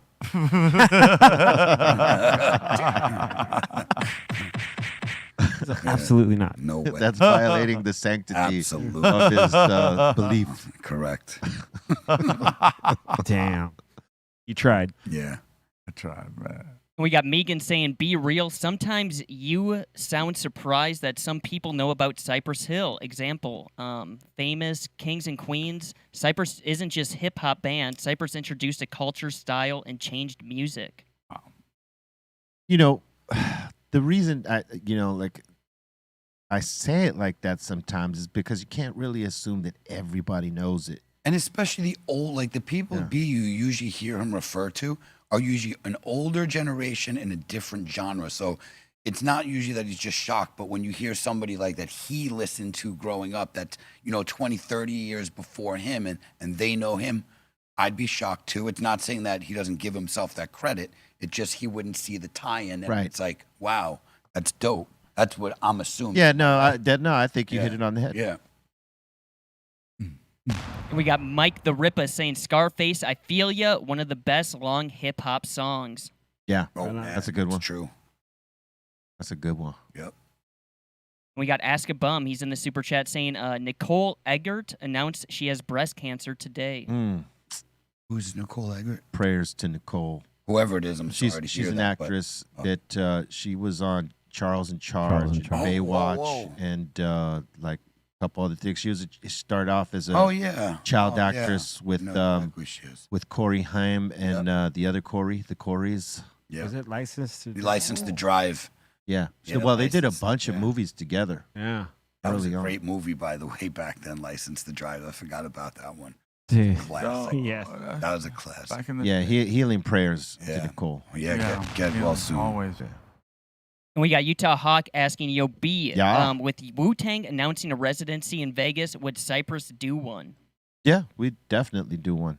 Absolutely not. No way. That's violating the sanctity Absolutely. of his belief. Correct. Damn. You tried. Yeah. I tried, man. And we got Megan saying, "Be real. Sometimes you sound surprised that some people know about Cypress Hill. Example, famous Kings and Queens. Cypress isn't just hip hop band. Cypress introduced a culture, style, and changed music." The reason I say it like that sometimes is because you can't really assume that everybody knows it. And especially the old, like the people Yeah. B you usually hear him refer to are usually an older generation in a different genre. So it's not usually that he's just shocked, but when you hear somebody like that he listened to growing up, that's, 20, 30 years before him and they know him, I'd be shocked too. It's not saying that he doesn't give himself that credit. It's just he wouldn't see the tie-in. And Right. It's like, wow, that's dope. That's what I'm assuming. Yeah, no, I think you hit it on the head. Yeah. And we got Mike the Ripper saying Scarface, I Feel Ya, one of the best long hip hop songs. Yeah, Oh, man, that's a good one. It's true. That's a good one. Yep. We got Ask a Bum. He's in the super chat saying Nicole Eggert announced she has breast cancer today. Who's Nicole Eggert? Prayers to Nicole. Whoever it is, I'm She's sorry to she's hear an that, but- actress that she was on Charles in Charge, and Charge. Baywatch, Whoa. and like a couple other things. She started off as a child actress with Corey Haim and the other Corey, the Coreys. Yeah. Was it Licensed to He licensed to drive. Yeah. Yeah, Well, they did a Licensed, bunch of movies together. Yeah. That was a Early on. great movie, by the way, back then, License to Drive. I forgot about that one. Dude. Classic. Yes. That was a classic. Back in the Yeah, day. healing prayers Yeah. to Nicole. Yeah, get well soon. Always. And we got Utah Hawk asking, Yo, B, Yeah. with Wu-Tang announcing a residency in Vegas, would Cypress do one? Yeah, we definitely do one.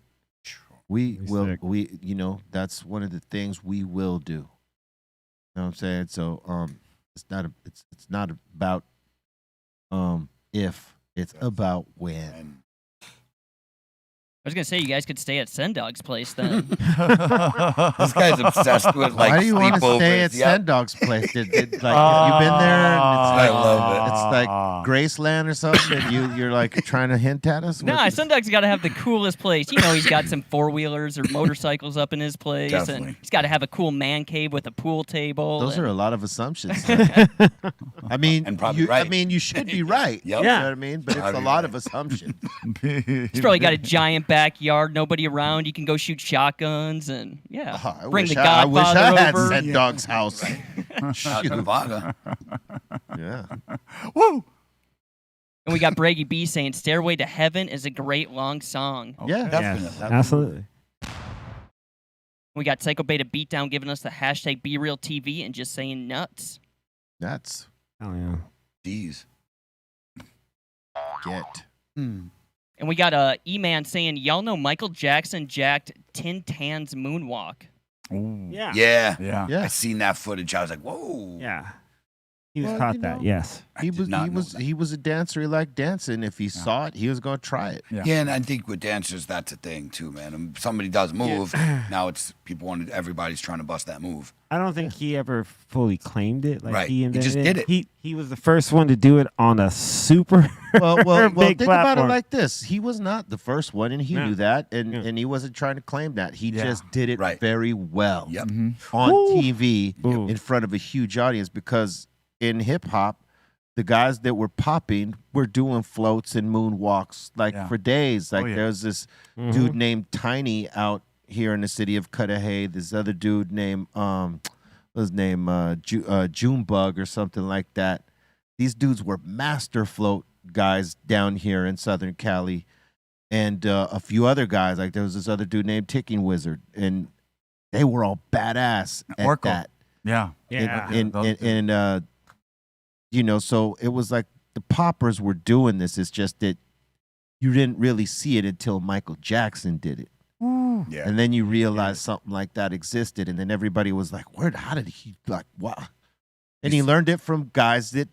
We Be will. sick. That's one of the things we will do. You know what I'm saying? So it's not about if, it's about when. I was going to say, you guys could stay at Sendog's place then. This guy's obsessed with like Why do you want to stay at sleepovers. Yep. Sendog's place? Have you been there? And it's I like, love it. It's like Graceland or something, and you're like trying to hint at us. Nah, Sendog's got to have the coolest place. You know, he's got some four-wheelers or motorcycles up in his place. Definitely. And he's got to have a cool man cave with a pool table. Those and- are a lot of assumptions. I mean, And probably right. I mean, you should be right. Yep. You know what I mean? But it's a Probably lot right. of assumptions. He's probably got a giant backyard, nobody around. You can go shoot shotguns and, yeah, I bring wish the I wish I Godfather had over. Sendog's house. Out in Nevada. Yeah. Woo! And we got Brady B saying Stairway to Heaven is a great long song. Yeah, Definitely. Yes, absolutely. We got Psycho Beta Beatdown giving us the hashtag BeRealTV and just saying nuts. That's Oh, yeah. Jeez. get. And we got E-Man saying, y'all know Michael Jackson jacked Tin Tan's moonwalk. Ooh. Yeah. Yeah. Yeah. Yeah. I seen that footage. I was like, whoa. Yeah. He was Well, taught you that, know. yes. I did not know that. He was a dancer. He liked dancing. If he saw it, he was going to try it. Yeah. Yeah, and I think with dancers, that's a thing too, man. If somebody does move, now it's people wanted. Everybody's trying to bust that move. I don't think he ever fully claimed it. Like Right. he He invented just did it. He was the first one to do it on a super Well, big think about it platform. like this. He was not the first one, and he Yeah. knew that, and, Yeah. and he wasn't trying to claim that. He Yeah. just did it Right. very well Yep. on Ooh. TV Ooh. in front of a huge audience, because in hip-hop, the guys that were popping were doing floats and moonwalks like Yeah. for days. Like yeah. there's this Mm-hmm. dude named Tiny out here in the city of Cudahy. This other dude named what's his name, Junebug or something like that. These dudes were master float guys down here in Southern Cali, and a few other guys. Like there was this other dude named Ticking Wizard, and they were all badass at Orko. that. Yeah. Yeah. And you know, so it was like the poppers were doing this. It's just that you didn't really see it until Michael Jackson did it. Yeah. And then you realize something like that existed, and then everybody was like, how did he, like, what? And he learned it from guys that,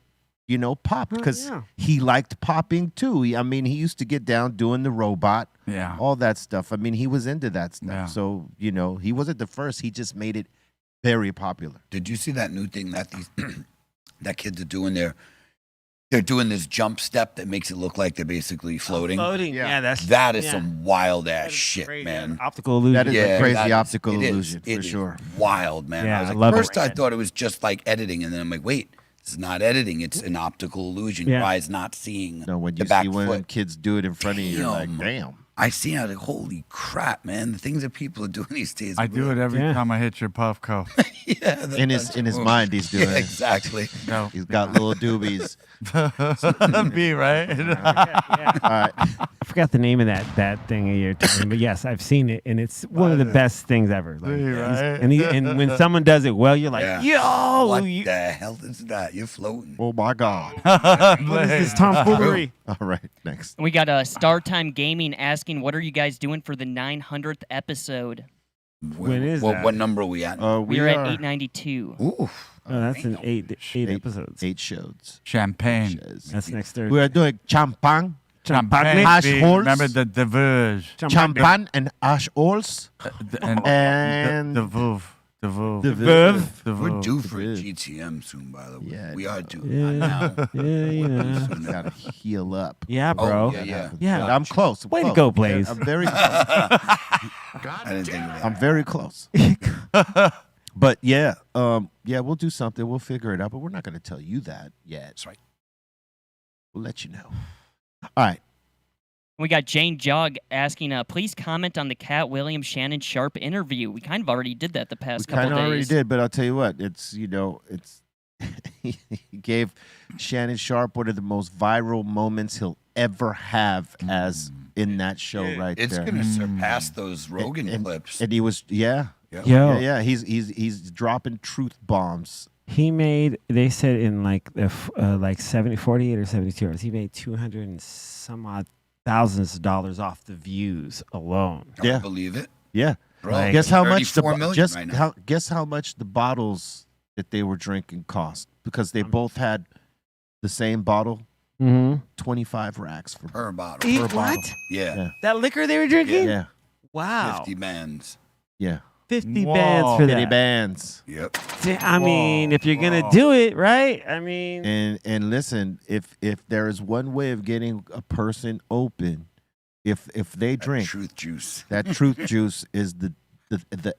you know, popped, because yeah. he liked popping too. I mean, he used to get down doing the robot, Yeah. all that stuff. I mean, he was into that stuff. Yeah. So, you know, he wasn't the first. He just made it very popular. Did you see that new thing that these that kids are doing? They're doing this jump step that makes it look like they're basically floating. Floating. Yeah, That is yeah. some wild ass That is shit, crazy. man. Optical illusion. That is a crazy that is- optical it is. illusion, It for is sure. Wild, man. Yeah, I was I like, love first it. I thought it was just like editing, and then I'm like, wait, this is not editing. It's an optical illusion. Yeah. Your eye's not seeing No, when the you back see one of them foot. kids do it in front of you, you're like, Damn. damn. I see how, like, holy crap, man. The things that people are doing these days. I do it every Yeah. time I hit your puff coat. Yeah, that- In his that's in his cool. mind, he's doing Yeah, it. exactly. No. He's got little doobies. B, right? Yeah. All right. I forgot forgot the name of that thing you're talking, but yes, I've seen it, and it's one of the best things ever. Like, Right? and when someone does it well, you're like, yo, What the hell is that? You're floating. Oh my God. what is this tomfoolery? All right, next. We got Star Time Gaming asking, what are you guys doing for the 900th episode? When is that? What number are we at? We are at 892. Oof. Oh, that's in eight episodes. 8 shows. Champagne. That's next Thursday. We are doing champagne. Champagne. Hash holes. Remember the verge. Champagne and ash holes. And the Vouv. The Vouv. The Vouv. The We're Vouv. due for a GTM soon, by the way. Yeah, we are due. Yeah. Not now. Yeah, you know. Gotta heal up. Yeah, bro. Yeah. I'm close. Way to go, Blaze. I'm very close. I didn't think of that. I'm very close. But yeah, we'll do something. We'll figure it out. But we're not going to tell you that yet. That's right. We'll let you know. All right. We got Jane Jog asking, please comment on the Cat Williams Shannon Sharp interview. We kind of already did that the past couple Kind days. of already did, but I'll tell you what. It's he gave Shannon Sharp one of the most viral moments he'll ever have as in that show right It's there. going to surpass those Rogan clips. And he was Yo. yeah. He's dropping truth bombs. He made, they said in like 48 or 72 hours, he made 200 and some odd thousands of dollars off the views alone. I don't believe it. Yeah. Bro, Guess how much 34 million right now. guess how much the bottles that they were drinking cost, because they both had the same bottle. 25 racks for Per bottle. What? bottle. Yeah. That liquor they were drinking? Yeah. Wow. 50 bands. Yeah. 50 bands for 50 that. bands. Yep. I mean, if you're going to do it, right? I mean. And listen, if there is one way of getting a person open, if they drink truth juice, that truth juice is the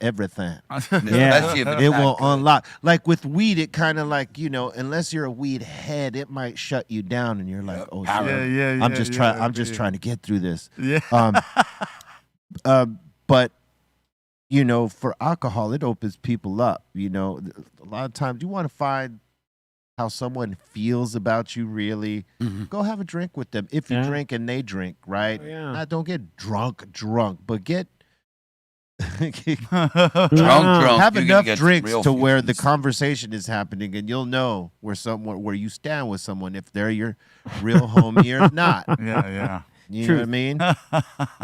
everything. Especially if it's It that will good. unlock. Like with weed, it kind of like, unless you're a weed head, it might shut you down, and you're like, oh, shit, I'm just trying to get through this. Yeah. But for alcohol, it opens people up. A lot of times you want to find how someone feels about you. Really, go have a drink with them. If you drink and they drink, right? Don't get drunk, but get drunk. Have You're gonna enough get drinks real to where the conversation is happening, and you'll know where you stand with someone, if they're your real homie or not. Yeah. You know what I mean?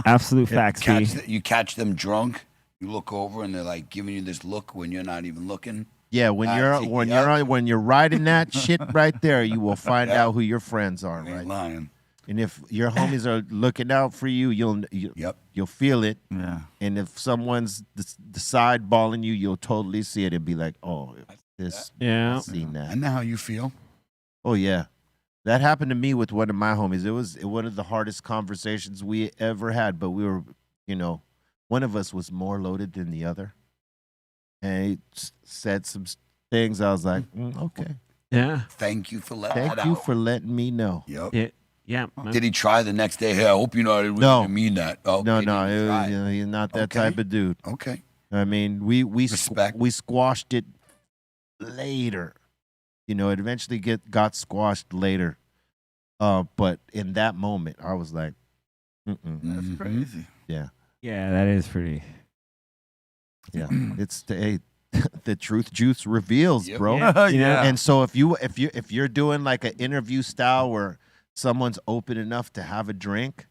Absolute facts, You catch them drunk. You look over and they're like giving you this look when you're not even looking. Yeah, when you're riding that shit right there, you will find out who your friends are, right? Lying. And if your homies are looking out for you, you'll feel it. Yeah. And if someone's the side balling you, you'll totally see it and be like, oh, this. Yeah. I've seen that. I know how you feel. Oh yeah, that happened to me with one of my homies. It was one of the hardest conversations we ever had. But we were, one of us was more loaded than the other, and he said some things. I was like, okay. Yeah. Thank you for letting that Thank you out. for letting me know. Yep. Yeah. Did he try the next day? Hey, I hope I really didn't mean that. Oh, No, okay, it was, try. he's not that Okay. type of dude. Okay. I mean, we Respect. we squashed it later. It eventually got squashed later. But in that moment, I was like, That's crazy. Yeah. Yeah, that is pretty. Yeah. It's the truth juice reveals, Yep. bro. Yeah. And so if you're doing like an interview style where someone's open enough to have a drink,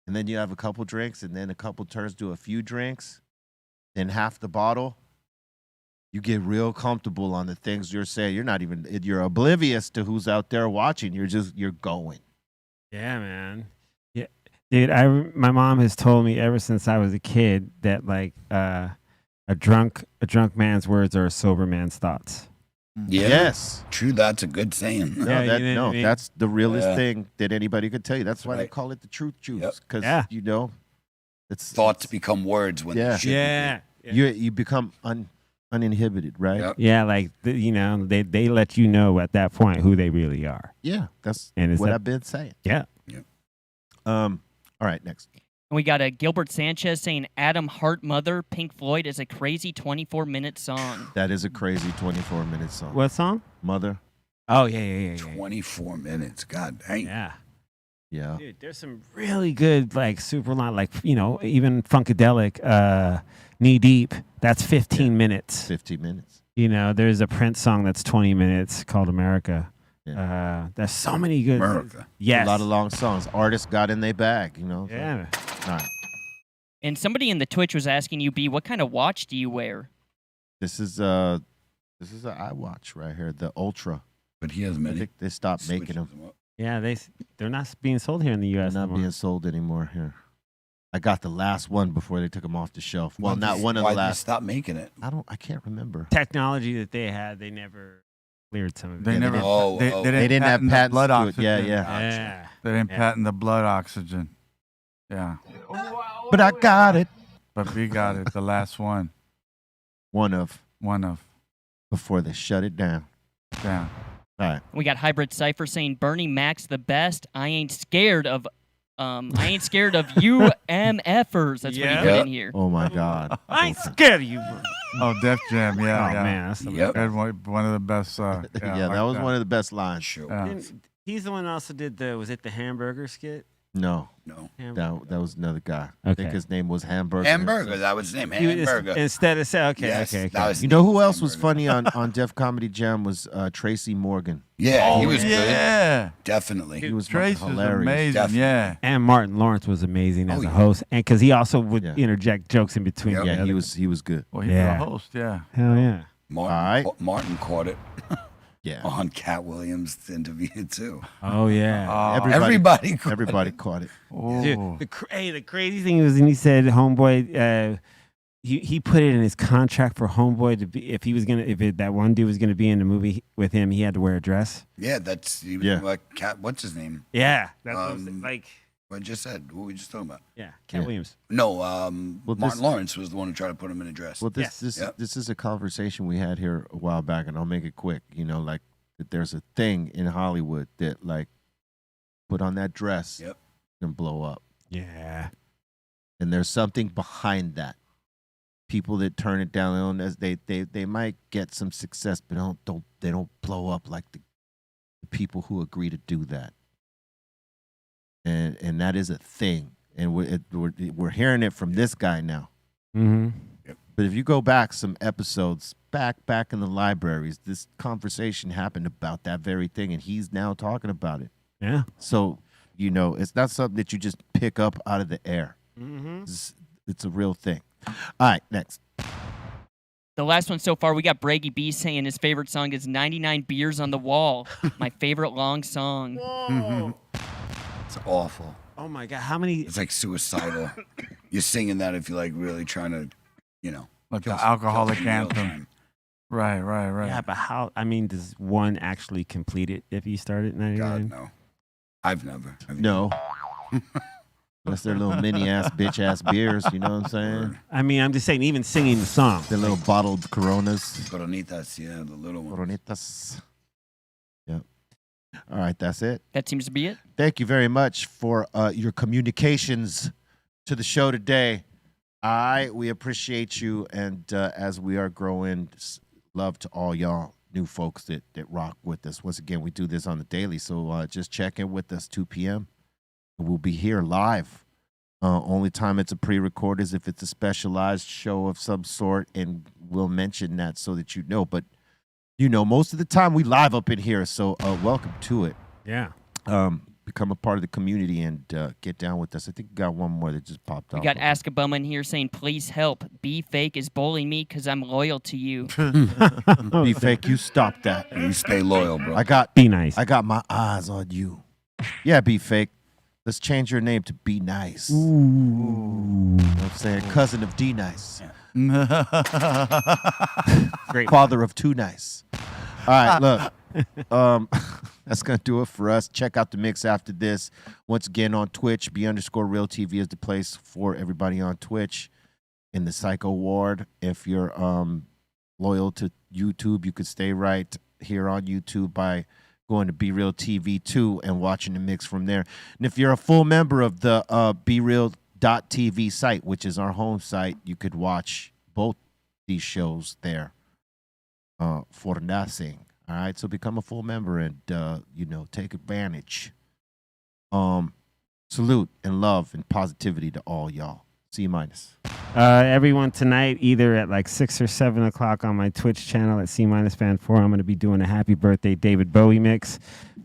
and then you have a couple drinks, and then a couple turns to a few drinks, then half the bottle, you get real comfortable on the things you're saying. You're oblivious to who's out there watching. You're going. Yeah, man. Yeah, dude. My mom has told me ever since I was a kid that like a drunk man's words are a sober man's thoughts. Yeah. Yes. True. That's a good saying. No, Yeah, you know what I mean? that's the realest Yeah. thing that anybody could tell you. That's why they Right. call it the truth juice, Yep. because Yeah. it's Thoughts become words when Yeah. they shouldn't be. you become uninhibited, right? Yep. Yeah, like they let you know at that point who they really are. Yeah, that's And it's what that- I've been saying. Yeah. All right, next. We got Gilbert Sanchez saying Adam Hart Mother, Pink Floyd is a crazy 24-minute song. That is a crazy 24-minute song. What song? Mother. Oh yeah. 24 minutes. God dang. Yeah. Yeah. Dude, there's some really good, like, super long, like, even Funkadelic, Knee Deep. That's 15 minutes. 15 minutes. There's a Prince song that's 20 minutes called America. There's so many good. America. Yes. A lot of long songs. Artists got in their bag, Yeah. All right. And somebody in the Twitch was asking you, B, what kind of watch do you wear? This is an iWatch right here, the Ultra. But he has I many. think they stopped making them. Yeah, they're not being sold here in the U.S. They're not anymore. being sold anymore here. I got the last one before they took them off the shelf. Well, not one of the Why did they last. stop making it? I can't remember. Technology that they had, they never cleared some of it. They never. They didn't have patent the patents blood to it. oxygen. Yeah. Yeah. They didn't patent the blood oxygen. Yeah. But I got it. But we got it. The last one. One of before they shut it down. Yeah. All right. We got Hybrid Cypher saying Bernie Mac's the best. I ain't scared of UMFers. That's what he put in here. Oh my God. I ain't scared of you. Oh, Def Jam. Yeah. Oh, yeah. man. That's One of the best. Yeah, that was one of the best lines. Sure. Yeah. He's the one who also did was it the hamburger skit? No. Hamburger. That was another guy. I Okay. think his name was Hamburger. Hamburger. That was his name. He was- Hamburger. Instead of saying, okay, Yes, okay. that was You know who else was funny on Def Comedy Jam was Tracy Morgan. Yeah, he Oh, was good. yeah. Definitely. He was Trace fucking is hilarious. amazing. Definitely. Yeah. And Martin Lawrence was amazing as Oh, a yeah. host, and because he also would Yeah. interject jokes in between. Yep. Yeah, the he other- was good. Well, he's Yeah. the host. Yeah. Hell yeah. Martin caught it Yeah. on Cat Williams' interview too. Oh yeah. Everybody caught it. Oh. Dude, the crazy thing was, and he said, "Homeboy." He put it in his contract for Homeboy to be if that one dude was gonna be in the movie with him, he had to wear a dress. Yeah, he was like Cat. What's his name? Yeah, that's what I'm saying, like. What I just said. What were we just talking about? Yeah, Cat Williams. No, Well, Martin Lawrence was the one who tried to put him in a dress. Well, this is a conversation we had here a while back, and I'll make it quick. Like that there's a thing in Hollywood that like put on that dress and blow up. Yeah. And there's something behind that. People that turn it down, as they might get some success, but they don't blow up like the people who agree to do that. And that is a thing, and we're hearing it from this guy now. Mm-hmm. But if you go back some episodes back in the libraries, this conversation happened about that very thing, and he's now talking about it. Yeah. So it's not something that you just pick up out of the air. Mm-hmm. It's a real thing. All right, next. The last one so far, we got Braggy B saying his favorite song is 99 Beers on the Wall. My favorite long song. It's awful. Oh my God, how many? It's like suicidal. You're singing that if you're like really trying to, Like kill- the alcoholic kill some real anthem. time. Right. Yeah, but how? I mean, does one actually complete it if you start at 99? God, no. I've never. No. Unless they're little mini ass bitch ass beers, you know what I'm saying? I mean, I'm just saying, even singing the song. The little bottled Coronas. Coronitas, yeah, the little ones. Coronitas. Yep. All right, that's it. That seems to be it. Thank you very much for your communications to the show today. We appreciate you, and as we are growing, love to all y'all new folks that rock with us. Once again, we do this on the daily, so just check in with us 2 p.m. We'll be here live. Only time it's a pre-record is if it's a specialized show of some sort, and we'll mention that so that you know. But most of the time we live up in here, so welcome to it. Yeah. Become a part of the community and get down with us. I think we got one more that just popped We off. got Ask a Bum in here saying, please help. Be Fake is bullying me because I'm loyal to you. Be Fake, you stop that. You stay loyal, bro. Be nice. I got my eyes on you. Yeah, Be Fake. Let's change your name to Be Nice. Ooh. You know what I'm saying? Cousin of D Nice. Great. Father of Too Nice. All right, look. That's going to do it for us. Check out the mix after this. Once again on Twitch, B_Real TV is the place for everybody on Twitch in the Psycho Ward. If you're loyal to YouTube, you could stay right here on YouTube by going to BeReal TV 2 and watching the mix from there. And if you're a full member of the BeReal.tv site, which is our home site, you could watch both these shows there for nothing. All right, so become a full member and take advantage. Salute and love and positivity to all y'all. C-. Everyone tonight, either at like 6 or 7 o'clock on my Twitch channel at C-Fan 4, I'm going to be doing a happy birthday David Bowie mix.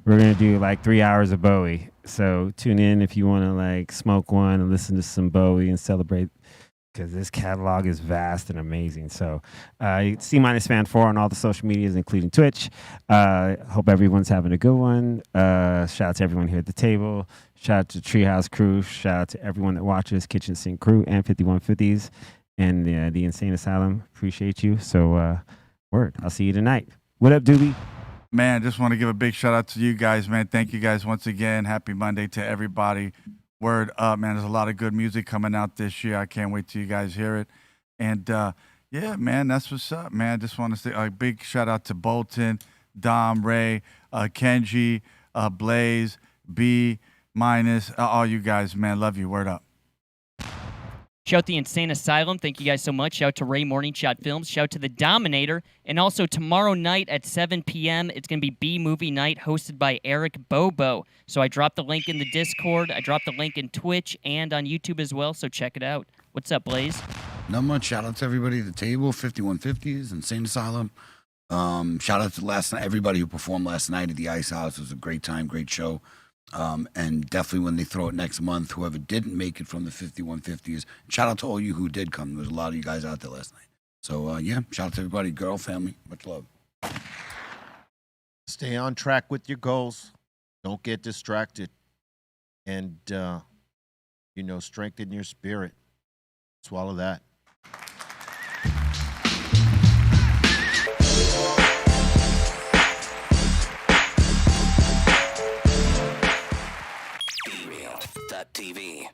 We're going to do like 3 hours of Bowie. So tune in if you want to like smoke one and listen to some Bowie and celebrate, because this catalog is vast and amazing. So C-Fan 4 on all the social medias, including Twitch. Hope everyone's having a good one. Shout out to everyone here at the table. Shout out to Treehouse Crew. Shout out to everyone that watches, Kitchen Sink Crew and 5150s and the Insane Asylum. Appreciate you. So word. I'll see you tonight. What up, Doobie? Man, just want to give a big shout out to you guys, man. Thank you guys once again. Happy Monday to everybody. Word up, man. There's a lot of good music coming out this year. I can't wait till you guys hear it. And yeah, man, that's what's up, man. Just want to say a big shout out to Bolton, Dom, Ray, Kenji, Blaze, B, Minus, all you guys, man. Love you. Word up. Shout out the Insane Asylum. Thank you guys so much. Shout out to Ray Morning Shot Films. Shout out to the Dominator. And also tomorrow night at 7 p.m., it's going to be B-Movie Night hosted by Eric Bobo. So I dropped the link in the Discord. I dropped the link in Twitch and on YouTube as well. So check it out. What's up, Blaze? Not much. Shout out to everybody at the table, 5150s, Insane Asylum. Shout out to everybody who performed last night at the Ice House. It was a great time, great show. And definitely when they throw it next month, whoever didn't make it from the 5150s, shout out to all you who did come. There was a lot of you guys out there last night. So, yeah, shout out to everybody, girl, family, much love. Stay on track with your goals. Don't get distracted. And, strengthen your spirit. Swallow that. BeReal.tv